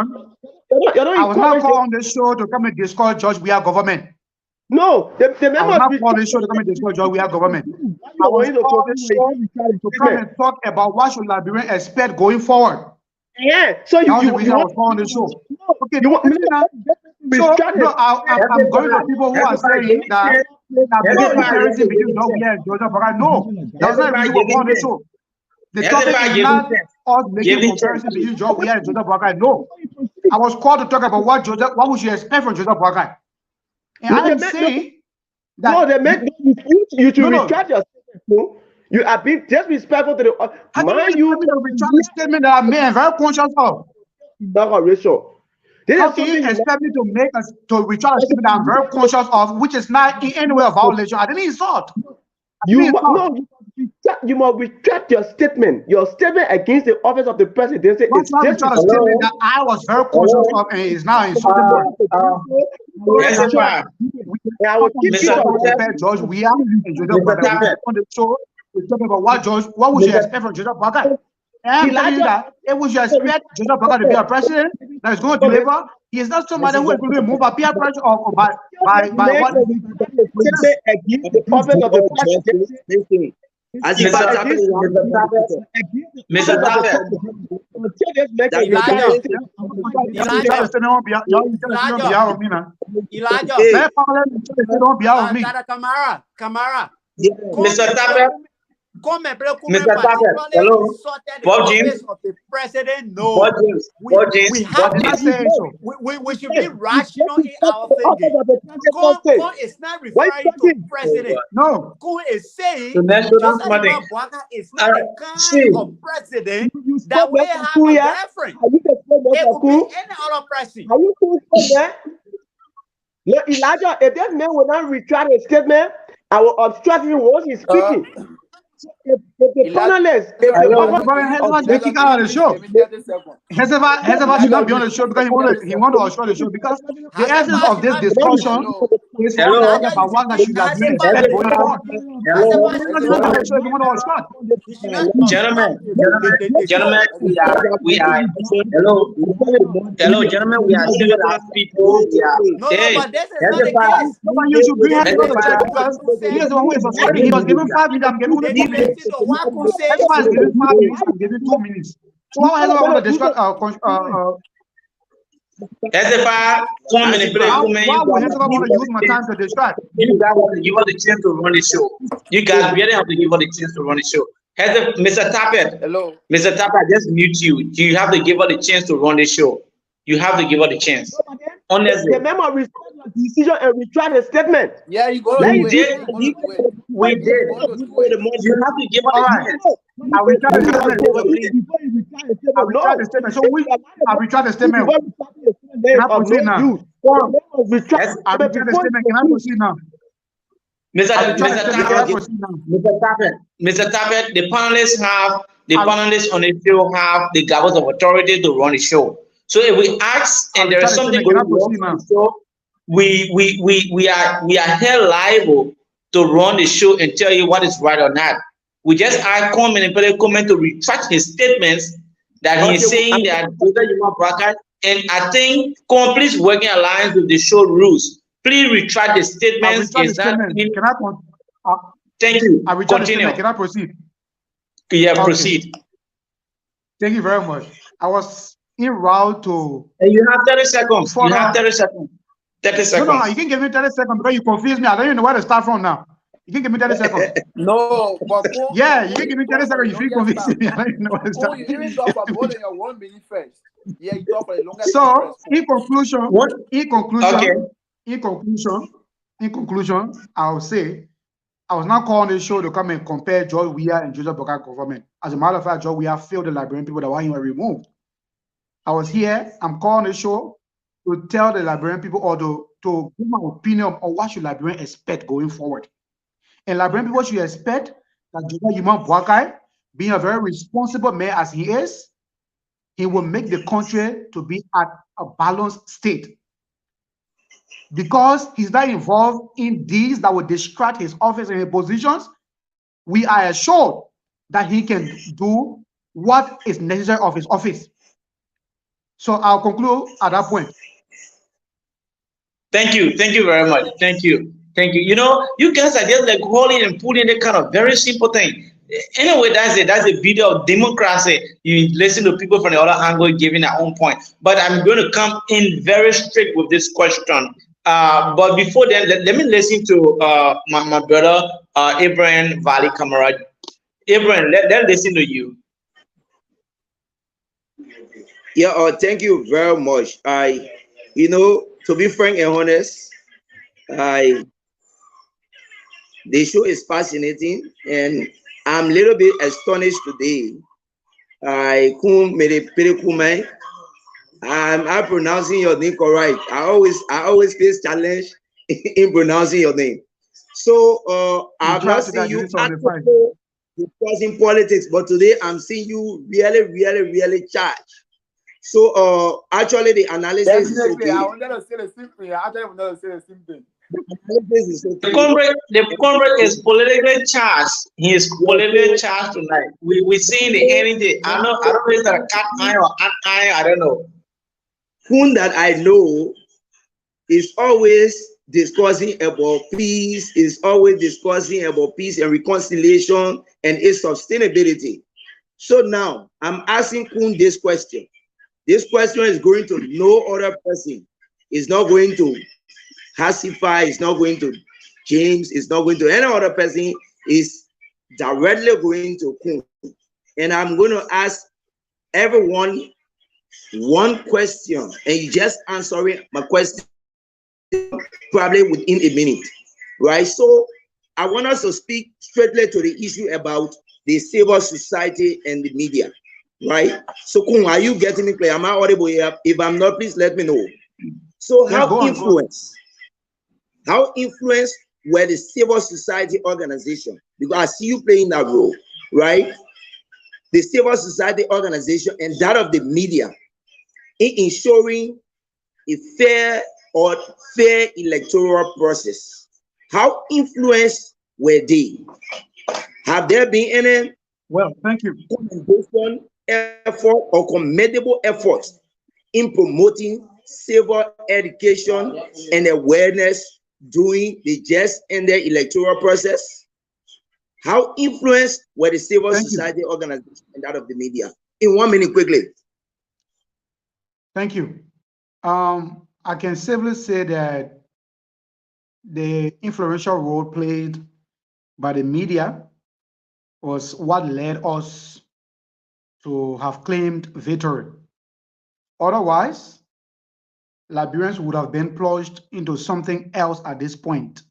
[SPEAKER 6] I was not called on the show to come and discuss George Weah government.
[SPEAKER 13] No,
[SPEAKER 6] I was not called on the show to come and discuss George Weah government. I was called on the show to come and talk about what should Liberians expect going forward.
[SPEAKER 13] Yeah, so
[SPEAKER 6] that was the reason I was called on the show. Okay, I'm going to people who are saying that there's comparison between George Weah and Joseph Boakai. No, that's not the reason we're on the show. The topic is not us making comparison between George Weah and Joseph Boakai. No, I was called to talk about what we should expect from Joseph Boakai. And I'm saying that
[SPEAKER 13] you should retract your statement. You are being disrespectful to the
[SPEAKER 6] retract the statement that I made and very conscious of. How can you expect me to retract a statement that I'm very conscious of, which is not in any way a violation? I didn't insult.
[SPEAKER 14] you must retract your statement. Your statement against the office of the president. Say,
[SPEAKER 6] Don't try to try to statement that I was very conscious of and is now insulting me.
[SPEAKER 3] SFR,
[SPEAKER 14] I will keep
[SPEAKER 3] Mr.
[SPEAKER 6] Compare George Weah and Joseph Boakai. On the show, we talk about what would you expect from Joseph Boakai? And I'm telling you that if we should expect Joseph Boakai to be a president that is going to deliver, he is not somebody who is going to move by peer pressure or by what.
[SPEAKER 14] Against the office of the president.
[SPEAKER 13] As if I tap it,
[SPEAKER 3] Mr. Tapet,
[SPEAKER 11] Camara.
[SPEAKER 3] Mr. Tapet, Mr. Tapet, hello, Bob James,
[SPEAKER 11] Of the president, no.
[SPEAKER 3] Bob James, Bob James,
[SPEAKER 11] we should be rational in our thinking. Kon is not referring to president.
[SPEAKER 6] No.
[SPEAKER 11] Kon is saying
[SPEAKER 3] Joseph
[SPEAKER 11] Boakai is not the kind of president that we have a reference. It could be any other president.
[SPEAKER 14] Are you cool there? No, Elijah, if that man will not retract his statement, I will obstruct him once he's speaking. If the panelists,
[SPEAKER 6] kick out of the show. Hezeva should not be on the show because he want to obstruct the show because the essence of this discussion is about what that should have been expected going on.
[SPEAKER 3] Gentlemen, we are hello, gentlemen, we are civilized people.
[SPEAKER 11] No, but this is not the case.
[SPEAKER 6] You should bring him to the check because he is the one who is obstructing. He was given 5 minutes. I'm giving him 2 minutes. Everyone is giving 5 minutes. I'm giving 2 minutes. So why has everyone want to discuss
[SPEAKER 3] SFR, come and play.
[SPEAKER 6] Why would Hezeba want to use my time to distract?
[SPEAKER 3] You guys have to give us the chance to run the show. You guys really have to give us the chance to run the show. Mr. Tapet,
[SPEAKER 9] Hello.
[SPEAKER 3] Mr. Tapet, just mute you. You have to give us the chance to run the show. You have to give us the chance. Honestly.
[SPEAKER 14] The member respect your decision and retract the statement.
[SPEAKER 9] Yeah, you go.
[SPEAKER 3] We did. We did. You have to give us the chance.
[SPEAKER 6] I will try the statement. I will try the statement. So I will try the statement. Can I proceed now? I will try the statement. Can I proceed now?
[SPEAKER 3] Mr. Tapet, the panelists on the show have the levels of authority to run the show. So if we ask and there is something going on, so we are held liable to run the show and tell you what is right or not. We just ask comment to retract his statements that he is saying that and I think please working alliance with the show rules. Please retract the statements. Thank you.
[SPEAKER 6] I will continue. Can I proceed?
[SPEAKER 3] Yeah, okay. Proceed.
[SPEAKER 6] Thank you very much. I was en route to.
[SPEAKER 3] And you have 30 seconds. You have 30 seconds. 30 seconds.
[SPEAKER 6] No, you can give me 30 seconds because you confuse me. I don't even know where to start from now. You can give me 30 seconds.
[SPEAKER 9] No, but
[SPEAKER 6] yeah, you can give me 30 seconds. You feel confusing me. I don't even know where to start.
[SPEAKER 9] You even talk about more than your 1 minute first. Yeah, you talk for a longer time.
[SPEAKER 6] So, in conclusion, I'll say I was not calling this show to come and compare George Weah and Joseph Boakai government. As a matter of fact, George Weah failed the Liberian people that why he was removed. I was here. I'm calling the show to tell the Liberian people or to give my opinion on what should Liberians expect going forward. And Liberian people should expect that Joseph Boakai, being a very responsible man as he is, he will make the country to be at a balanced state. Because he's not involved in deeds that will distract his office and his positions, we are assured that he can do what is necessary of his office. So I'll conclude at that point.
[SPEAKER 3] Thank you. Thank you very much. Thank you. Thank you. You know, you guys are just like holding and putting a kind of very simple thing. Anyway, that's it. That's a video of democracy. You listen to people from the other angle giving their own point. But I'm going to come in very strict with this question. But before then, let me listen to my brother Abraham Valley Camara. Abraham, let's listen to you.
[SPEAKER 13] Yeah, thank you very much. You know, to be frank and honest, the show is fascinating, and I'm a little bit astonished today. I'm not pronouncing your name correct. I always face challenge in pronouncing your name. So I've not seen you. discussing politics, but today I'm seeing you really charged. So actually the analysis is
[SPEAKER 9] Definitely, I
[SPEAKER 13] okay.
[SPEAKER 9] wanted to say the same thing. I actually wanted to say the same thing.
[SPEAKER 13] The analysis is
[SPEAKER 3] The
[SPEAKER 13] okay.
[SPEAKER 3] comrade is politically charged. He is politically charged tonight. We see the energy. I don't know if it's a cat eye or an eye. I don't know.
[SPEAKER 13] Whom that I know is always discussing about peace, is always discussing about peace and reconciliation and its sustainability. So now I'm asking Kun this question. This question is going to no other person. It's not going to Hasify, it's not going to James, it's not going to any other person. It's directly going to Kun. And I'm going to ask everyone one question, and you just answering my question probably within a minute, right? So I want us to speak straightly to the issue about the civil society and the media, right? So Kun, are you getting me clear? Am I audible here? If I'm not, please let me know. So
[SPEAKER 6] Yeah, go on, go on.
[SPEAKER 13] how influenced were the civil society organization? Because I see you playing that role, right? The civil society organization and that of the media in ensuring a fair electoral process. How influenced were they? Have there been any
[SPEAKER 6] Thank you.
[SPEAKER 13] commendation effort or commendable efforts in promoting civil education and awareness during the just ended electoral process? How influenced were the civil society organization and that of the media? In 1 minute, quickly.
[SPEAKER 6] Thank you. I can safely say that the influential role played by the media was what led us to have claimed victory. Otherwise, Liberians would have been plunged into something else at this point.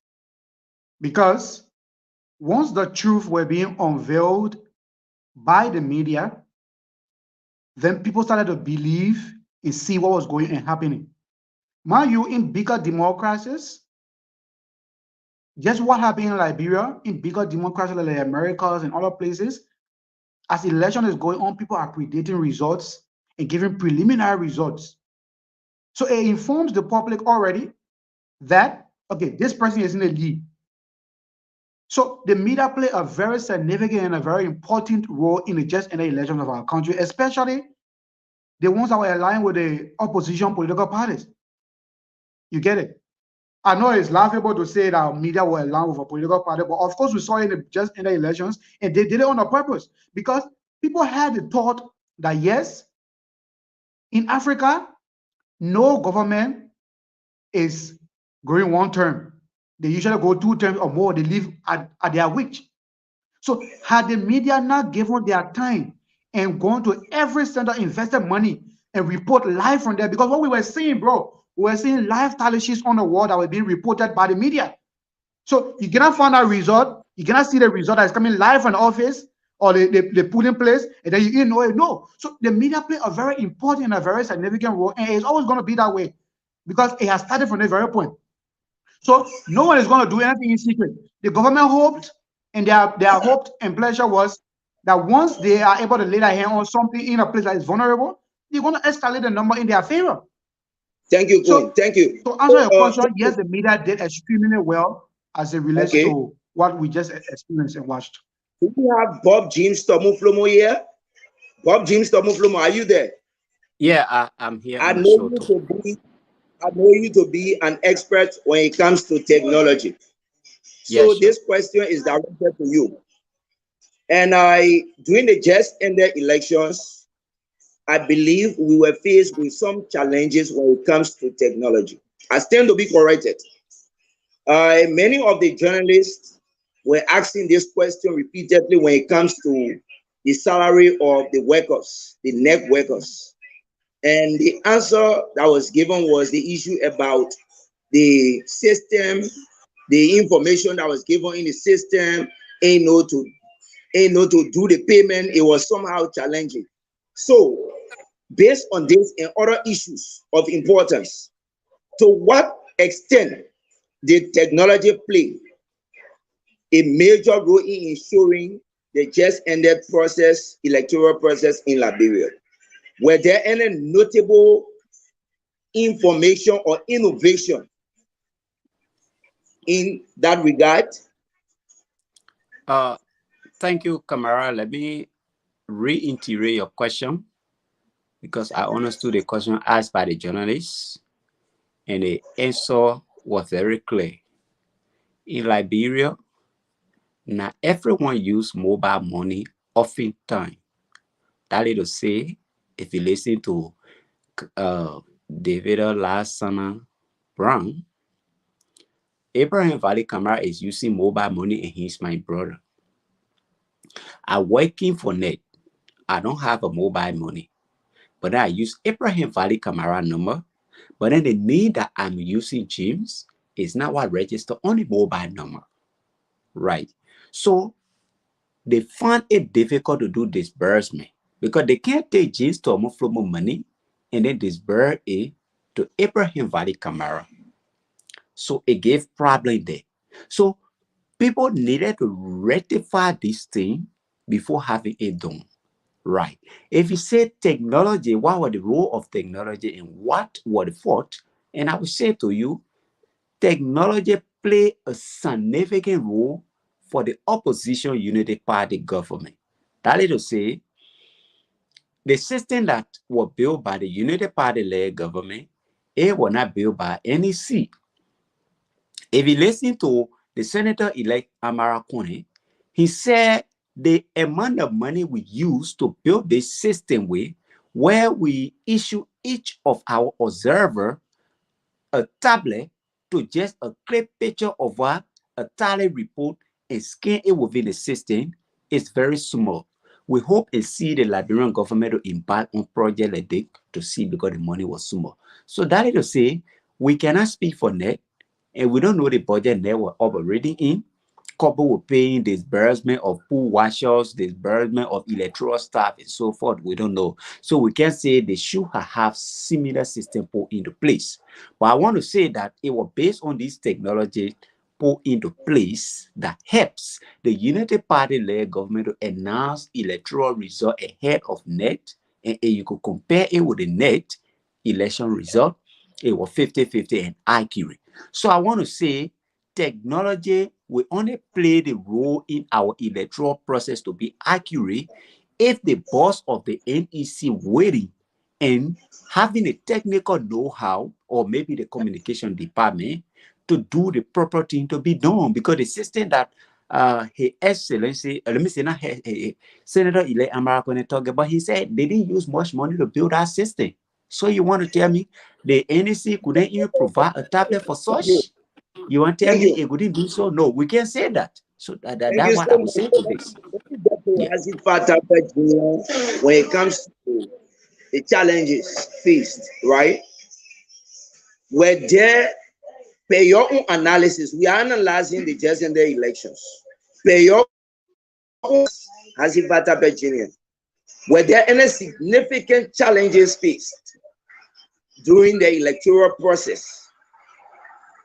[SPEAKER 6] Because once the truth were being unveiled by the media, then people started to believe and see what was going and happening. Mind you, in bigger democracies, just what happened in Liberia, in bigger democracies like the Americas and other places, as election is going on, people are predicting results and giving preliminary results. So it informs the public already that, okay, this person is in the lead. So the media play a very significant and a very important role in the just ended elections of our country, especially the ones that were aligned with the opposition political parties. You get it? I know it's laughable to say that media were aligned with a political party, but of course we saw it in the just ended elections, and they did it on purpose because people had the thought that yes, in Africa, no government is going one term. They usually go 2 terms or more. They live at their wish. So had the media not given their time and gone to every center, invested money and report live from there, because what we were seeing, bro, we were seeing live tally sheets on the wall that were being reported by the media. So you cannot find that result. You cannot see the result that is coming live from the office or they put in place, and then you know it. No. So the media play a very important and a very significant role, and it's always going to be that way because it has started from the very point. So no one is going to do anything in secret. The government hoped, and their hope and pleasure was that once they are able to lay their hand on something in a place that is vulnerable, they're going to escalate the number in their favor.
[SPEAKER 13] Thank you, Kun. Thank you.
[SPEAKER 6] To answer your question, yes, the media did extremely well as it relates to what we just experienced and watched.
[SPEAKER 13] Do we have Bob James Tomuflomo here? Bob James Tomuflomo, are you there?
[SPEAKER 15] Yeah, I'm here.
[SPEAKER 13] I know you to be an expert when it comes to technology. So this question is directed to you. And during the just ended elections, I believe we were faced with some challenges when it comes to technology. I stand to be corrected. Many of the journalists were asking this question repeatedly when it comes to the salary of the workers, the net workers. And the answer that was given was the issue about the system, the information that was given in the system, to do the payment. It was somehow challenging. So based on this and other issues of importance, to what extent did technology play a major role in ensuring the just ended electoral process in Liberia. Were there any notable information or innovation in that regard?
[SPEAKER 15] Thank you, Kamara. Let me reiterate your question because I understood the question asked by the journalist, and the answer was very clear. In Liberia, not everyone use mobile money oftentimes. That is to say, if you listen to David Lassana Brown, Abraham Valley Camara is using mobile money and he's my brother. I'm working for net. I don't have a mobile money, but I use Abraham Valley Camara number. But then the name that I'm using, James, is not what registered on the mobile number, right? So they find it difficult to do disbursement because they can't take James to flow money and then disburse it to Abraham Valley Camara. So it gave problem there. So people needed to rectify this thing before having it done. Right. If you say technology, what was the role of technology and what was the fault? And I will say to you, technology play a significant role for the opposition unity party government. That is to say, the system that was built by the unity party-led government, it was not built by NEC. If you listen to the Senator-elect Amara Kone, he said the amount of money we use to build this system with, where we issue each of our observer a tablet to just a clear picture of a tally report and scan it within the system, is very small. We hope and see the Liberian government to embark on project like this to see because the money was small. So that is to say, we cannot speak for net, and we don't know the budget net was already in. Couple with paying disbursement of pool washers, disbursement of electoral staff, and so forth. We don't know. So we can say they should have similar system put into place. But I want to say that it was based on this technology put into place that helps the Unity Party-led government to announce electoral result ahead of net. And you could compare it with the net election result. It was 50-50 and accurate. So I want to say technology will only play the role in our electoral process to be accurate if the boss of the NEC waiting and having a technical know-how, or maybe the communication department, to do the proper thing to be done. Because the system that His Excellency, let me say not Senator-elect Amara Kone talk about, he said they didn't use much money to build that system. So you want to tell me the NEC couldn't even provide a tablet for such? You want to tell me it wouldn't do so? No, we can't say that. So that's what I would say to this.
[SPEAKER 13] Yeah. When it comes to the challenges faced, right? Were there, per your own analysis, we are analyzing the just and the elections. Per your own as a Vata Virginia, were there any significant challenges faced during the electoral process,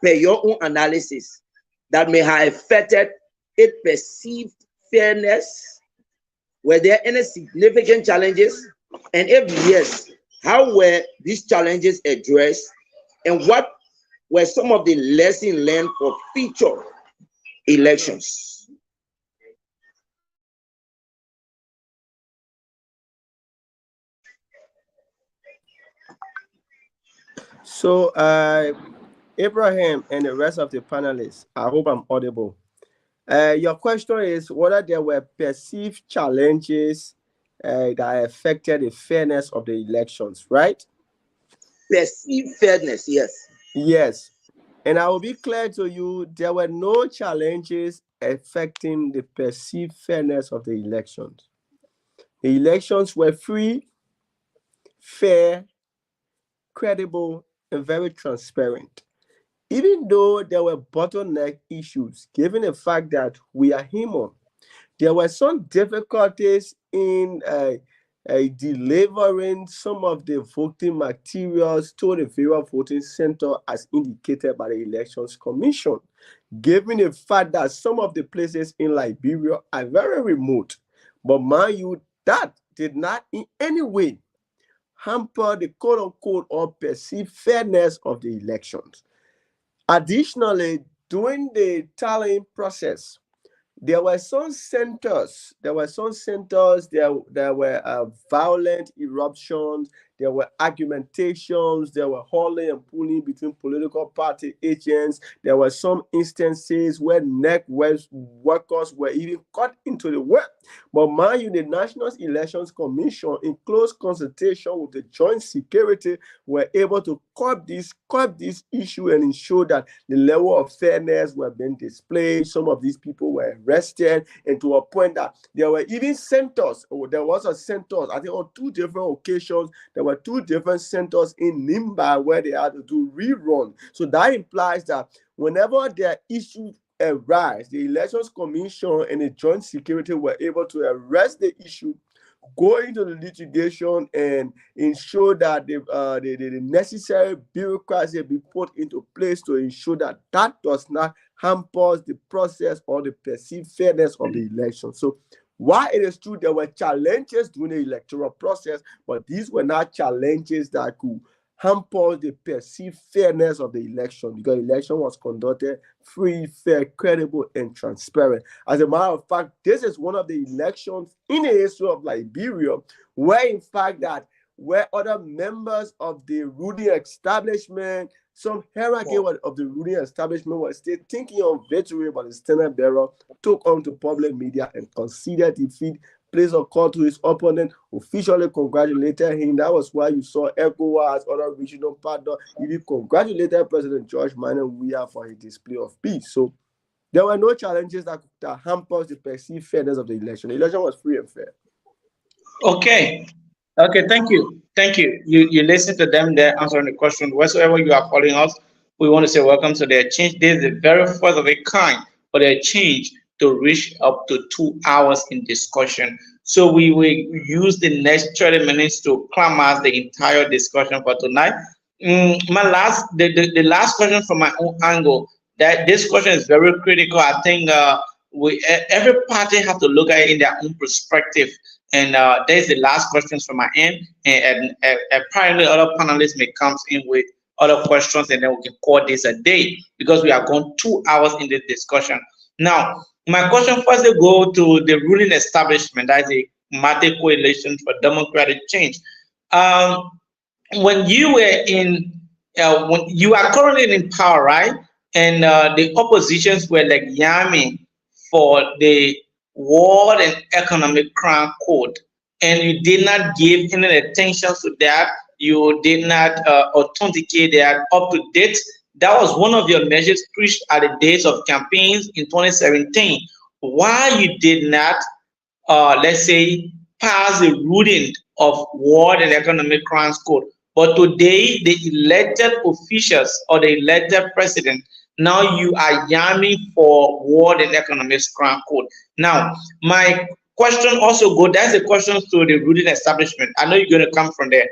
[SPEAKER 13] per your own analysis, that may have affected its perceived fairness? Were there any significant challenges? And if yes, how were these challenges addressed? And what were some of the lessons learned for future elections?
[SPEAKER 5] So, Abraham and the rest of the panelists, I hope I'm audible. Your question is whether there were perceived challenges that affected the fairness of the elections, right?
[SPEAKER 13] Perceived fairness, yes.
[SPEAKER 5] Yes. And I will be clear to you, there were no challenges affecting the perceived fairness of the elections. The elections were free, fair, credible, and very transparent. Even though there were bottleneck issues, given the fact that we are human, there were some difficulties in delivering some of the voting materials to the various voting center as indicated by the Elections Commission. given the fact that some of the places in Liberia are very remote. But mind you, that did not in any way hamper the quote-unquote or perceived fairness of the elections. Additionally, during the tallying process, there were some centers. There were violent eruptions. There were argumentations. There were hauling and pulling between political party agents. There were some instances where workers were even cut into the work. But mind you, the National Elections Commission, in close consultation with the Joint Security, were able to curb this issue and ensure that the level of fairness were being displayed. Some of these people were arrested, and to a point that there were even centers. There was a center, I think on 2 different occasions, there were 2 different centers in Nimba where they had to do rerun. So that implies that whenever there are issues arise, the Elections Commission and the Joint Security were able to arrest the issue, go into the litigation, and ensure that the necessary bureaucracy be put into place to ensure that that does not hamper the process or the perceived fairness of the election. So while it is true there were challenges during the electoral process, but these were not challenges that could hamper the perceived fairness of the election, because the election was conducted free, fair, credible, and transparent. As a matter of fact, this is one of the elections in the history of Liberia where, in fact, where other members of the ruling establishment, some hierarchy of the ruling establishment was still thinking of victory, but the standard bearer took on to public media and conceded defeat, placed a call to his opponent, officially congratulated him. That was why you saw ECOWAS, other regional partners, even congratulated President George Manuel Weah for his display of peace. So there were no challenges that hampered the perceived fairness of the election. The election was free and fair.
[SPEAKER 3] Okay. Okay, thank you. Thank you. You listen to them, they're answering the question. Wheresoever you are calling us, we want to say welcome to their change. This is the very first of a kind for their change to reach up to 2 hours in discussion. So we will use the next 30 minutes to climax the entire discussion for tonight. The last question from my own angle, that this question is very critical. I think every party have to look at it in their own perspective. And there's the last questions from my end, and apparently other panelists may come in with other questions, and then we can call this a day because we are going 2 hours in the discussion. Now, my question first will go to the ruling establishment, that is a Mate Coalition for Democratic Change. When you were when you are currently in power, right? And the oppositions were like yamming for the World and Economic Crime Code, and you did not give any attention to that. You did not authenticate that up to date. That was one of your measures preached at the days of campaigns in 2017. Why you did not, let's say, pass the ruling of World and Economic Crimes Code, but today the elected officials or the elected president, now you are yamming for World and Economic Crime Code. Now, my question also goes, that's the questions to the ruling establishment. I know you're going to come from there.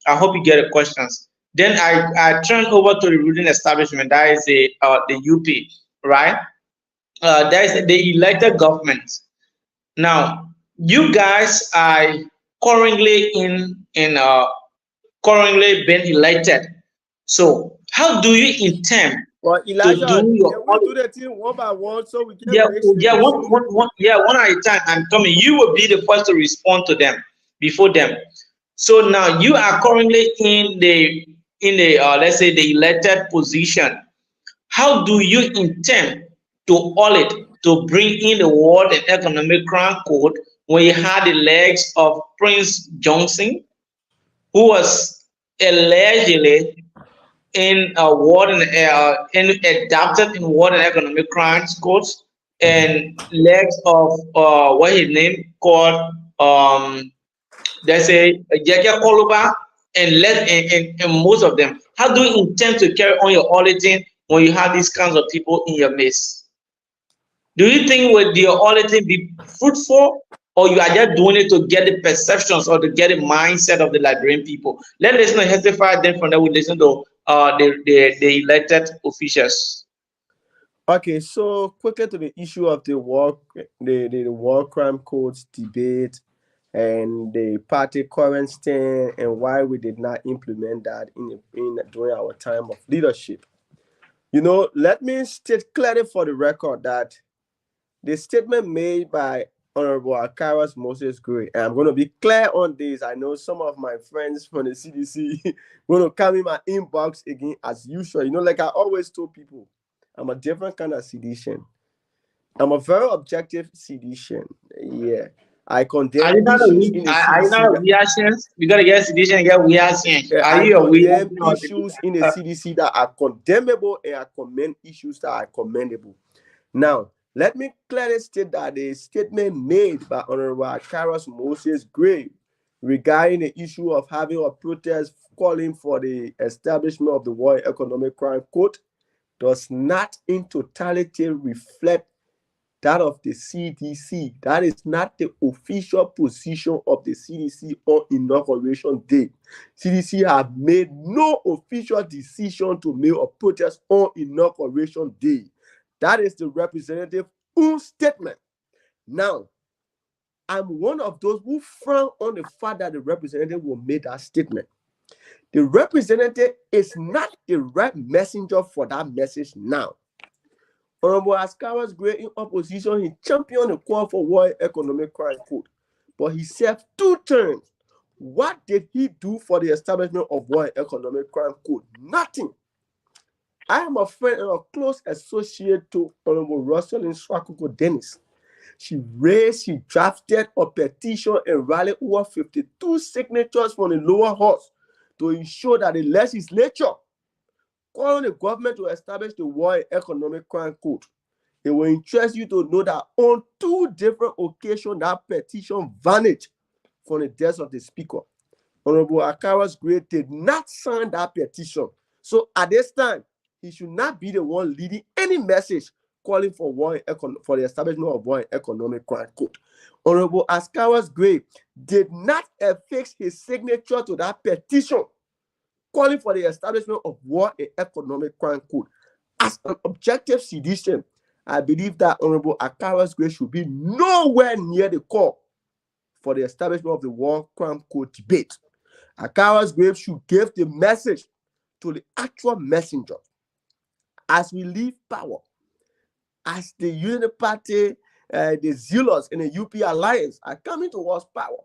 [SPEAKER 3] I hope you get the questions. Then I turn over to the ruling establishment, that is the UP, right? That is the elected government. Now, you guys are currently currently been elected. So how do you intend
[SPEAKER 5] Elijah,
[SPEAKER 3] to do your
[SPEAKER 5] we do the thing one by one so we can
[SPEAKER 3] one at a time. I'm coming. You will be the first to respond to them before them. So now you are currently in the let's say the elected position. How do you intend to audit, to bring in the World and Economic Crime Code when you had the legs of Prince Johnson, who was allegedly in World and adopted in World and Economic Crimes Codes, and legs of what his name called let's say Jackie Koluba, and most of them. How do you intend to carry on your auditing when you have these kinds of people in your midst? Do you think will your auditing be fruitful, or you are just doing it to get the perceptions or to get the mindset of the Liberian people? Let us know, testify, then from there we listen to the elected officials.
[SPEAKER 5] Okay, so quickly to the issue of the war crime codes debate and the party current stand and why we did not implement that in during our time of leadership. Let me state clearly for the record that the statement made by Honorable Akaras Moses Gray, and I'm going to be clear on this. I know some of my friends from the CDC going to come in my inbox again as usual. Like I always told people, I'm a different kind of seditian. I'm a very objective seditian. Yeah. I condemn issues in the
[SPEAKER 3] Are you not
[SPEAKER 5] CDC.
[SPEAKER 3] a reactions? We gotta get sedition and get reactions. Are
[SPEAKER 5] I
[SPEAKER 3] you a
[SPEAKER 5] condemn
[SPEAKER 3] reaction or
[SPEAKER 5] issues in the CDC that are condemnable, and I commend issues that are commendable. Now, let me clearly state that the statement made by Honorable Akaras Moses Gray regarding the issue of having a protest calling for the establishment of the War Economic Crime Code does not in totality reflect that of the CDC. That is not the official position of the CDC on Inauguration Day. CDC have made no official decision to make a protest on Inauguration Day. That is the representative own statement. Now, I'm one of those who frown on the fact that the representative will make that statement. The representative is not the right messenger for that message now. Honorable Akaras Gray in opposition, he championed the call for War Economic Crime Code, but he served 2 terms. What did he do for the establishment of War Economic Crime Code? Nothing. I am a friend and a close associate to Honorable Rosalind Swakoko Dennis. She drafted a petition and rallied over 52 signatures from the lower house to ensure that the legislature calling the government to establish the War Economic Crime Code. It will interest you to know that on 2 different occasions, that petition vanished from the desk of the speaker. Honorable Akaras Gray did not sign that petition. So at this time, he should not be the one leading any message calling for the establishment of War Economic Crime Code. Honorable Akaras Gray did not affix his signature to that petition calling for the establishment of War Economic Crime Code. As an objective sedition, I believe that Honorable Akaras Gray should be nowhere near the call for the establishment of the War Crime Code debate. Akaras Gray should give the message to the actual messenger. As we leave power, as the Unity Party, the Zealots in the UP Alliance are coming towards power,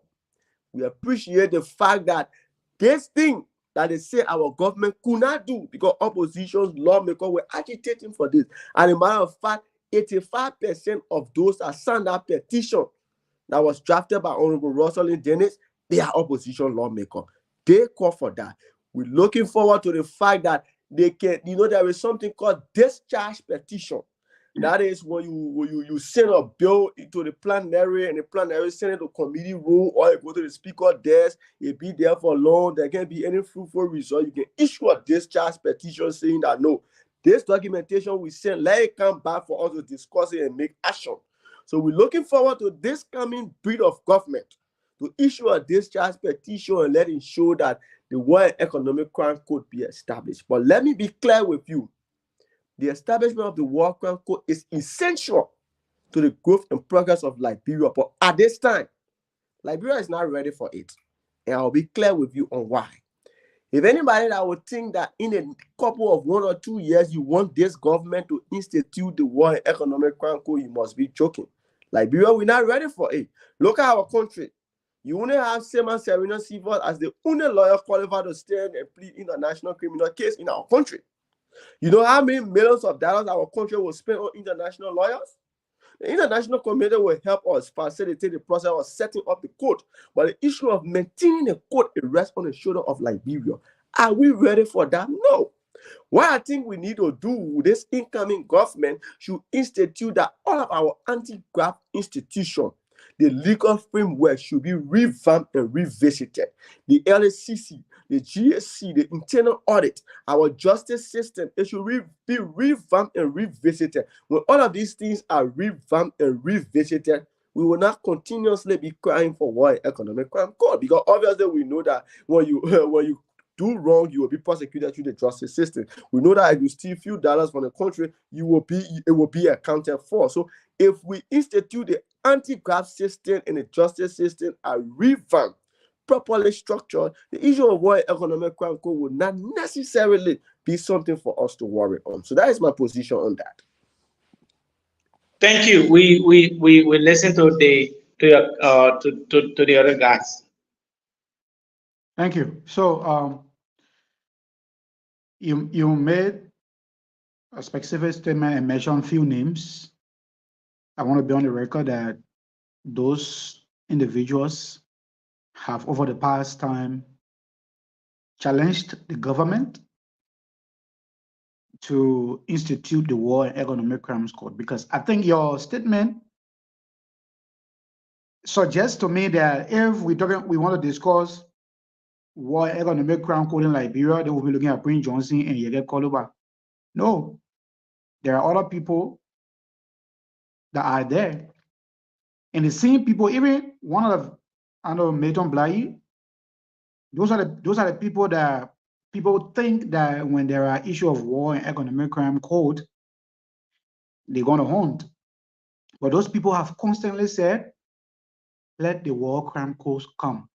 [SPEAKER 5] we appreciate the fact that this thing that they say our government could not do because opposition's lawmakers were agitating for this. And a matter of fact, 85% of those that signed that petition that was drafted by Honorable Rosalind Dennis, they are opposition lawmakers. They call for that. We're looking forward to the fact that they can, there is something called discharge petition. That is when you send a bill into the plenary and the plenary send it to committee room, or you go to the speaker desk, it be there for long, there can't be any fruitful result. You can issue a discharge petition saying that no, this documentation we send, let it come back for us to discuss it and make action. So we're looking forward to this coming breed of government to issue a discharge petition and let it show that the War Economic Crime Code be established. But let me be clear with you. The establishment of the War Crime Code is essential to the growth and progress of Liberia. But at this time, Liberia is not ready for it. And I'll be clear with you on why. If anybody that would think that in a couple of 1 or 2 years, you want this government to institute the War Economic Crime Code, you must be joking. Liberia, we're not ready for it. Look at our country. You only have Seaman Serena Seaforth as the only lawyer qualified to stand and plead international criminal case in our country. You know how many millions of dollars our country will spend on international lawyers? The international community will help us facilitate the process of setting up the code. But the issue of maintaining the code rests on the shoulder of Liberia. Are we ready for that? No. What I think we need to do, this incoming government should institute that all of our anti-graft institutions, the legal framework should be revamped and revisited. The LACC, the GSC, the internal audit, our justice system, it should be revamped and revisited. When all of these things are revamped and revisited, we will not continuously be crying for War Economic Crime Code, because obviously we know that when you
[SPEAKER 14] do wrong, you will be prosecuted through the justice system. We know that if you steal few dollars from the country, it will be accounted for. So if we institute the anti-graft system and the justice system are revamped, properly structured, the issue of war and economic crime code will not necessarily be something for us to worry on. So that is my position on that.
[SPEAKER 3] Thank you. We listen to the other guys.
[SPEAKER 6] Thank you. So you made a specific statement and mentioned few names. I want to be on the record that those individuals have over the past time challenged the government to institute the War and Economic Crimes Code, because I think your statement suggests to me that if we want to discuss War and Economic Crime Code in Liberia, then we'll be looking at Prince Johnson and Yege Koluba. No, there are other people that are there. And the same people, even one of the, I know, Milton Blai, those are the people that people think that when there are issue of war and economic crime code, they're going to hunt. But those people have constantly said, let the war crime codes come.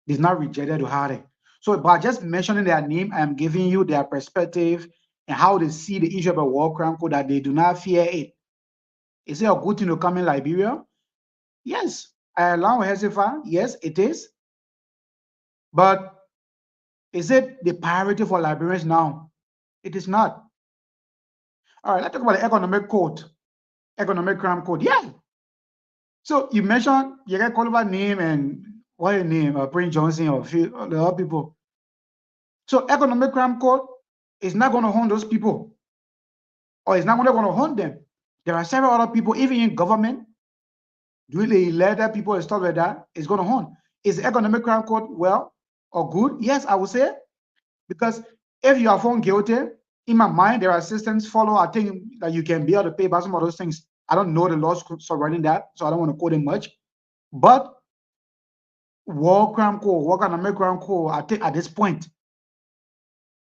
[SPEAKER 6] It's not rejected to have it. So by just mentioning their name, I'm giving you their perspective and how they see the issue of a war crime code, that they do not fear it. Is it a good thing to come in Liberia? Yes. I allow Hezekiah. Yes, it is. But is it the priority for Liberians now? It is not. All right, let's talk about the economic code, economic crime code. Yeah. So you mentioned you get called by name and what your name, Prince Johnson or the other people. So economic crime code is not going to hunt those people, or it's not going to hunt them. There are several other people, even in government, doing the elected people and stuff like that, is going to hunt. Is the economic crime code well or good? Yes, I would say, because if you are found guilty, in my mind, there are systems follow. I think that you can be able to pay back some of those things. I don't know the laws surrounding that, so I don't want to quote it much. But war crime code, war economic crime code, I think at this point,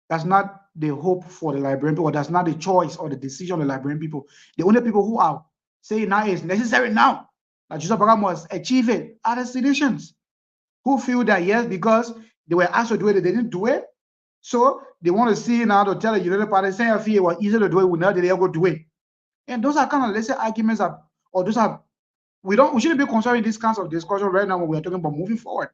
[SPEAKER 6] that's not the hope for the Liberian people. That's not the choice or the decision of the Liberian people. The only people who are saying now it's necessary now, that Joseph Bagam must achieve it, are the citizens who feel that yes, because they were asked to do it, they didn't do it. So they want to see now to tell the United Party saying if it was easy to do it, we know they go do it. And those are kind of, let's say, arguments that, or those are, we shouldn't be concerned in this kinds of discussion right now when we're talking about moving forward.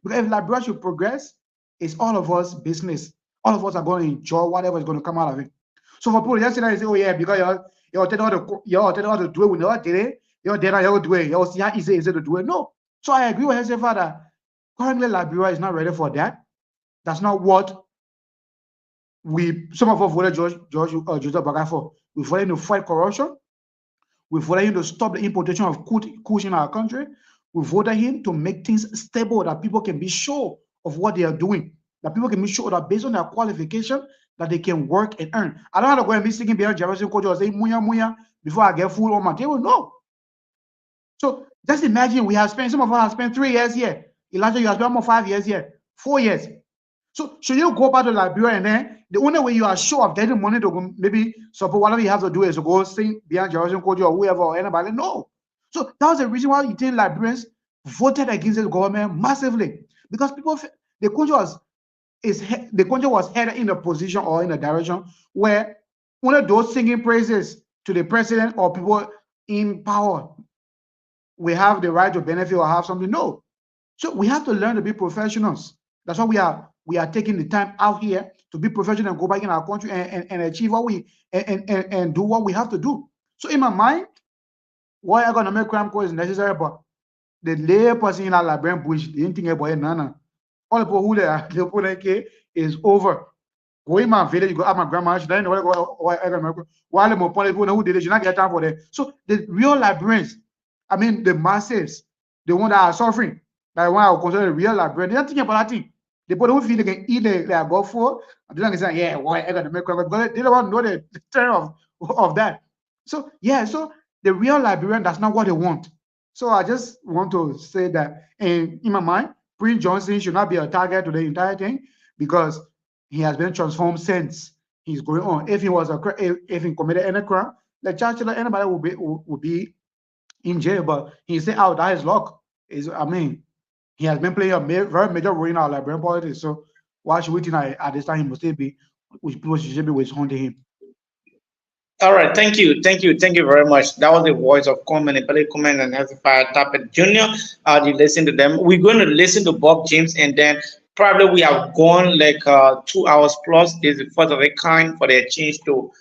[SPEAKER 6] Because if Liberia should progress, it's all of us business. All of us are going to enjoy whatever is going to come out of it. So for people yesterday, they say, oh yeah, because you're telling all to do it, we never did it. You're there, you'll do it. You'll see how easy is it to do it. No. So I agree with his father. Currently, Liberia is not ready for that. That's not what some of us voted Joseph Bagam for. We voted him to fight corruption. We voted him to stop the importation of kush in our country. We voted him to make things stable, that people can be sure of what they are doing, that people can be sure that based on their qualification, that they can work and earn. I don't have to go and be sitting behind Jefferson Kojo or say, muya, muya, before I get food on my table. No. So just imagine some of us have spent 3 years here. Elijah, you have spent almost 5 years here, 4 years. So should you go back to Liberia and then the only way you are sure of getting money to go, maybe support whatever you have to do is to go sing behind Jefferson Kojo or whoever or anybody? No. So that was the reason why you think Liberians voted against the government massively, because the country was headed in a position or in a direction where one of those singing praises to the president or people in power, we have the right to benefit or have something. No. So we have to learn to be professionals. That's why we are taking the time out here to be professional and go back in our country and achieve what we and do what we have to do. So in my mind, why economic crime code is necessary, but the lay person in our Liberian bush, they didn't think about it, nana. All the people who they put is over. Go in my village, you go ask my grandma, she doesn't know what economic crime. While the people who did it, she not get time for that. So the real Liberians, I mean the masses, the ones that are suffering, like when I will consider the real Liberians, they don't think about that thing. The people who feel they can eat their go for, and they don't say, yeah, why economic crime, because they don't know the term of that. So yeah, so the real Liberian, that's not what they want. So I just want to say that in my mind, Prince Johnson should not be a target to the entire thing. because he has been transformed since he's going on. If he was if he committed any crime, the chancellor, anybody would be in jail, but he's saying out that is luck. I mean, he has been playing a very major role in our Liberian politics. So why should we think at this time he must still be, which people should be withholding him?
[SPEAKER 3] All right, thank you very much. That was the voice of Coleman, Epele Coleman, and Hezekiah Tappet Jr. You listen to them. We're going to listen to Bob James, and then probably we have gone like 2 hours plus. This is the first of a kind for their change to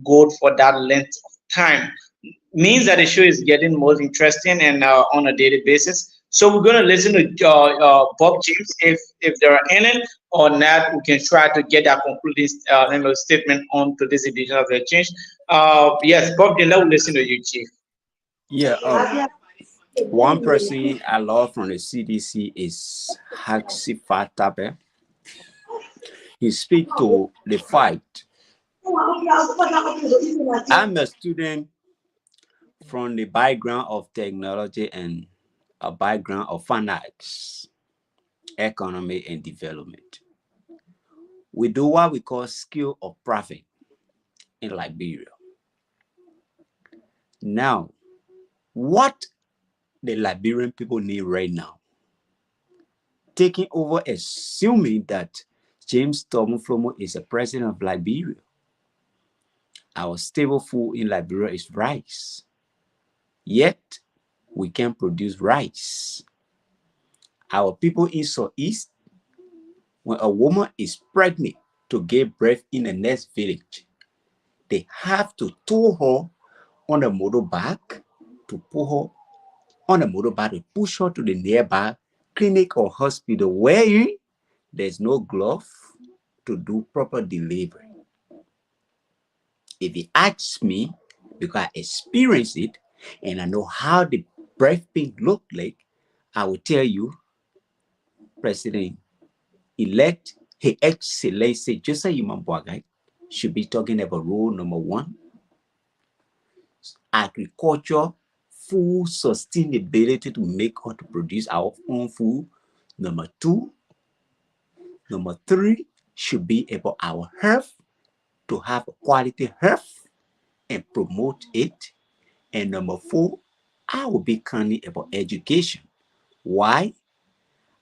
[SPEAKER 3] go for that length of time. Means that the show is getting more interesting and on a daily basis. So we're going to listen to Bob James. If there are any or not, we can try to get that concluding statement on to this edition of the change. Yes, Bob James, let's listen to you, Chief.
[SPEAKER 15] Yeah. One person I love from the CDC is Haxifa Tabe. He speaks to the fight. I'm a student from the background of technology and a background of finance, economy, and development. We do what we call skill of profit in Liberia. Now, what the Liberian people need right now, taking over, assuming that James Tobin Flomo is the president of Liberia. Our staple food in Liberia is rice. Yet, we can produce rice. Our people in Southeast, when a woman is pregnant to give birth in the next village, they have to tow her on the motorbike to put her on the motorbike to push her to the nearby clinic or hospital where there's no glove to do proper delivery. If you ask me, because I experienced it and I know how the birth pain looked like, I will tell you, President-elect His Excellency Joseph Boakai should be talking about rule number 1, agriculture, food sustainability to make or to produce our own food. Number 2, number 3 should be about our health, to have a quality health and promote it. And number 4, I will be kindly about education. Why?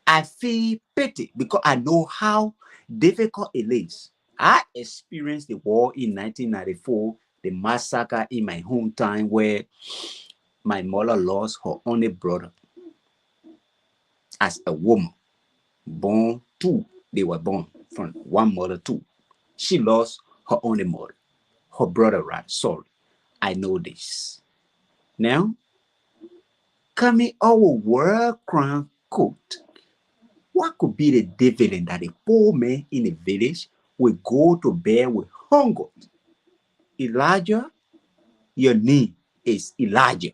[SPEAKER 15] I feel pity because I know how difficult it is. I experienced the war in 1994, the massacre in my hometown where my mother lost her only brother as a woman. Born 2, they were born from one mother 2. She lost her only mother, her brother, right? Sorry, I know this. Now, coming our world crown coat, what could be the dividend that a poor man in a village will go to bear with hunger? Elijah, your name is Elijah.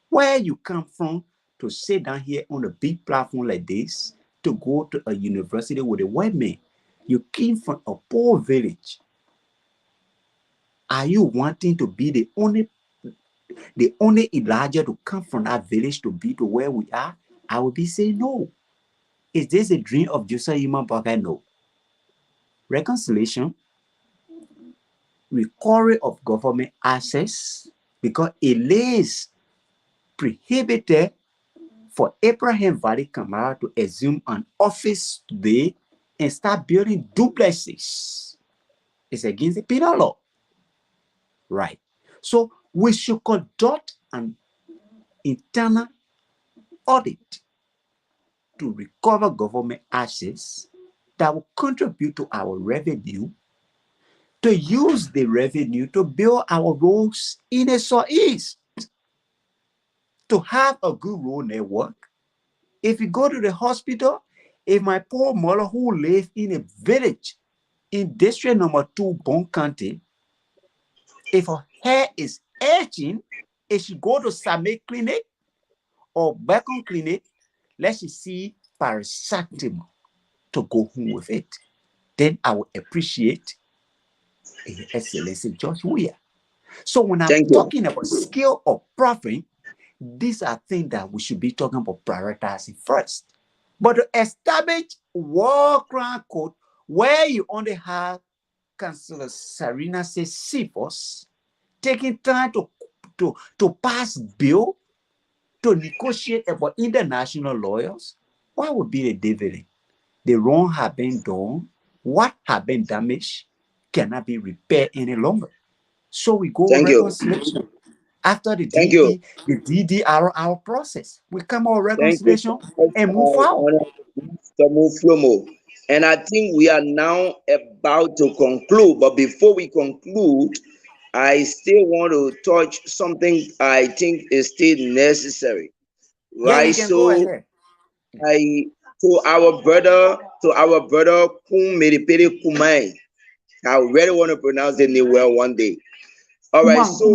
[SPEAKER 15] Where you come from to sit down here on a big platform like this to go to a university with a white man? You came from a poor village. Are you wanting to be the only Elijah to come from that village to be to where we are? I will be saying no. Is this a dream of Joseph Iman Bagai? No. Reconciliation, recovery of government access, because it is prohibited for Abraham Valley Kamara to assume an office today and start building duplexes. It's against the penal law. Right. So we should conduct an internal audit to recover government assets that will contribute to our revenue, to use the revenue to build our roads in the southeast, to have a good road network. If you go to the hospital, if my poor mother who lives in a village in district number 2, Bon County, if her hair is itching, if she go to Same Clinic or Bacon Clinic, let she see paracetamol to go home with it. Then I will appreciate His Excellency George Weah. So when I'm talking about skill of profit, these are things that we should be talking about prioritizing first. But to establish war crown code
[SPEAKER 11] where you only have Councillor Sarina Cephas taking time to pass bill to negotiate about international lawyers. What would be the dividend? The wrong have been done. What have been damaged cannot be repaired any longer. So we go
[SPEAKER 13] Thank you.
[SPEAKER 11] reconciliation. After the
[SPEAKER 13] Thank you.
[SPEAKER 11] DDR process, we come out
[SPEAKER 13] Thank you
[SPEAKER 11] reconciliation
[SPEAKER 13] so much,
[SPEAKER 11] and move forward.
[SPEAKER 13] Mr. Flomo. And I think we are now about to conclude. But before we conclude, I still want to touch something I think is still necessary.
[SPEAKER 11] Yeah,
[SPEAKER 13] Right?
[SPEAKER 11] you can go
[SPEAKER 13] So
[SPEAKER 11] ahead.
[SPEAKER 13] to our brother Kum Meripere Kumai. I really want to pronounce the name well one day. All right, so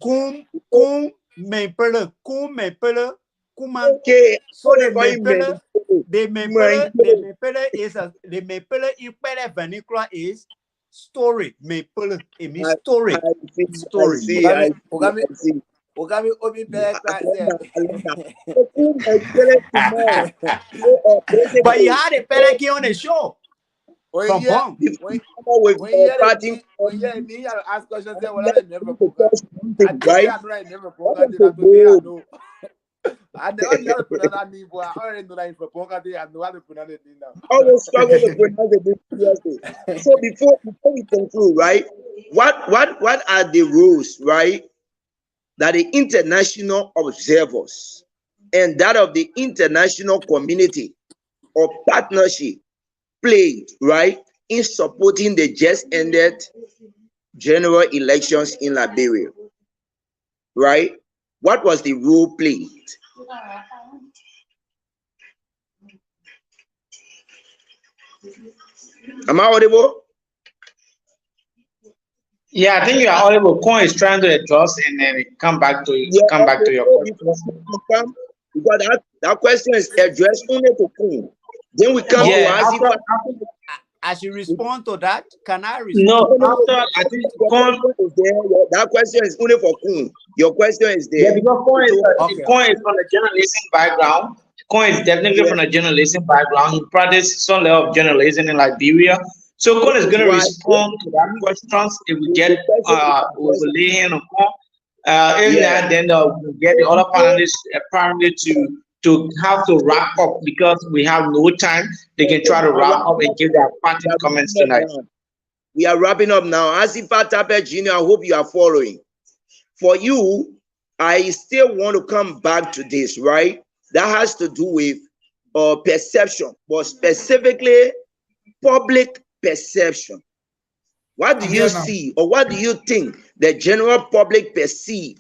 [SPEAKER 11] Kum Mepele,
[SPEAKER 13] okay.
[SPEAKER 11] So the Mepele is the Mepele Ipele vernacular is story. Mepele, it means story.
[SPEAKER 13] I see.
[SPEAKER 11] Ogami Obi But you had a Peleki on the show. From home.
[SPEAKER 9] When you ask questions, say, well, I never program. I never program. I never put that name, but I already know that in program. I know how to pronounce it now.
[SPEAKER 13] Always struggle to pronounce it. So before we conclude, right? What are the rules, right? That the international observers and that of the international community or partnership played, right, in supporting the just ended general elections in Liberia, right? What was the role played? Am I audible?
[SPEAKER 3] Yeah, I think you are audible. Coin is trying to adjust and then come back to your question.
[SPEAKER 13] Because that question is addressed only to Coin. Then we come to
[SPEAKER 11] I should respond to that. Can I
[SPEAKER 3] No,
[SPEAKER 11] respond?
[SPEAKER 3] after I think
[SPEAKER 13] that question is only for Coin. Your question is there.
[SPEAKER 3] Yeah, because Coin is from a journalism background. Coin is definitely from a journalism background. He practiced some level of journalism in Liberia. So Coin is going to respond to that questions if we get we will lay hand on Coin. If not, then we'll get the other panelists apparently to have to wrap up because we have no time. They can try to wrap up and give their parting comments tonight.
[SPEAKER 13] We are wrapping up now. Asifa Tape Jr., I hope you are following. For you, I still want to come back to this, right? That has to do with perception, but specifically public perception. What do you see or what do you think the general public perceive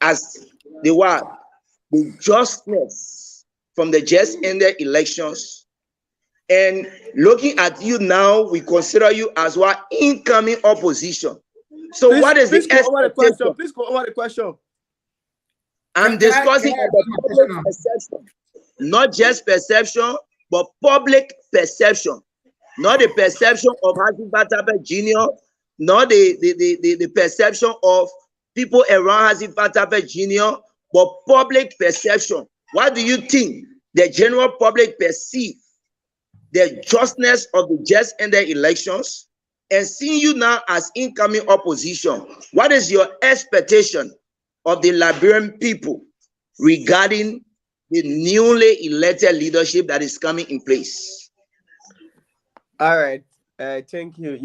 [SPEAKER 13] as the justness from the just ended elections? And looking at you now, we consider you as what incoming opposition. So what is the expectation?
[SPEAKER 14] Please go over the question.
[SPEAKER 13] I'm discussing the public perception, not just perception, but public perception. Not the perception of Hasifa Tape Jr., not the perception of people around Hasifa Tape Jr., but public perception. What do you think the general public perceive the justness of the just ended elections? And seeing you now as incoming opposition, what is your expectation of the Liberian people regarding the newly elected leadership that is coming in place?
[SPEAKER 5] All right. Thank you.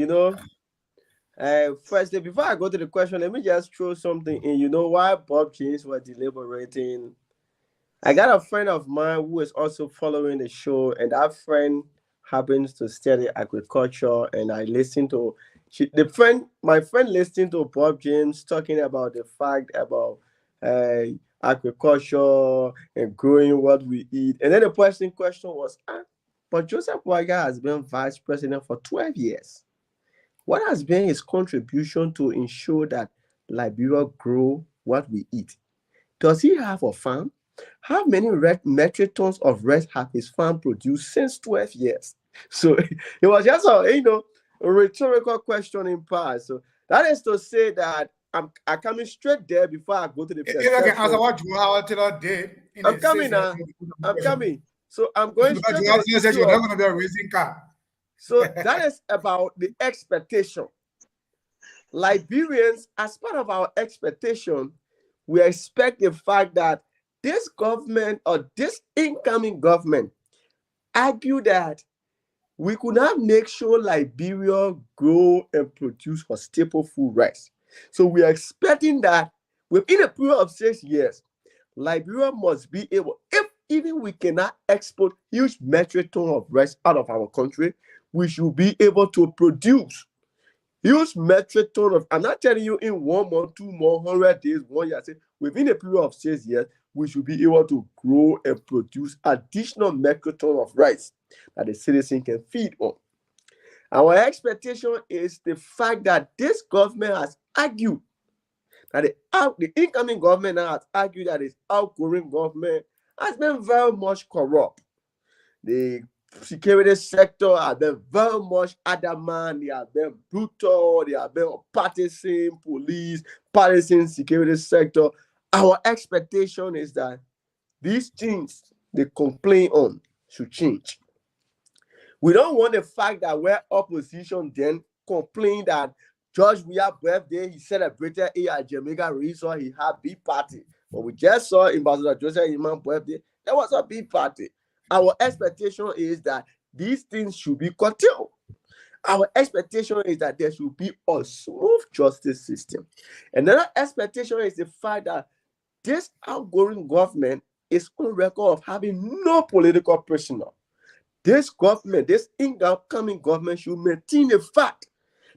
[SPEAKER 5] Firstly, before I go to the question, let me just throw something in. Why Bob James was deliberating? I got a friend of mine who is also following the show, and that friend happens to study agriculture. And I listened to my friend listened to Bob James talking about the fact about agriculture and growing what we eat. And then the question was, but Joseph Boaga has been vice president for 12 years. What has been his contribution to ensure that Liberia grow what we eat? Does he have a farm? How many metric tons of rice have his farm produced since 12 years? So it was just a rhetorical question in part. So that is to say that I'm coming straight there before I go to the perception. I'm coming now. I'm coming. So I'm going straight to the issue.
[SPEAKER 16] You're not going to be a raising car.
[SPEAKER 14] So that is about the expectation. Liberians, as part of our expectation, we expect the fact that this government or this incoming government argue that we could not make sure Liberia grow and produce for staple food rice. So we are expecting that within a period of 6 years, Liberia must be able, if even we cannot export huge metric ton of rice out of our country, we should be able to produce huge metric ton of, I'm not telling you in 1 month, 2 months, 100 days, 1 year. I say within a period of 6 years, we should be able to grow and produce additional metric ton of rice that the citizen can feed on. Our expectation is the fact that this government has argued that the incoming government now has argued that its outgoing government has been very much corrupt. The security sector have been very much adamant, they have been brutal, they have been partisan police, partisan security sector. Our expectation is that these things they complain on should change. We don't want the fact that where opposition then complained that George Weah's birthday, he celebrated it at Jamaica Resort, he had big party. But we just saw Ambassador Joseph Iman's birthday, there was a big party. Our expectation is that these things should be curtailed. Our expectation is that there should be a smooth justice system. Another expectation is the fact that this outgoing government is on record of having no political personnel. This government, this incoming government should maintain the fact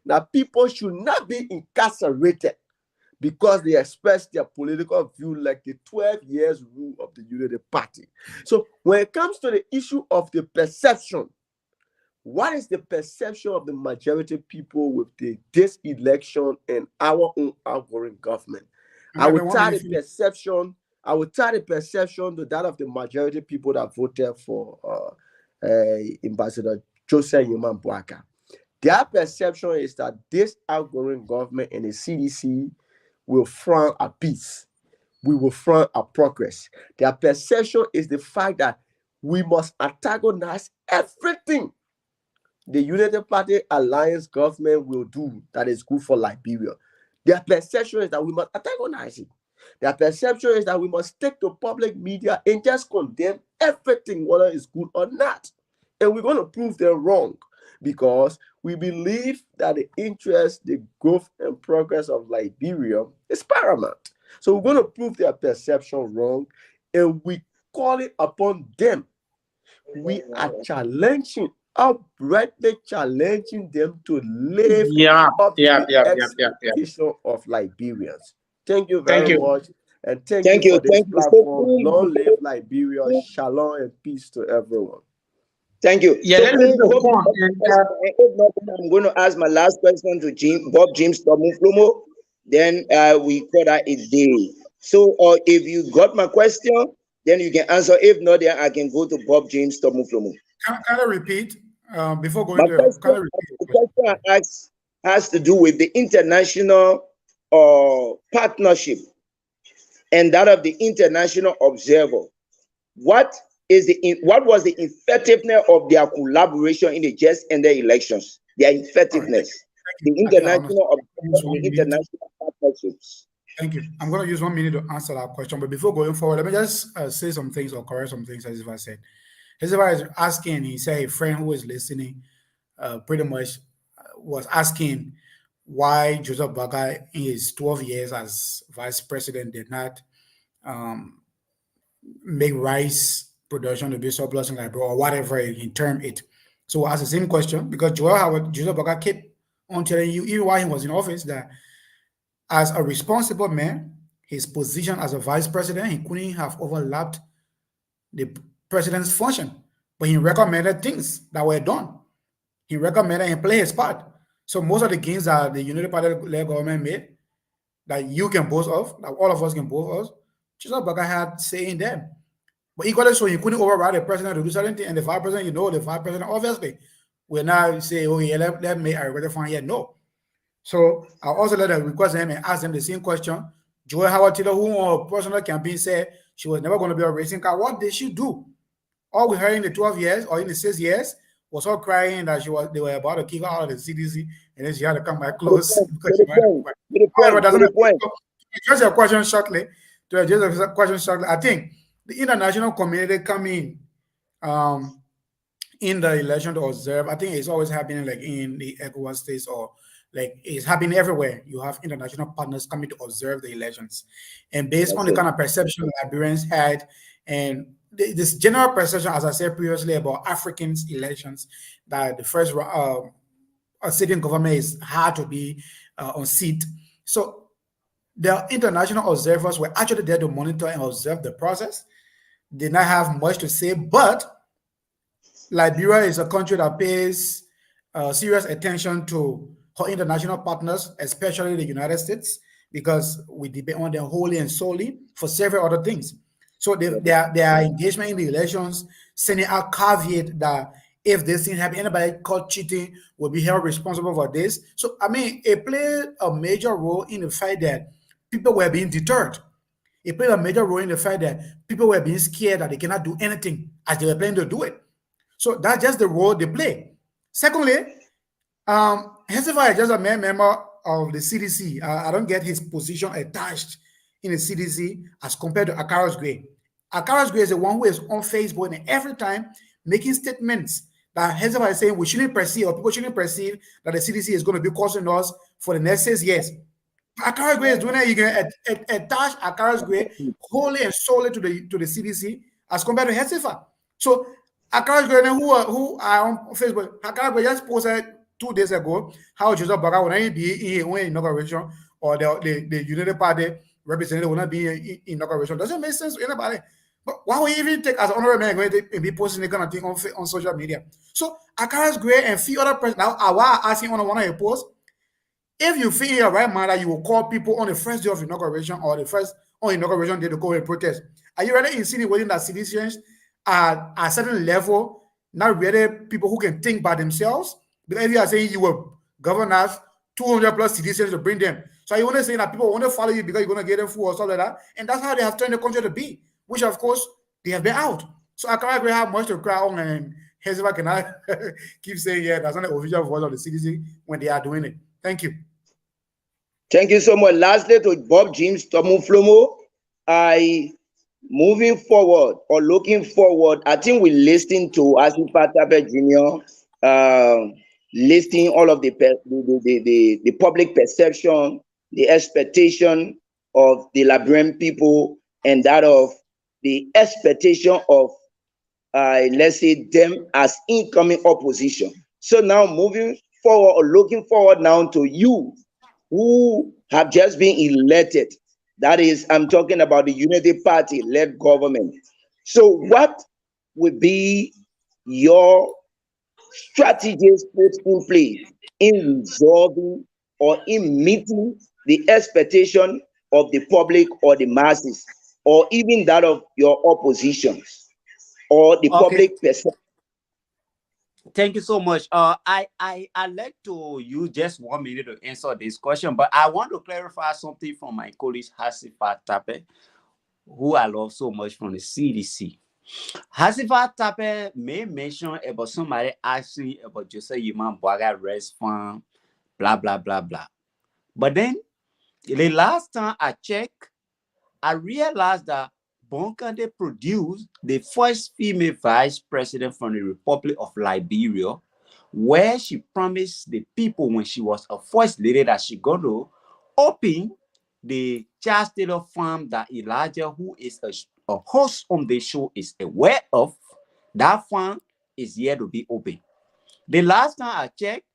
[SPEAKER 14] that people should not be incarcerated because they express their political view like the 12 years rule of the Unity Party. So when it comes to the issue of the perception, what is the perception of the majority people with this election and our own outgoing government? I would tie the perception to that of the majority people that voted for Ambassador Joseph Iman Boaka. Their perception is that this outgoing government and the CDC will frown at peace. We will frown at progress. Their perception is the fact that we must antagonize everything the United Party Alliance government will do that is good for Liberia. Their perception is that we must antagonize it. Their perception is that we must take to public media and just condemn everything, whether it's good or not. And we're going to prove them wrong because we believe that the interest, the growth and progress of Liberia is paramount. So we're going to prove their perception wrong and we call it upon them. We are outrightly challenging them to live up to the expectation of Liberians. Thank you very much. And thank you for this platform. Long live Liberia. Shalom and peace to everyone.
[SPEAKER 13] Thank you. Yeah, I'm going to ask my last question to Bob James Tomuflomo. Then we call that a day. So if you got my question, then you can answer. If not, then I can go to Bob James Tomuflomo.
[SPEAKER 16] Can I repeat before going to
[SPEAKER 13] the question I asked has to do with the international partnership and that of the international observer. What was the effectiveness of their collaboration in the just ended elections? Their effectiveness, the international partnerships.
[SPEAKER 16] Thank you. I'm going to use 1 minute to answer that question. But before going forward, let me just say some things or correct some things as if I said. As if I was asking, he said a friend who is listening pretty much was asking why Joseph Boakai in his 12 years as vice president did not make rice production to be surplus in Liberia or whatever he termed it. So I asked the same question because Joseph Boakai kept on telling you, even while he was in office, that as a responsible man, his position as a vice president, he couldn't have overlapped the president's function, but he recommended things that were done. He recommended and played his part. So most of the gains that the Unity Party-led government made, that you can boast of, that all of us can boast of, Joseph Boakai had say in them. But equally so, he couldn't override the president to do certain things, and the vice president, the vice president obviously will now say, oh yeah, let me ratify here. No. So I also let them request him and ask them the same question. Joy Howard Taylor, who on a personal campaign said she was never going to be a racing car, what did she do? All we heard in the 12 years or in the 6 years was all crying that they were about to kick her out of the CDC, and then she had to come back
[SPEAKER 13] To the
[SPEAKER 16] close
[SPEAKER 13] point,
[SPEAKER 16] because
[SPEAKER 13] to
[SPEAKER 16] she
[SPEAKER 13] the
[SPEAKER 16] wanted to
[SPEAKER 13] point,
[SPEAKER 16] come back.
[SPEAKER 13] to the
[SPEAKER 16] However,
[SPEAKER 13] point, to
[SPEAKER 16] doesn't
[SPEAKER 13] the point.
[SPEAKER 16] to address your question shortly, I think the international community come um, in the election to observe. I think it's always happening like in the ECOWAS states or like it's happening everywhere. You have international partners coming to observe the elections. And based on
[SPEAKER 13] That's
[SPEAKER 16] the
[SPEAKER 13] it.
[SPEAKER 16] kind of perception Liberians had and this general perception, as I said previously, about Africans elections, that the first a sitting government is hard to be on seat. So the international observers were actually there to monitor and observe the process. Did not have much to say, but Liberia is a country that pays serious attention to her international partners, especially the United States, because we depend on them wholly and solely for several other things. So their engagement in the elections, sending out caveat that if this thing happen, anybody caught cheating will be held responsible for this. So I mean, it played a major role in the fact that people were being deterred. It played a major role in the fact that people were being scared that they cannot do anything as they were planning to do it. So that's just the role they play. Secondly, Hesiva is just a member of the CDC. I don't get his position attached in the CDC as compared to Akaros Gray. Akaros Gray is the one who is on Facebook and every time making statements that Hesiva is saying we shouldn't perceive or people shouldn't perceive that the CDC is going to be causing us for the next 6 years. Akaras Gray is doing it. You can attach Akaras Gray wholly and solely to the CDC as compared to Hesifa. So Akaras Gray, who are on Facebook, Akaras Gray just posted 2 days ago how Joseph Baga will not be in inauguration or the United Party representative will not be in inauguration. Doesn't make sense to anybody. But why would you even take as honorary man going to be posting the kind of thing on social media? So Akaras Gray and few other persons now are asking on one of your posts. If you feel in your right mind that you will call people on the first day of inauguration or the first on inauguration day to go and protest, are you really insinuating that citizens are at a certain level not really people who can think by themselves? Because if you are saying you will govern us 200 plus citizens to bring them, so are you want to say that people want to follow you because you're going to get them food or stuff like that? And that's how they have turned the country to be, which of course they have been out. So I can't really have much to cry on, and Hezbollah cannot keep saying, yeah, that's not the official voice of the CDC when they are doing it. Thank you.
[SPEAKER 13] Thank you so much. Lastly, to Bob James Tomuflomo, moving forward or looking forward, I think we listen to Asifa Tabe Jr. Listing all of the public perception, the expectation of the Liberian people, and that of the expectation of let's say them as incoming opposition. So now moving forward or looking forward now to you who have just been elected. That is, I'm talking about the Unity Party led government. So what would be your strategies put in place in resolving or in meeting the expectation of the public or the masses, or even that of your oppositions or the public perception?
[SPEAKER 15] Thank you so much. I like to use just 1 minute to answer this question, but I want to clarify something from my colleague Hasifa Tape, who I love so much from the CDC. Hasifa Tape may mention about somebody asking about Joseph Yuman Boaga Rest Fund, blah blah blah blah. But then the last time I checked, I realized that Bonkande produced the first female vice president from the Republic of Liberia, where she promised the people when she was a first lady that she going to open the Charles Taylor farm that Elijah, who is a host on the show, is aware of. That farm is yet to be open. The last time I checked,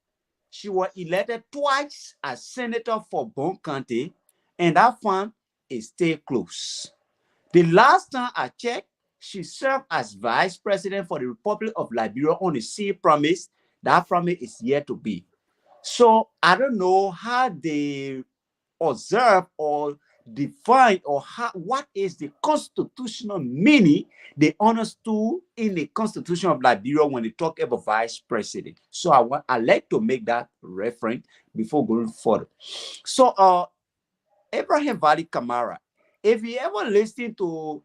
[SPEAKER 15] she was elected twice as senator for Bon County, and that farm is still closed. The last time I checked, she served as vice president for the Republic of Liberia on the sea promise. That promise is yet to be. So I don't know how they observe or define or what is the constitutional meaning they understood in the Constitution of Liberia when they talk about vice president. So I like to make that reference before going further. So Abraham Valley Kamara, if you ever listen to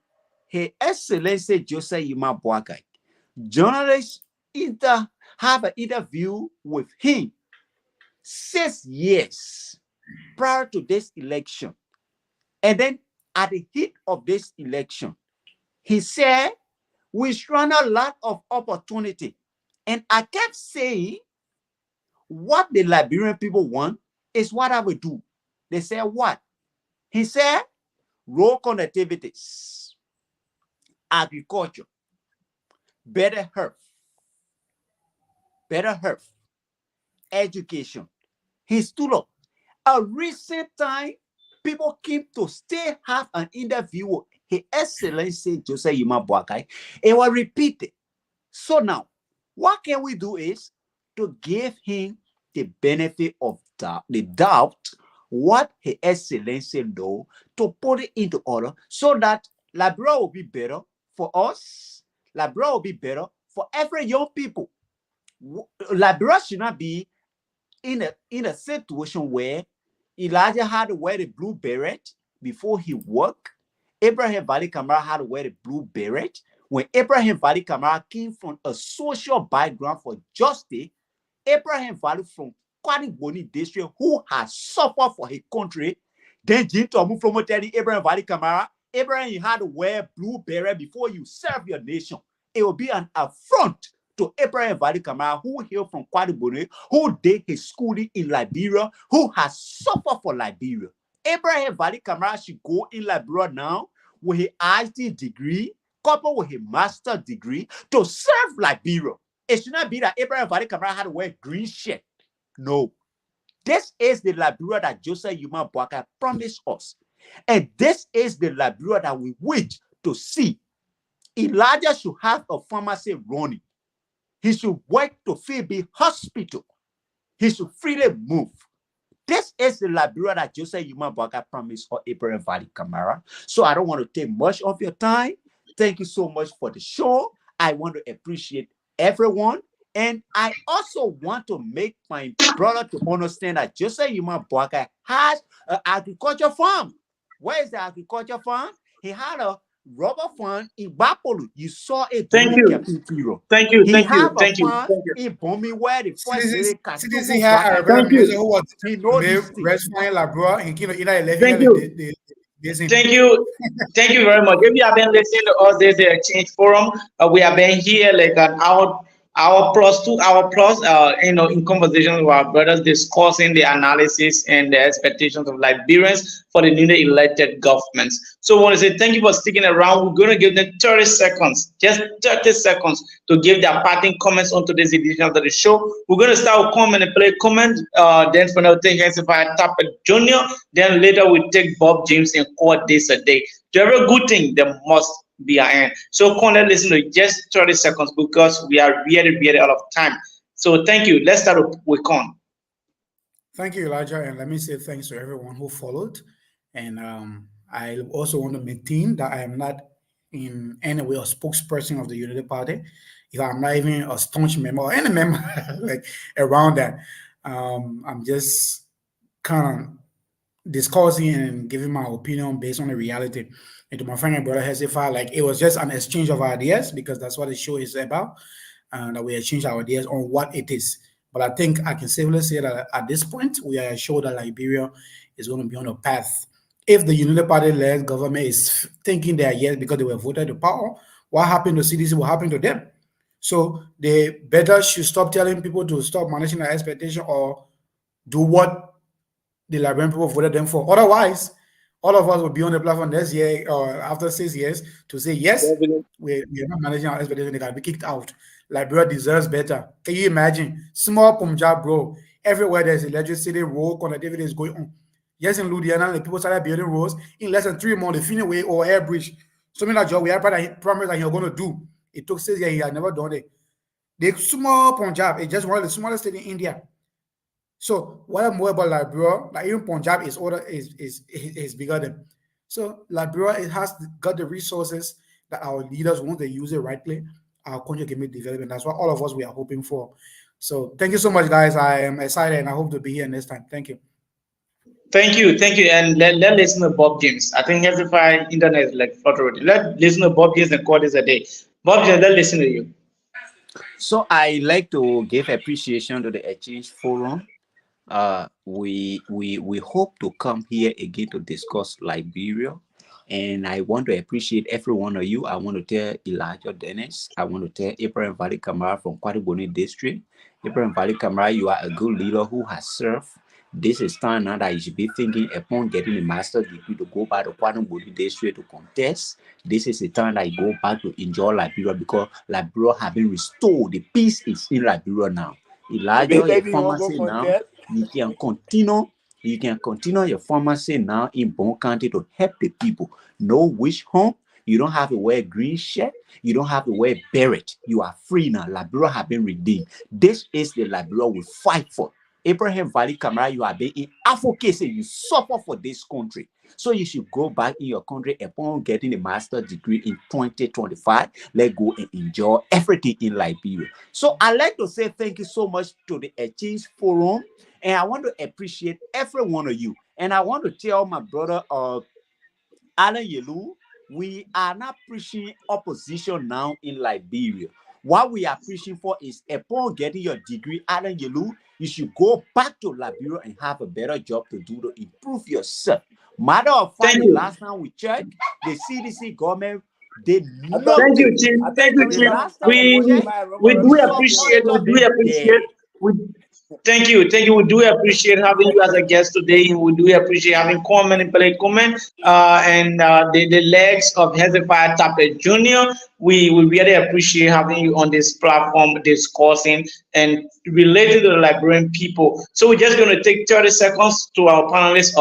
[SPEAKER 15] Her Excellency Joseph Yuma Boakai, journalists
[SPEAKER 11] have an interview with him 6 years prior to this election. And then at the heat of this election, he said, we run a lot of opportunity. And I kept saying, what the Liberian people want is what I will do. They said, what? He said, road connectivities, agriculture, better health, education. He stood up. A recent time, people came to still have an interview with His Excellency Joseph Yuma Boakai. It was repeated. So now, what can we do is to give him the benefit of the doubt, what His Excellency know, to put it into order so that Liberia will be better for us. Liberia will be better for every young people. Liberia should not be in a situation where Elijah had to wear the blue beret before he worked. Abraham Valley Camara had to wear the blue beret. When Abraham Valley Camara came from a social background for justice, Abraham Valley from Kwani district who has suffered for his country, then Jim Tomu from telling Abraham Valley Camara, Abraham, you had to wear blue beret before you serve your nation. It will be an affront to Abraham Valley Camara, who hailed from Kwadibone, who did his schooling in Liberia, who has suffered for Liberia. Abraham Valley Camara should go in Liberia now with his IT degree, coupled with his master degree, to serve Liberia. It should not be that Abraham Valley Camara had to wear green shirt. No. This is the Liberia that Joseph Yuma Boakai promised us. And this is the Liberia that we wish to see. Elijah should have a pharmacy running. He should work to Phoebe Hospital. He should freely move. This is the Liberia that Joseph Yuma Boakai promised for Abraham Valley Camara. So I don't want to take much of your time. Thank you so much for the show. I want to appreciate everyone. And I also want to make my brother to understand that Joseph Yuma Boakai has an agriculture farm. Where is the agriculture farm? He had a rubber farm in Bapolu. You saw it during the Captain Firo.
[SPEAKER 3] Thank you.
[SPEAKER 11] He
[SPEAKER 3] Thank you.
[SPEAKER 11] have a
[SPEAKER 3] Thank you.
[SPEAKER 11] farm
[SPEAKER 3] Thank you.
[SPEAKER 11] in Bomi where the first lady
[SPEAKER 16] CDC here,
[SPEAKER 3] Thank you.
[SPEAKER 16] who was
[SPEAKER 11] he know
[SPEAKER 16] may
[SPEAKER 11] this thing.
[SPEAKER 16] respond Labra and you know in 11
[SPEAKER 3] Thank you. Thank you. Thank you very much. If you have been listening to us, there's the exchange forum. We have been here like an hour plus 2 hour plus, in conversation with our brothers discussing the analysis and the expectations of Liberians for the newly elected governments. So I want to say thank you for sticking around. We're going to give them 30 seconds, just 30 seconds to give their parting comments on today's edition of the show. We're going to start with comment and play comment. Then for now, take hands if I tap a junior. Then later we take Bob James and court this a day. To every good thing, there must be an end. So come let's listen to just 30 seconds because we are really out of time. So thank you. Let's start with Con.
[SPEAKER 16] Thank you, Elijah, and let me say thanks to everyone who followed. And I also want to maintain that I am not in any way a spokesperson of the Unity Party. If I'm not even a staunch member or any member like around that, I'm just kind of discussing and giving my opinion based on the reality. And to my friend and brother Hezekiah, like it was just an exchange of ideas because that's what the show is about, that we exchange our ideas on what it is. But I think I can safely say that at this point, we are sure that Liberia is going to be on a path. If the Unity Party-led government is thinking they are yes because they were voted to power, what happened to CDC will happen to them. So they better should stop telling people to stop managing their expectation or do what the Liberian people voted them for. Otherwise, all of us will be on the platform this year or after 6 years to say, yes, we are not managing our expectation. They got to be kicked out. Liberia deserves better. Can you imagine? Small Punjab, bro. Everywhere there's electricity, road connectivity is going on. Yes, in Louisiana, the people started building roads. In less than 3 months, the Finney or air bridge. Something that job we had promised that you're going to do. It took 6 years. He had never done it. The small Punjab is just one of the smallest states in India. So what I'm more about Liberia, like even Punjab is bigger than. So Liberia, it has got the resources that our leaders, once they use it rightly, our country can make development. That's what all of us we are hoping for. So thank you so much, guys. I am excited and I hope to be here next time. Thank you.
[SPEAKER 3] Thank you. And let listen to Bob James. I think Hezekiah internet is like fluttering. Let listen to Bob James and call this a day. Bob James, let's listen to you.
[SPEAKER 15] So I like to give appreciation to the Exchange Forum. We hope to come here again to discuss Liberia, and I want to appreciate every one of you. I want to tell Elijah Dennis. I want to tell Abraham Valley Kamara from Kwadiboni District. Abraham Valley Kamara, you are a good leader who has served. This is time now that you should be thinking upon getting a master's degree to go back to Kwadiboni District to contest. This is the time that you go back to enjoy Liberia, because Liberia has been restored. The peace is in Liberia now. Elijah, your
[SPEAKER 11] Maybe you won't go
[SPEAKER 15] pharmacy now,
[SPEAKER 11] contest.
[SPEAKER 15] you can continue your pharmacy now in Bon County to help the people. No wish home. You don't have to wear green shirt. You don't have to wear beret. You are free now. Liberia have been redeemed. This is the Liberia we fight for. Abraham Valley Camara, you are being in advocacy. You suffer for this country. So you should go back in your country upon getting a master's degree in 2025. Let's go and enjoy everything in Liberia. So I'd like to say thank you so much to the Exchange Forum. And I want to appreciate every one of you. And I want to tell my brother Alan Yelu, we are not preaching opposition now in Liberia. What we are preaching for is upon getting your degree, Alan Yelu, you should go back to Liberia and have a better job to do to improve yourself. Matter of fact,
[SPEAKER 3] Thank
[SPEAKER 15] the
[SPEAKER 3] you.
[SPEAKER 15] last time we checked, the CDC government did
[SPEAKER 11] I thought,
[SPEAKER 3] Thank you,
[SPEAKER 15] nothing.
[SPEAKER 3] Chief.
[SPEAKER 11] I
[SPEAKER 3] Thank
[SPEAKER 11] thought
[SPEAKER 3] you,
[SPEAKER 11] Terry
[SPEAKER 3] Chief.
[SPEAKER 11] Brown
[SPEAKER 15] Last time we
[SPEAKER 11] supporting
[SPEAKER 3] We
[SPEAKER 15] checked,
[SPEAKER 11] my
[SPEAKER 3] we
[SPEAKER 15] the
[SPEAKER 11] Roman
[SPEAKER 3] do
[SPEAKER 11] Revolution.
[SPEAKER 3] appreciate. We
[SPEAKER 15] supporter
[SPEAKER 3] do
[SPEAKER 15] been
[SPEAKER 3] appreciate.
[SPEAKER 15] there.
[SPEAKER 3] We thank you. Thank you. We do appreciate having you as a guest today. We do appreciate having Coleman and Blake Coleman and the legs of Hezekiah Tappet Jr. We really appreciate having you on this platform discussing and related to the Liberian people. So we're just going to take 30 seconds to our panelists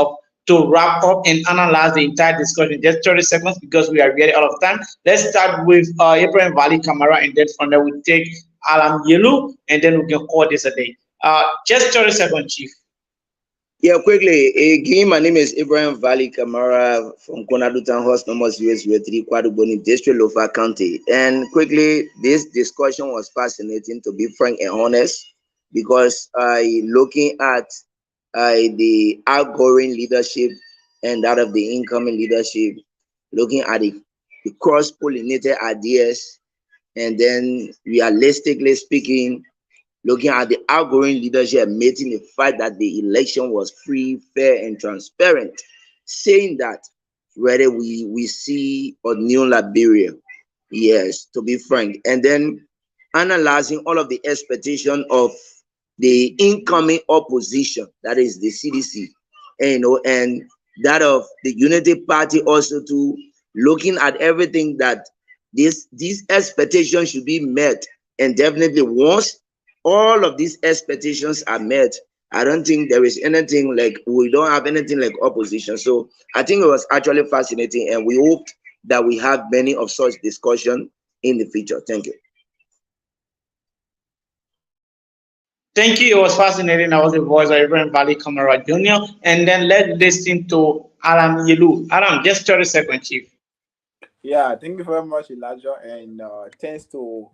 [SPEAKER 3] to wrap up and analyze the entire discussion. Just 30 seconds because we are really out of time. Let's start with Abraham Valley Camara, and then from there we take Alam Yelu, and then we can call this a day. Just 30 seconds, Chief.
[SPEAKER 13] Yeah, quickly. Again, my name is Ibrahim Valley Kamara from Konadutan Horse Numbers US 3 Kwaduboni District, Lofa County. And quickly, this discussion was fascinating, to be frank and honest, because looking at the outgoing leadership and that of the incoming leadership, looking at the cross-pollinated ideas, and then realistically speaking, looking at the outgoing leadership, making the fact that the election was free, fair, and transparent, saying that whether we see a new Liberia, yes, to be frank, and then analyzing all of the expectation of the incoming opposition, that is the CDC, and that of the Unity Party also, to looking at everything that these expectations should be met, and definitely once all of these expectations are met, I don't think there is anything like, we don't have anything like opposition. So I think it was actually fascinating, and we hope that we have many of such discussion in the future. Thank you.
[SPEAKER 3] Thank you. It was fascinating. I was the voice of Ibrahim Valley Camara Jr. And then let's listen to Alam Yelu. Alam, just 30 seconds, Chief.
[SPEAKER 9] Yeah, thank you very much, Elijah, and thanks to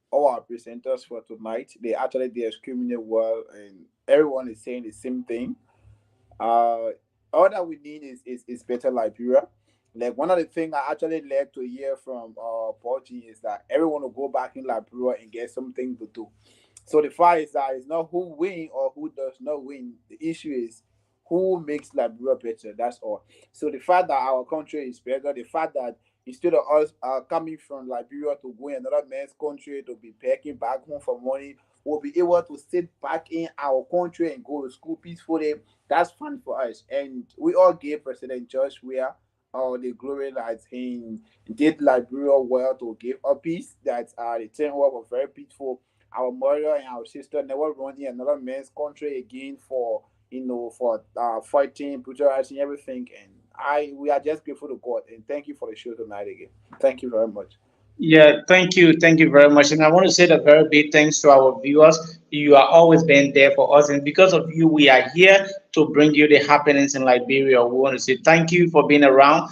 [SPEAKER 9] all our presenters for tonight. They actually did extremely well, and everyone is saying the same thing. All that we need is better Liberia. Like, one of the things I actually like to hear from Paul G is that everyone will go back in Liberia and get something to do. So the fact is that it's not who win or who does not win. The issue is who makes Liberia better. That's all. So the fact that our country is better, the fact that instead of us coming from Liberia to go in another man's country to be packing back home for money, we'll be able to sit back in our country and go to school peacefully. That's fun for us. And we all gave President George Weah the glory that he did Liberia well to give a peace that the 10 was very peaceful. Our mother and our sister never running another man's country again for fighting, brutalizing everything. And we are just grateful to God, and thank you for the show tonight again. Thank you very much.
[SPEAKER 3] Yeah, thank you. Thank you very much. And I want to say a very big thanks to our viewers. You are always been there for us. And because of you, we are here to bring you the happenings in Liberia. We want to say thank you for being around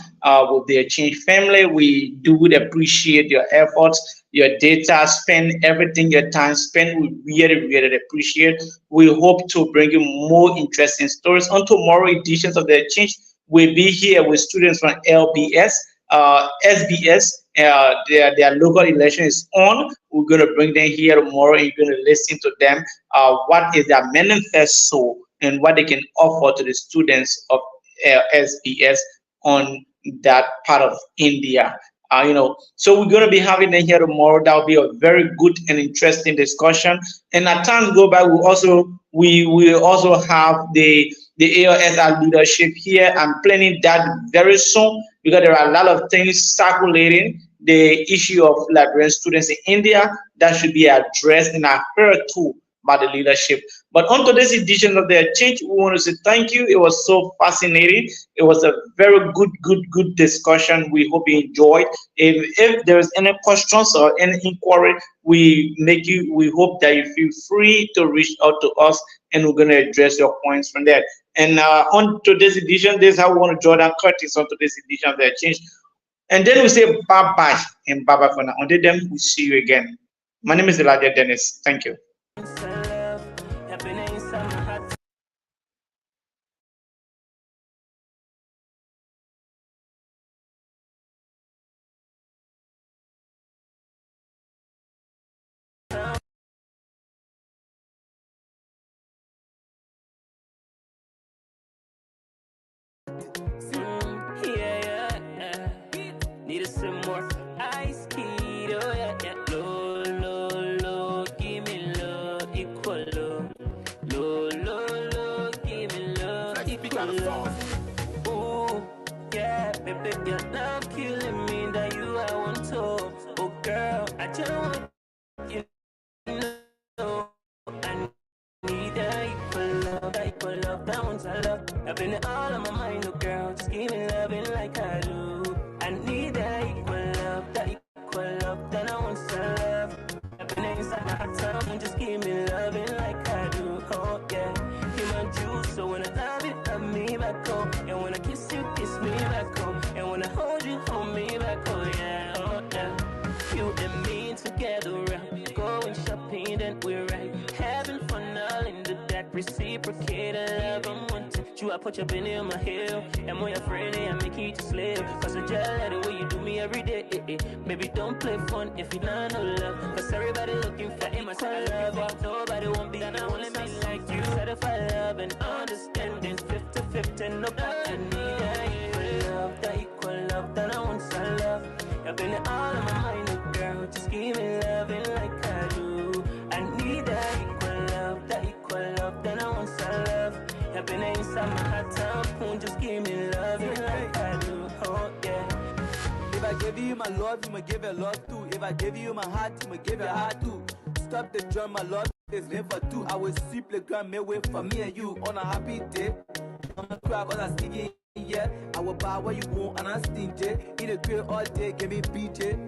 [SPEAKER 3] with the Exchange family. We do appreciate your efforts, your data, spend everything, your time spent. We really, really appreciate. We hope to bring you more interesting stories on tomorrow editions of the Exchange. We'll be here with students from LBS. SBS. Their local election is on. We're going to bring them here tomorrow. And you're going to listen to them. What is their manifesto and what they can offer to the students of SBS on that part of India. So we're going to be having them here tomorrow. That will be a very good and interesting discussion. And as times go by, we also have the AOSR leadership here. I'm planning that very soon because there are a lot of things circulating. The issue of Liberian students in India that should be addressed, and I heard too by the leadership. But on today's edition of the Exchange, we want to say thank you. It was so fascinating. It was a very good discussion. We hope you enjoyed. If there is any questions or any inquiry, we hope that you feel free to reach out to us, and we're going to address your points from there. And on today's edition, this is how we want to draw down curtains on today's edition of the Exchange. And then we say bye bye and bye bye for now. Until then, we see you again. My name is Elijah Dennis. Thank you.
[SPEAKER 1] Need some more ice kid, oh yeah. Low, low, low, give me low, equal low. Low, low, low, give me low, equal low. Ooh, yeah, baby, your love killing me, that you I want to. Oh girl, I just want you know. I need that equal love, that one's I love. I've been all on my mind, oh girl, just give me loving like I do. I need that equal love, that I want some love. I've been inside my heart, just give me loving like I do. Oh yeah, you're my juice, so when I love me back home. And when I kiss you, kiss me back home. And when I hold me back home, yeah, oh yeah. You and me together, right? Going shopping, then we're right. Having fun all in the dark, reciprocated love, I'm wanting. You, I put your penny on my heel. I'm on your friend, and I make you to slave. Cause I just like the way you do me every day. Baby, don't play fun if you not know love. Cause everybody looking for equal love. Nobody won't be gonna want me like you. Certified love and understanding. 50-50, nobody need that equal love, that I want some love. You've been all in my mind, oh girl. Just give me loving like I do. I need that equal love, that I want some love. You've been inside my heart, just give me loving like I do. Oh yeah.
[SPEAKER 2] If I give you my love, you might give it love too. If I give you my heart, you might give your heart too. Stop the drum, my love is meant for two. I will sweep the ground, make way for me and you on a happy day. I'm a cry cause I see you, yeah. I will buy what you want and I stingy. In the crib all day, give me BJ.